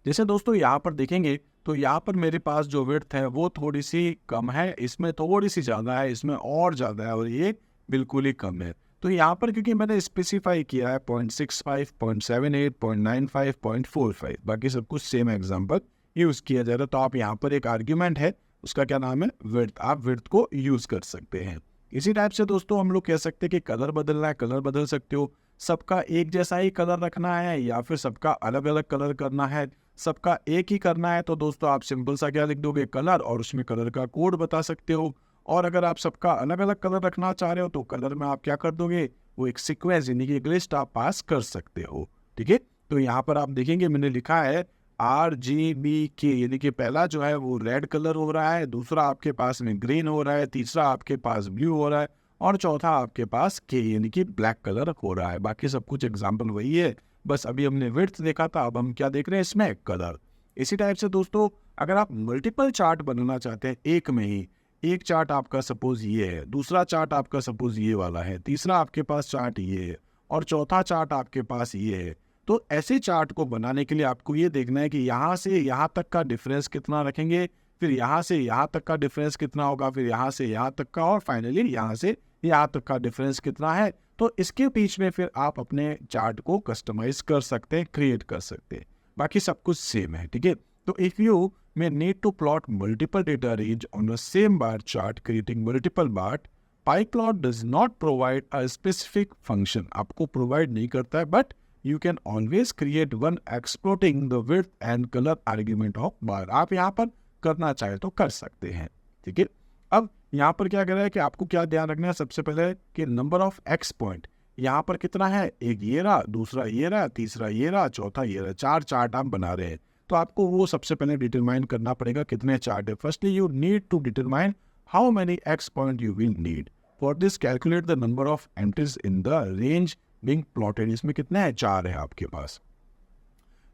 जैसे दोस्तों यहाँ पर देखेंगे तो यहाँ पर मेरे पास जो विड्थ है वो थोड़ी सी कम है, इसमें थोड़ी सी ज़्यादा है, इसमें और ज़्यादा है, और ये बिल्कुल ही कम है। तो यहाँ पर क्योंकि मैंने स्पेसिफाई किया है 0.65, 0.78, 0.95, 0.45, बाकी सब कुछ सेम एग्जाम्पल यूज़ किया जा रहा है। तो आप यहाँ पर एक आर्ग्यूमेंट है, उसका क्या नाम है, विड्थ, आप विड्थ को यूज़ कर सकते हैं। इसी टाइप से दोस्तों हम लोग कह सकते हैं कि कलर बदलना है, कलर बदल सकते हो। सबका एक जैसा ही कलर रखना है या फिर सबका अलग अलग कलर करना है, सबका एक ही करना है, तो दोस्तों आप सिंपल सा क्या लिख दोगे, कलर, और उसमें कलर का कोड बता सकते हो। और अगर आप सबका अलग अलग कलर रखना चाह रहे हो तो कलर में आप क्या कर दोगे, वो एक सीक्वेंस यानी कि एक लिस्ट आप पास कर सकते हो। ठीक है, तो यहाँ पर आप देखेंगे मैंने लिखा है RGBK, यानी कि पहला जो है वो रेड कलर हो रहा है, दूसरा आपके पास में ग्रीन हो रहा है, तीसरा आपके पास ब्लू हो रहा है, और चौथा आपके पास के यानी कि ब्लैक कलर हो रहा है। बाकी सब कुछ एग्जाम्पल वही है, बस अभी हमने विड्थ देखा था, अब हम क्या देख रहे हैं इसमें, कलर। इसी टाइप से दोस्तों अगर आप मल्टीपल चार्ट बनाना चाहते हैं एक में ही, एक चार्ट आपका सपोज ये है, दूसरा चार्ट आपका सपोज ये वाला है, तीसरा आपके पास चार्ट ये है, और चौथा चार्ट आपके पास ये है, तो ऐसे चार्ट को बनाने के लिए आपको ये देखना है कि यहाँ से यहाँ तक का डिफरेंस कितना रखेंगे, फिर यहाँ से यहाँ तक का डिफरेंस कितना होगा, फिर यहाँ से यहाँ तक का, और फाइनली यहाँ से यहाँ तक का डिफरेंस कितना है। तो इसके बीच में फिर आप अपने चार्ट को कस्टमाइज कर सकते हैं, क्रिएट कर सकते हैं, बाकी सब कुछ सेम है। ठीक है, तो if you may need to plot multiple data range on the same bar chart creating multiple bar, PyPlot does not provide a specific function, आपको provide नहीं करता है, but you can always create one exploiting the width and color argument of bar। आप यहाँ पर करना चाहे तो कर सकते हैं। ठीक है, अब यहाँ पर क्या कर रहा है कि आपको क्या ध्यान रखना है, सबसे पहले कि नंबर ऑफ एक्स पॉइंट यहाँ पर कितना है, एक ये रहा, दूसरा ये रहा, तीसरा ये रहा, चौथा ये रहा, 4 चार्ट आप बना रहे हैं। तो आपको वो सबसे पहले डिटरमाइन करना पड़ेगा कितने चार्ट है। Firstly you need to determine how many X point you will need. For this calculate the number of entries in the range being plotted. इसमें कितने हैं, 4 है आपके पास।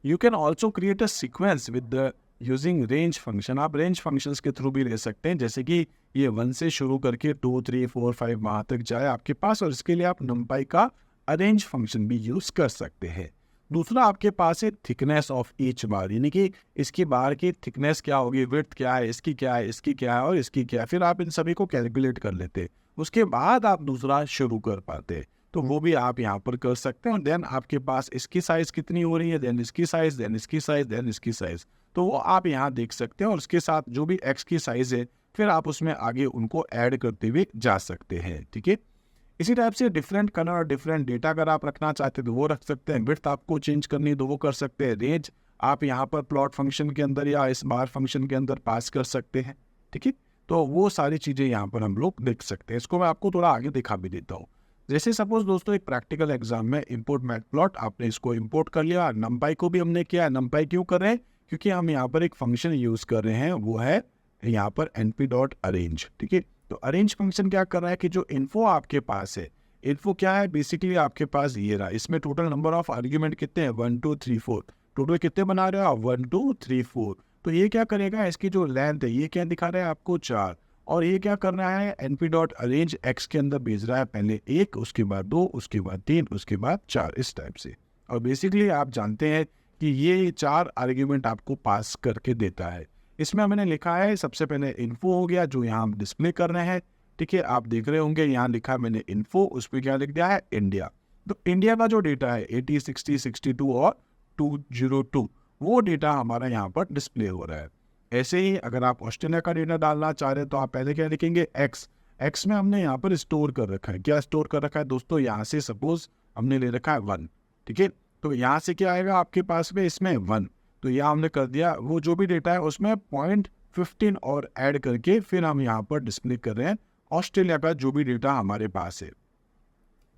You can also create a sequence with the using range function. आप range functions के through भी ले सकते हैं, जैसे कि ये 1 से शुरू करके 2, 3, 4, 5 वहाँ तक जाए आपके पास, और इसके लिए आप numpy का अरेंज फंक्शन भी यूज कर सकते हैं। दूसरा आपके पास है थिकनेस ऑफ ईच बार, यानी कि इसकी बार की थिकनेस क्या होगी, विड्थ क्या है, इसकी क्या है, इसकी क्या है, और इसकी क्या है, फिर आप इन सभी को कैलकुलेट कर लेते, उसके बाद आप दूसरा शुरू कर पाते, तो वो भी आप यहाँ पर कर सकते हैं। और देन आपके पास इसकी साइज कितनी हो रही है, देन इसकी साइज, देन इसकी साइज, देन इसकी साइज, तो वो आप यहाँ देख सकते हैं, और उसके साथ जो भी एक्स की साइज है फिर आप उसमें आगे उनको ऐड करते हुए जा सकते हैं। ठीक है, इसी टाइप से डिफरेंट कलर और डिफरेंट डेटा अगर आप रखना चाहते हैं तो वो रख सकते हैं, विड्थ आपको चेंज करनी है तो वो कर सकते हैं, रेंज आप यहाँ पर प्लॉट फंक्शन के अंदर या इस बार फंक्शन के अंदर पास कर सकते हैं। ठीक है, तो वो सारी चीज़ें यहाँ पर हम लोग देख सकते हैं। इसको मैं आपको थोड़ा आगे दिखा भी देता हूँ। जैसे सपोज दोस्तों एक प्रैक्टिकल एग्जाम में इंपोर्ट मैटप्लॉट, आपने इसको इंपोर्ट कर लिया, numpy को भी हमने किया। numpy क्यों कर रहे हैं, क्योंकि हम यहाँ पर एक फंक्शन यूज कर रहे हैं, वो है यहाँ पर np.arrange। ठीक है, तो अरेंज फंक्शन क्या कर रहा है कि जो इन्फो आपके पास है, इन्फो क्या है बेसिकली आपके पास ये रहा, इसमें टोटल नंबर ऑफ आर्ग्यूमेंट कितने हैं, 1 2 3 4, टोटल कितने बना रहे हो आप, 1 2 3 4। तो ये क्या करेगा, इसकी जो लेंथ है ये क्या दिखा रहा है आपको 4, और ये क्या कर रहा है, np.arrange x के अंदर भेज रहा है पहले 1, उसके बाद 2, उसके बाद 3, उसके बाद 4, इस टाइप से। और बेसिकली आप जानते हैं कि ये 4 आर्ग्यूमेंट आपको पास करके देता है। इसमें मैंने लिखा है सबसे पहले इन्फो हो गया जो यहाँ हम डिस्प्ले कर रहे हैं। ठीक है, आप देख रहे होंगे यहाँ लिखा है मैंने इन्फो, उस पर क्या लिख दिया है, इंडिया। तो इंडिया का जो डेटा है 80, 60, 62 और 202, वो डेटा हमारा यहाँ पर डिस्प्ले हो रहा है। ऐसे ही अगर आप ऑस्ट्रेलिया का डेटा डालना चाह रहे हैं तो आप पहले क्या लिखेंगे, एक्स में हमने यहाँ पर स्टोर कर रखा है। क्या स्टोर कर रखा है दोस्तों, यहाँ से सपोज हमने ले रखा है 1। ठीक है, तो यहाँ से क्या आएगा आपके पास में, इसमें 1, तो यहाँ हमने कर दिया, वो जो भी डेटा है उसमें 0.15 और ऐड करके फिर हम यहाँ पर डिस्प्ले कर रहे हैं ऑस्ट्रेलिया का जो भी डेटा हमारे पास है।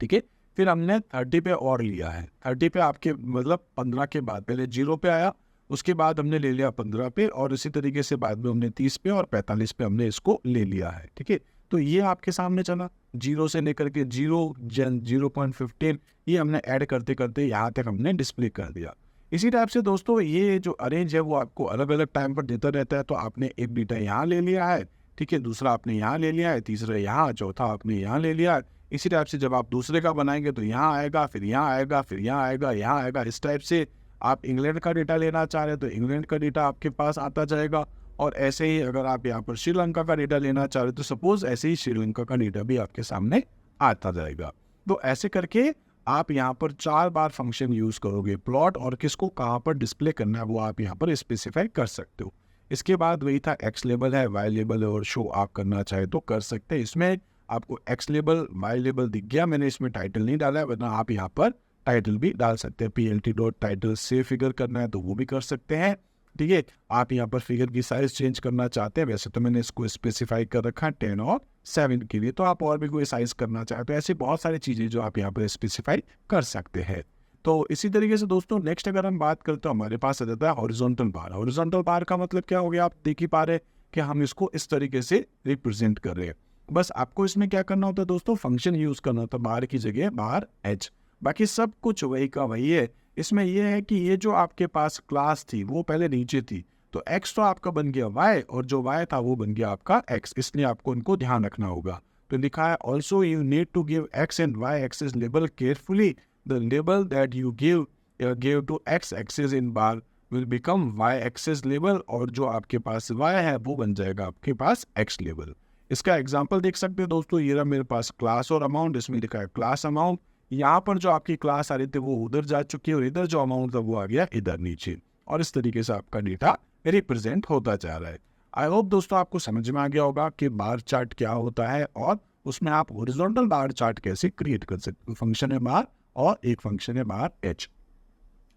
ठीक है, फिर हमने 30 पे और लिया है, 30 पे आपके मतलब 15 के बाद पहले 0 पे आया, उसके बाद हमने ले लिया 15 पे, और इसी तरीके से बाद में हमने 30 पे और 45 पे हमने इसको ले लिया है। ठीक है, तो ये आपके सामने चला, 0 से लेकर के 0.15 ये हमने ऐड करते करते यहाँ तक हमने डिस्प्ले कर दिया। इसी टाइप से दोस्तों ये जो अरेंज है वो आपको अलग अलग टाइम पर देता रहता है। तो आपने एक डेटा यहाँ ले लिया है, ठीक है, दूसरा आपने यहाँ ले लिया है, तीसरा यहाँ, चौथा आपने यहाँ ले लिया है। इसी टाइप से जब आप दूसरे का बनाएंगे तो यहाँ आएगा, फिर यहाँ आएगा, फिर यहाँ आएगा, यहाँ आएगा। इस टाइप से आप इंग्लैंड का डेटा लेना चाह रहे हैं तो इंग्लैंड का डेटा आपके पास आता जाएगा। और ऐसे ही अगर आप यहाँ पर श्रीलंका का डेटा लेना चाह रहे हैं तो सपोज ऐसे ही श्रीलंका का डेटा भी आपके सामने आता जाएगा। तो ऐसे करके आप यहाँ पर 4 बार फंक्शन यूज करोगे, प्लॉट और किसको कहाँ पर डिस्प्ले करना है वो आप यहाँ पर स्पेसिफाई कर सकते हो। इसके बाद वही था, एक्स लेबल है, वाई लेबल है, और शो आप करना चाहे तो कर सकते हैं। इसमें आपको एक्स लेबल वाई लेबल दिख गया, मैंने इसमें टाइटल नहीं डाला है, वरना आप यहाँ पर टाइटल भी डाल सकते हैं। plt.title से फिगर करना है तो वो भी कर सकते हैं, ठीक है। आप यहाँ पर फिगर की साइज चेंज करना चाहते हैं, वैसे तो मैंने इसको स्पेसिफाई कर रखा है 10 और 7 के लिए, तो आप और भी कोई साइज करना चाहते हैं तो ऐसी बहुत सारी चीज़ें जो आप यहाँ पर स्पेसिफाई कर सकते हैं। तो इसी तरीके से दोस्तों नेक्स्ट अगर हम बात करते हैं, हमारे पास आ जाता है हॉरिजॉन्टल बार। हॉरिजॉन्टल बार का मतलब क्या हो गया, आप देख ही पा रहे हैं कि हम इसको इस तरीके से रिप्रेजेंट कर रहे हैं। बस आपको इसमें क्या करना होता है दोस्तों, फंक्शन यूज करना होता है, बार की जगह बार एच, बाकी सब कुछ वही का वही है। इसमें यह है कि ये जो आपके पास क्लास थी वो पहले नीचे थी, तो एक्स तो आपका बन गया वाई, और जो वाई था वो बन गया आपका एक्स, इसलिए आपको इनको ध्यान रखना होगा। तो लिखा है also you need to give x and y axes label carefully, the label that you give to x axis in bar will become y axis label, और जो आपके पास y है वो बन जाएगा आपके पास x लेबल। इसका एग्जांपल देख सकते हैं दोस्तों, ये रहा मेरे पास क्लास और अमाउंट, इसमें लिखा है क्लास अमाउंट, यहाँ पर जो आपकी क्लास आ रही थी वो उधर जा चुकी है, और इधर जो अमाउंट था वो आ गया इधर नीचे, और इस तरीके से आपका डेटा रिप्रेजेंट होता जा रहा है। आई होप दोस्तों आपको समझ में आ गया होगा कि बार चार्ट क्या होता है, और उसमें आप हॉरिजॉन्टल बार चार्ट कैसे क्रिएट कर सकते हो। फंक्शन है बार और एक फंक्शन है बार एच।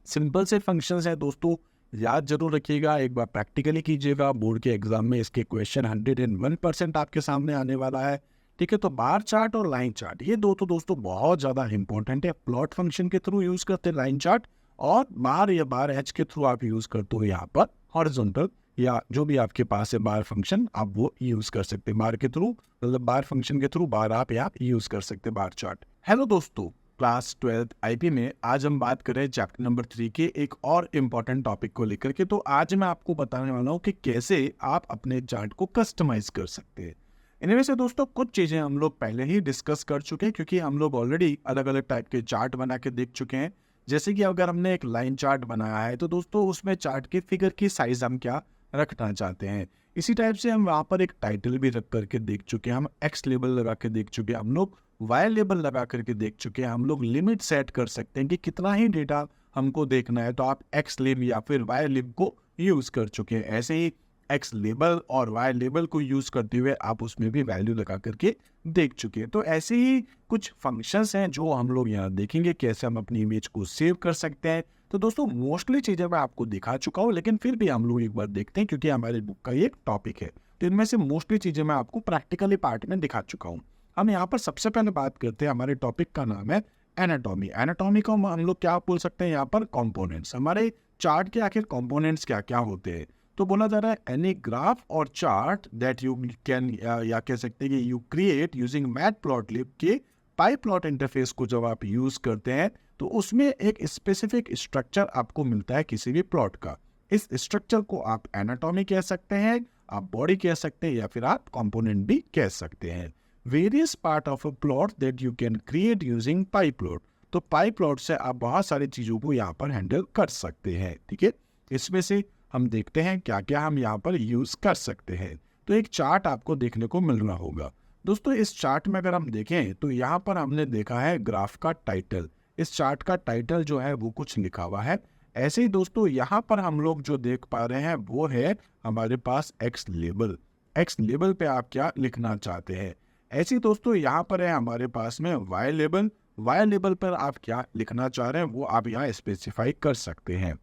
सिंपल से फंक्शंस हैं दोस्तों, याद जरूर रखिएगा, एक बार प्रैक्टिकली कीजिएगा, बोर्ड के एग्जाम में इसके क्वेश्चन 101% आपके सामने आने वाला है, ठीक है। तो बार चार्ट और लाइन चार्ट ये दो तो दोस्तों बहुत ज़्यादा इंपॉर्टेंट है। प्लॉट फंक्शन के थ्रू यूज़ करते हैं लाइन चार्ट, और बार या बार एच के थ्रू आप यूज़ करते हो यहाँ पर हॉरिजॉन्टल, या जो भी आपके पास है बार फंक्शन आप वो यूज़ कर सकते हैं। बार के थ्रू मतलब बार फंक्शन के थ्रू बार आप यूज़ कर सकते हैं बार चार्ट। हेलो दोस्तों, क्लास 12th आईपी में आज हम बात करें चैप्टर नंबर 3 के एक और इम्पॉर्टेंट टॉपिक को लेकर के। तो आज मैं आपको बताने वाला हूँ कि कैसे आप अपने चार्ट को कस्टमाइज कर सकते हैं। इनमें से दोस्तों कुछ चीज़ें हम लोग पहले ही डिस्कस कर चुके हैं, क्योंकि हम लोग ऑलरेडी अलग अलग टाइप के चार्ट बना के देख चुके हैं। जैसे कि अगर हमने एक लाइन चार्ट बनाया है तो दोस्तों उसमें चार्ट के फिगर की साइज हम क्या रखना चाहते हैं। इसी टाइप से हम वहाँ पर एक टाइटल भी रख करके देख चुके हैं, हम एक्स लेबल लगा के देख चुके हैं, हम लोग वाई लेबल लगा करके देख चुके हैं, हम लोग लिमिट सेट कर सकते हैं कि कितना ही डेटा हमको देखना है, तो आप एक्स लिब या फिर वाई लिब को यूज़ कर चुके हैं। ऐसे ही एक्स लेबल और वाई लेबल को यूज़ करते हुए आप उसमें भी वैल्यू लगा करके देख चुके हैं। तो ऐसे ही कुछ फंक्शंस हैं जो हम लोग यहाँ देखेंगे कैसे हम अपनी इमेज को सेव कर सकते हैं। तो दोस्तों मोस्टली चीज़ें मैं आपको दिखा चुका हूँ, लेकिन फिर भी हम लोग एक बार देखते हैं क्योंकि हमारे बुक का ये टॉपिक है। तो इनमें से मोस्टली चीज़ें मैं आपको प्रैक्टिकली पार्ट में दिखा चुका हूँ। हम यहाँ पर सबसे पहले बात करते हैं, हमारे टॉपिक का नाम है एनाटॉमी। एनाटॉमी को हम लोग क्या बोल सकते हैं यहाँ पर, कंपोनेंट्स। हमारे चार्ट के आखिर कंपोनेंट्स क्या क्या होते हैं, तो बोला जा रहा है एनी ग्राफ और चार्ट दैट यू कैन, या कह सकते हैं कि यू क्रिएट यूजिंग मैटप्लॉटलिब के पाई प्लॉट इंटरफेस को जब आप यूज करते हैं तो उसमें एक स्पेसिफिक स्ट्रक्चर आपको मिलता है किसी भी प्लॉट का। इस स्ट्रक्चर को आप एनाटॉमी कह सकते हैं, आप बॉडी कह सकते हैं, या फिर आप कंपोनेंट भी कह सकते हैं। Various part of a plot that you can create using pi plot. तो पाई प्लॉट से आप बहुत सारी चीज़ों को यहाँ पर हैंडल कर सकते हैं, ठीक है। इसमें से हम देखते हैं क्या क्या हम यहाँ पर यूज़ कर सकते हैं। तो एक चार्ट आपको देखने को मिल रहा होगा दोस्तों। इस चार्ट में अगर हम देखें तो यहाँ पर हमने देखा है ग्राफ का टाइटल। इस चार्ट का टाइटल जो है वो कुछ लिखा हुआ है। ऐसे ही दोस्तों यहाँ पर हम लोग जो देख पा रहे हैं वो है हमारे पास एक्स लेबल। एक्स लेबल पे आप क्या लिखना चाहते हैं। ऐसे ही दोस्तों यहाँ पर है हमारे पास में वाई लेबल। वाई लेबल पर आप क्या लिखना चाह रहे हैं वो आप यहाँ स्पेसिफाई कर सकते हैं।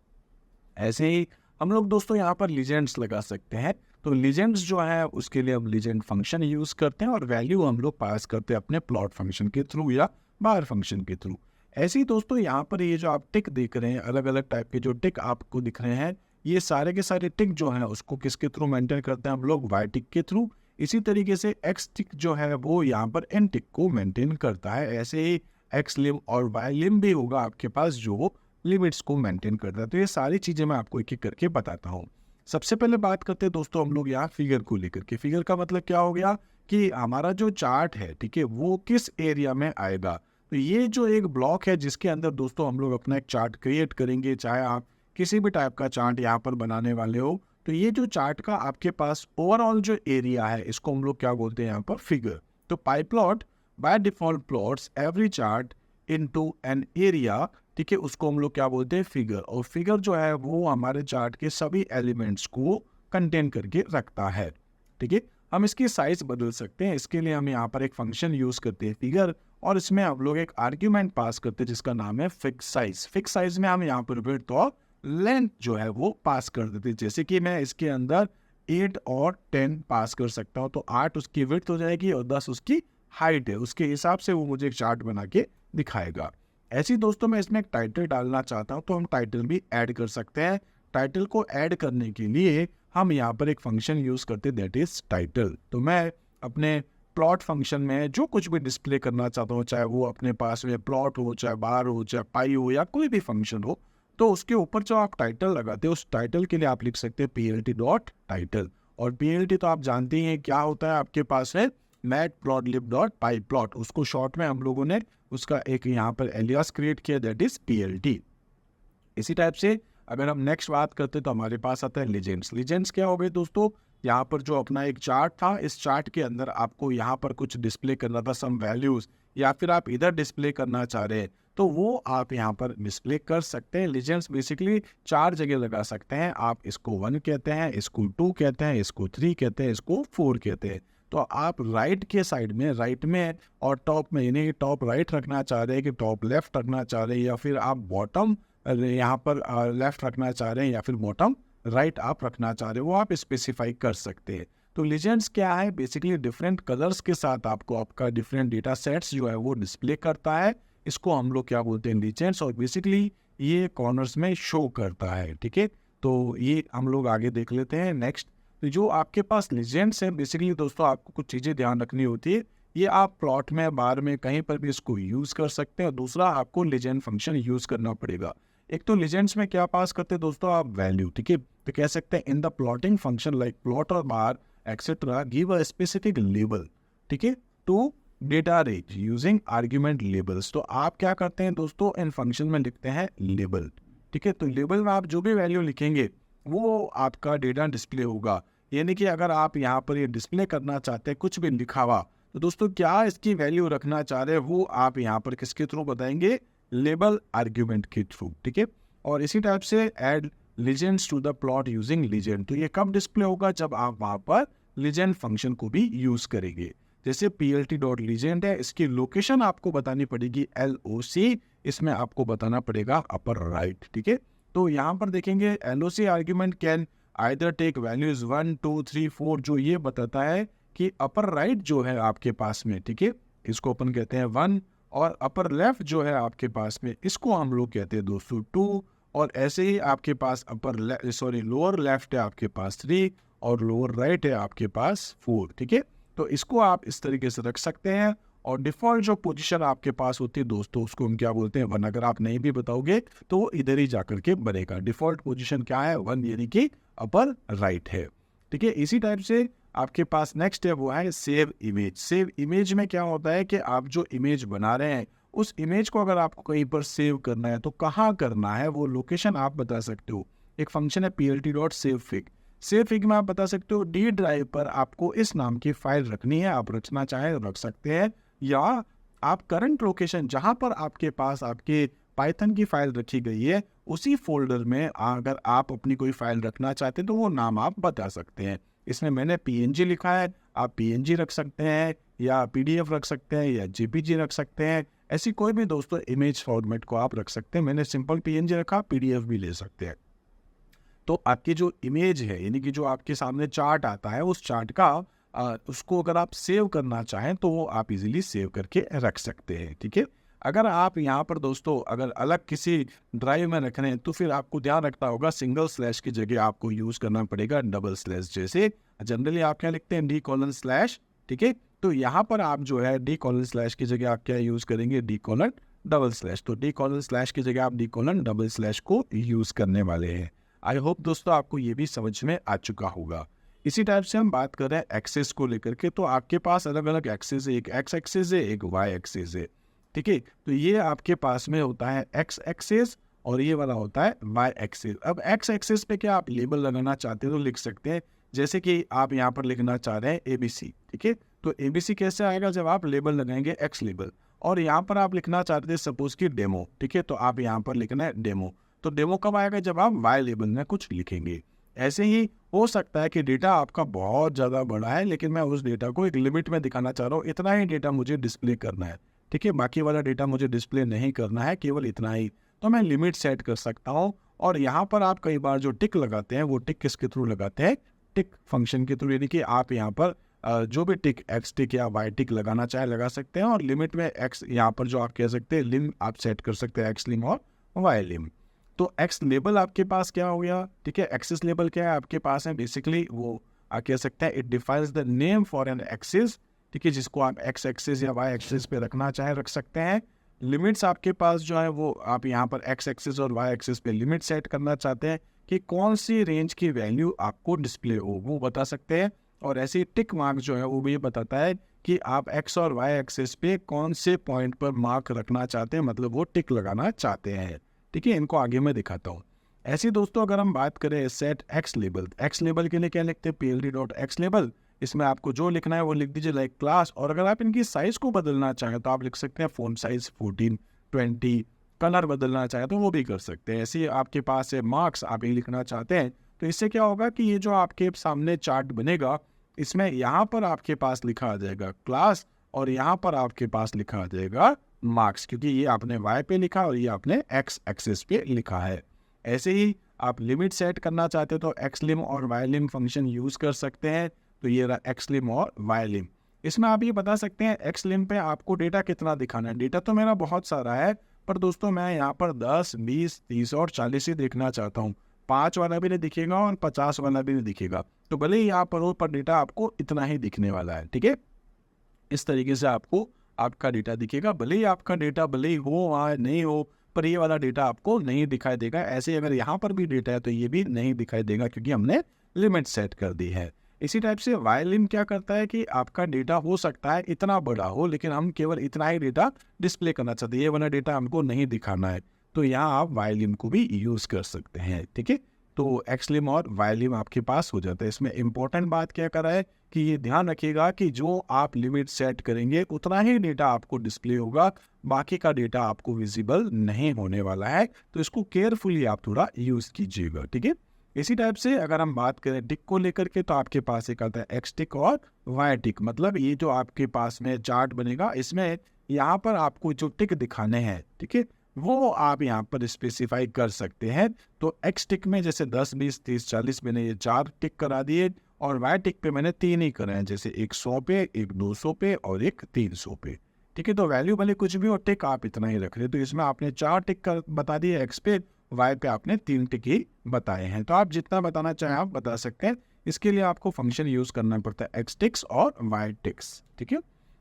ऐसे ही हम लोग दोस्तों यहाँ पर लीजेंड्स लगा सकते हैं। तो लीजेंड्स जो है उसके लिए हम लीजेंड फंक्शन यूज़ करते हैं और वैल्यू हम लोग पास करते हैं अपने प्लॉट फंक्शन के थ्रू या बार फंक्शन के थ्रू। ऐसे ही दोस्तों यहाँ पर ये जो आप टिक देख रहे हैं, अलग अलग टाइप के जो टिक आपको दिख रहे हैं, ये सारे के सारे टिक जो है उसको किसके थ्रू मेंटेन करते हैं हम लोग, वाई टिक के थ्रू। इसी तरीके से एक्स टिक जो है वो यहाँ पर एन टिक को मेंटेन करता है। ऐसे ही एक्स लिम और वाई लिम भी होगा आपके पास जो लिमिट्स को मेंटेन करता है। तो ये सारी चीज़ें मैं आपको एक एक करके बताता हूँ। सबसे पहले बात करते हैं दोस्तों हम लोग यहाँ फिगर को लेकर के। फिगर का मतलब क्या हो गया कि हमारा जो चार्ट है, ठीक है, वो किस एरिया में आएगा। तो ये जो एक ब्लॉक है जिसके अंदर दोस्तों हम लोग अपना एक चार्ट क्रिएट करेंगे, चाहे आप किसी भी टाइप का चार्ट यहाँ पर बनाने वाले हो। तो ये जो चार्ट का आपके पास ओवरऑल जो एरिया है इसको हम लोग क्या बोलते हैं यहाँ पर, फिगर। तो pie plot by default plots every chart into an area, ठीक है, उसको हम लोग क्या बोलते हैं, फिगर। और फिगर जो है वो हमारे चार्ट के सभी एलिमेंट्स को कंटेन करके रखता है, ठीक है। हम इसकी साइज बदल सकते हैं। इसके लिए हम यहाँ पर एक फंक्शन यूज करते हैं फिगर, और इसमें हम लोग एक आर्ग्यूमेंट पास करते हैं जिसका नाम है फिक्स साइज। फिक्स साइज में हम यहाँ पर विड्थ और लेंथ जो है वो पास कर देते हैं। जैसे कि मैं इसके अंदर 8 और 10 पास कर सकता हूँ, तो 8 उसकी विड्थ हो जाएगी और 10 उसकी हाइट है। उसके हिसाब से वो मुझे एक चार्ट बना के दिखाएगा। ऐसे ही दोस्तों मैं इसमें एक टाइटल डालना चाहता हूँ, तो हम टाइटल भी ऐड कर सकते हैं। टाइटल को ऐड करने के लिए हम यहाँ पर एक फंक्शन यूज करते हैं, दैट इज टाइटल। तो मैं अपने प्लॉट फंक्शन में जो कुछ भी डिस्प्ले करना चाहता हूँ, चाहे वो अपने पास में प्लॉट हो, चाहे बार हो, चाहे पाई हो, या कोई भी फंक्शन हो, तो उसके ऊपर जो आप टाइटल लगाते हैं उस टाइटल के लिए आप लिख सकते हैं plt.title। और plt तो आप जानते ही हैं क्या होता है, आपके पास है matplotlib.pyplot। उसको शॉर्ट में हम लोगों ने उसका एक यहाँ पर एलियास क्रिएट किया, दैट इज plt। इसी टाइप से अगर हम नेक्स्ट बात करते हैं तो हमारे पास आता है लीजेंड्स। लीजेंड्स क्या हो गए दोस्तों, यहाँ पर जो अपना एक चार्ट था, इस चार्ट के अंदर आपको यहाँ पर कुछ डिस्प्ले करना था, सम वैल्यूज, या फिर आप इधर डिस्प्ले करना चाह रहे हैं तो वो आप यहाँ पर डिस्प्ले कर सकते हैं। लीजेंड्स बेसिकली 4 जगह लगा सकते हैं आप। इसको 1 कहते हैं, इसको 2 कहते हैं, इसको 3 कहते हैं, इसको 4 कहते हैं। तो आप राइट के साइड में, राइट में और टॉप में, यानी कि टॉप राइट रखना चाह रहे हैं कि टॉप लेफ्ट रखना चाह रहे हैं, या फिर आप बॉटम यहाँ पर लेफ्ट रखना चाह रहे हैं, या फिर बॉटम राइट आप रखना चाह रहे हो, वो आप स्पेसिफाई कर सकते हैं। तो लीजेंड्स क्या है, बेसिकली डिफरेंट कलर्स के साथ आपको आपका डिफरेंट डेटा सेट्स जो है वो डिस्प्ले करता है। इसको हम लोग क्या बोलते हैं, लीजेंड्स। और बेसिकली ये कॉर्नर्स में शो करता है, ठीक है। तो ये हम लोग आगे देख लेते हैं नेक्स्ट। तो जो आपके पास लीजेंड्स है, बेसिकली दोस्तों आपको कुछ चीज़ें ध्यान रखनी होती है। ये आप प्लॉट में, बार में, कहीं पर भी इसको यूज़ कर सकते हैं। और दूसरा, आपको लीजेंड फंक्शन यूज़ करना पड़ेगा। एक तो लीजेंड्स में क्या पास करते हैं दोस्तों आप, वैल्यू, ठीक है। तो कह सकते हैं in the plotting function like plot और bar etcetera give a specific label, ठीक है, to data range using argument labels. तो आप क्या करते हैं दोस्तों, इन फंक्शन में लिखते हैं लेबल, ठीक है। तो लेबल में आप जो भी वैल्यू लिखेंगे वो आपका डेटा डिस्प्ले होगा। यानी कि अगर आप यहाँ पर ये डिस्प्ले करना चाहते हैं कुछ भी लिखा हुआ, तो दोस्तों क्या इसकी वैल्यू रखना चाह रहे हैं वो आप यहाँ पर किसके थ्रू बताएंगे, लेबल आर्ग्यूमेंट के थ्रू, ठीक है। और इसी टाइप से add legends to the plot using legend. तो ये कब डिस्प्ले होगा, जब आप वहाँ पर लीजेंड फंक्शन को भी यूज करेंगे। जैसे plt.legend है, इसकी लोकेशन आपको बतानी पड़ेगी LOC, इसमें आपको बताना पड़ेगा अपर राइट, ठीक है। तो यहाँ पर देखेंगे LOC argument can either take values 1, 2, 3, 4, जो ये बताता है कि अपर राइट जो है आपके पास में, ठीक है, इसको अपन कहते हैं 1, और अपर लेफ्ट जो है आपके पास में, इसको हम लोग कहते हैं दोस्तों 2, और ऐसे ही आपके पास लोअर लेफ्ट है आपके पास 3, और लोअर राइट है आपके पास 4, ठीक है। तो इसको आप इस तरीके से रख सकते हैं। और डिफॉल्ट जो पोजीशन आपके पास होती है दोस्तों, उसको हम क्या बोलते हैं, 1। अगर आप नहीं भी बताओगे तो वो इधर ही जाकर के बनेगा। डिफॉल्ट पोजीशन क्या है, 1, यानी कि अपर राइट है, ठीक है। इसी टाइप से आपके पास नेक्स्ट है वो है सेव इमेज। सेव इमेज में क्या होता है कि आप जो इमेज बना रहे हैं उस इमेज को अगर आपको कहीं पर सेव करना है तो कहाँ करना है, वो लोकेशन आप बता सकते हो। एक फंक्शन है plt.savefig। सेवफिग में आप बता सकते हो डी ड्राइव पर आपको इस नाम की फाइल रखनी है, आप रचना चाहें रख सकते हैं, या आप करंट लोकेशन जहां पर आपके पास आपके पाइथन की फाइल रखी गई है उसी फोल्डर में अगर आप अपनी कोई फाइल रखना चाहते हैं तो वो नाम आप बता सकते हैं। इसमें मैंने png लिखा है, आप png रख सकते हैं, या pdf रख सकते हैं, या jpg रख सकते हैं। ऐसी कोई भी दोस्तों इमेज फॉर्मेट को आप रख सकते हैं। मैंने सिंपल png रखा, pdf भी ले सकते हैं। तो आपकी जो इमेज है, यानी कि जो आपके सामने चार्ट आता है, उस चार्ट का उसको अगर आप सेव करना चाहें तो वो आप इजीली सेव करके रख सकते हैं, ठीक है। अगर आप यहाँ पर दोस्तों अगर अलग किसी ड्राइव में रख रहे हैं तो फिर आपको ध्यान रखना होगा, सिंगल स्लैश की जगह आपको यूज करना पड़ेगा डबल स्लैश। जैसे जनरली आप क्या लिखते हैं, d:/, ठीक है। तो यहाँ पर आप जो है d:/ की जगह आप क्या यूज करेंगे, d:/। तो d:/ की जगह आप d:/, को यूज करने वाले हैं। आई होप दोस्तों आपको ये भी समझ में आ चुका होगा। इसी टाइप से हम बात कर रहे हैं एक्सेस को लेकर के। तो आपके पास अलग अलग एक्सेस है, एक एक्स एक्सेस है, एक वाई एक्सेस है, ठीक है। तो ये आपके पास में होता है एक्स एक्सेस और ये वाला होता है वाई एक्सेस। अब एक्स एक्सेस पे क्या आप लेबल लगाना चाहते हैं तो लिख सकते हैं, जैसे कि आप यहाँ पर लिखना चाह रहे हैं ABC, ठीक है। तो ABC कैसे आएगा, जब आप लेबल लगाएंगे एक्स लेबल, और यहाँ पर आप लिखना चाहते हैं सपोज की डेमो, ठीक है। तो आप यहाँ पर लिखना है डेमो। तो डेमो कब आएगा, जब आप वाई लेबल में कुछ लिखेंगे। ऐसे ही हो सकता है कि डेटा आपका बहुत ज़्यादा बड़ा है, लेकिन मैं उस डेटा को एक लिमिट में दिखाना चाह रहा हूँ, इतना ही डेटा मुझे डिस्प्ले करना है, ठीक है, बाकी वाला डेटा मुझे डिस्प्ले नहीं करना है, केवल इतना ही। तो मैं लिमिट सेट कर सकता हूँ। और यहाँ पर आप कई बार जो टिक लगाते हैं वो टिक किसके थ्रू लगाते हैं, टिक फंक्शन के थ्रू, यानी कि आप यहाँ पर जो भी टिक एक्स टिक या वाई टिक लगाना चाहे लगा सकते हैं। और लिमिट में एक्स यहाँ पर जो आप कह सकते हैं लिम आप सेट कर सकते हैं, एक्स लिम और वाई लिम। तो एक्स लेबल आपके पास क्या हो गया, ठीक है, एक्सिस लेबल क्या है आपके पास है, बेसिकली वो आप कह सकते हैं it defines the name for an axis, ठीक है, जिसको आप एक्स एक्सिस या वाई एक्सिस पे रखना चाहे रख सकते हैं। लिमिट्स आपके पास जो है वो आप यहाँ पर एक्स एक्सिस और वाई एक्सिस पे लिमिट सेट करना चाहते हैं कि कौन सी रेंज की वैल्यू आपको डिस्प्ले हो, वो बता सकते हैं। और ऐसे टिक मार्क जो है वो भी ये बताता है कि आप एक्स और वाई एक्सिस पे कौन से पॉइंट पर मार्क रखना चाहते हैं, मतलब वो टिक लगाना चाहते हैं, ठीक है। इनको आगे मैं दिखाता हूँ। ऐसे दोस्तों अगर हम बात करें set x label, x label के लिए क्या लिखते हैं, pld.x लेबल, इसमें आपको जो लिखना है वो लिख दीजिए लाइक क्लास। और अगर आप इनकी साइज को बदलना चाहें तो आप लिख सकते हैं फॉन्ट साइज 14, 20, कलर बदलना चाहें तो वो भी कर सकते हैं। ऐसे आपके पास है मार्क्स, आप ये लिखना चाहते हैं तो इससे क्या होगा कि ये जो आपके सामने चार्ट बनेगा इसमें यहाँ पर आपके पास लिखा आ जाएगा क्लास और यहाँ पर आपके पास लिखा आ जाएगा मार्क्स, क्योंकि ये आपने वाई पे लिखा और ये आपने एक्स एक्सिस पे लिखा है। ऐसे ही आप लिमिट सेट करना चाहते हो तो एक्स लिम और वाई लिम फंक्शन यूज कर सकते हैं। तो ये रहा एक्स लिम और वाई लिम। इसमें आप ये बता सकते हैं एक्स लिम पे आपको डेटा कितना दिखाना है। डेटा तो मेरा बहुत सारा है, पर दोस्तों मैं यहाँ पर 10, 20, 30 और 40 ही देखना चाहता हूँ। 5 वाला भी नहीं दिखेगा और 50 वाला भी नहीं दिखेगा। तो भले ही यहाँ पर हो पर डेटा आपको इतना ही दिखने वाला है, ठीक है। इस तरीके से आपको आपका डेटा दिखेगा, भले ही आपका डेटा भले ही हो वहाँ नहीं हो, पर ये वाला डेटा आपको नहीं दिखाई देगा। ऐसे अगर यहाँ पर भी डेटा है तो ये भी नहीं दिखाई देगा क्योंकि हमने लिमिट सेट कर दी है। इसी टाइप से वाई लिम क्या करता है कि आपका डेटा हो सकता है इतना बड़ा हो, लेकिन हम केवल इतना ही डेटा डिस्प्ले करना चाहते हैं, ये वाला डेटा हमको नहीं दिखाना है, तो यहाँ आप वाई लिम को भी यूज कर सकते हैं, ठीक है। तो एक्स लिम और वाई लिम आपके पास हो जाता है। इसमें इंपॉर्टेंट बात क्या करा है कि ये ध्यान रखिएगा कि जो आप लिमिट सेट करेंगे उतना ही डेटा आपको डिस्प्ले होगा, बाकी का डेटा आपको विजिबल नहीं होने वाला है। तो इसको केयरफुली आप थोड़ा यूज कीजिएगा, ठीक है। इसी टाइप से अगर हम बात करें टिक को लेकर के तो आपके पास एक आता है एक्स टिक और वाई टिक, मतलब ये जो आपके पास में चार्ट बनेगा इसमें यहाँ पर आपको जो टिक दिखाने हैं, ठीक है, वो आप यहाँ पर स्पेसिफाई कर सकते हैं। तो एक्स टिक में जैसे 10, 20, 30, 40 मैंने ये 4 टिक करा दिए और वाई टिक पे मैंने 3 ही करे हैं, जैसे एक 100 पे, एक 200 पे और एक 300 पे, ठीक है। तो वैल्यू भले कुछ भी हो, टिक आप इतना ही रख रहे। तो इसमें आपने 4 टिक कर बता दिए एक्स पे, वाई पे आपने 3 टिक ही बताए हैं। तो आप जितना बताना चाहें आप बता सकते हैं। इसके लिए आपको फंक्शन यूज करना पड़ता है एक्स टिक्स और वाई टिक्स, ठीक है।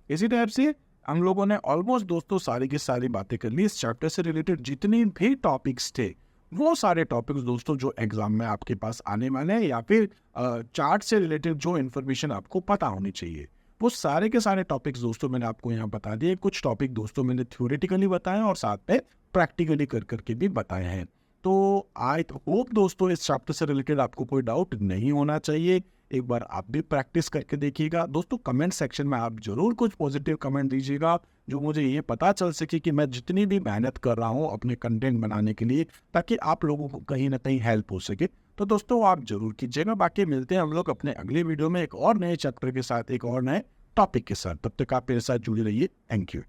इसी टाइप से हम लोगों ने ऑलमोस्ट दोस्तों सारी की सारी बातें कर ली। इस चैप्टर से रिलेटेड जितने भी टॉपिक्स थे वो सारे टॉपिक्स दोस्तों जो एग्जाम में आपके पास आने वाले हैं या फिर चार्ट से रिलेटेड जो इन्फॉर्मेशन आपको पता होनी चाहिए वो सारे के सारे टॉपिक्स दोस्तों मैंने आपको यहाँ बता दिए। कुछ टॉपिक दोस्तों मैंने थ्योरेटिकली बताए और साथ में प्रैक्टिकली कर करके भी बताए हैं। तो आई होप दोस्तों इस चैप्टर से रिलेटेड आपको कोई डाउट नहीं होना चाहिए। एक बार आप भी प्रैक्टिस करके देखिएगा। दोस्तों कमेंट सेक्शन में आप जरूर कुछ पॉजिटिव कमेंट दीजिएगा जो मुझे ये पता चल सके कि मैं जितनी भी मेहनत कर रहा हूँ अपने कंटेंट बनाने के लिए, ताकि आप लोगों को कहीं ना कहीं हेल्प हो सके। तो दोस्तों आप जरूर कीजिएगा। बाकी मिलते हैं हम लोग अपने अगले वीडियो में एक और नए चैप्टर के साथ, एक और नए टॉपिक के साथ। तब तक आप मेरे साथ जुड़े रहिए। Thank you.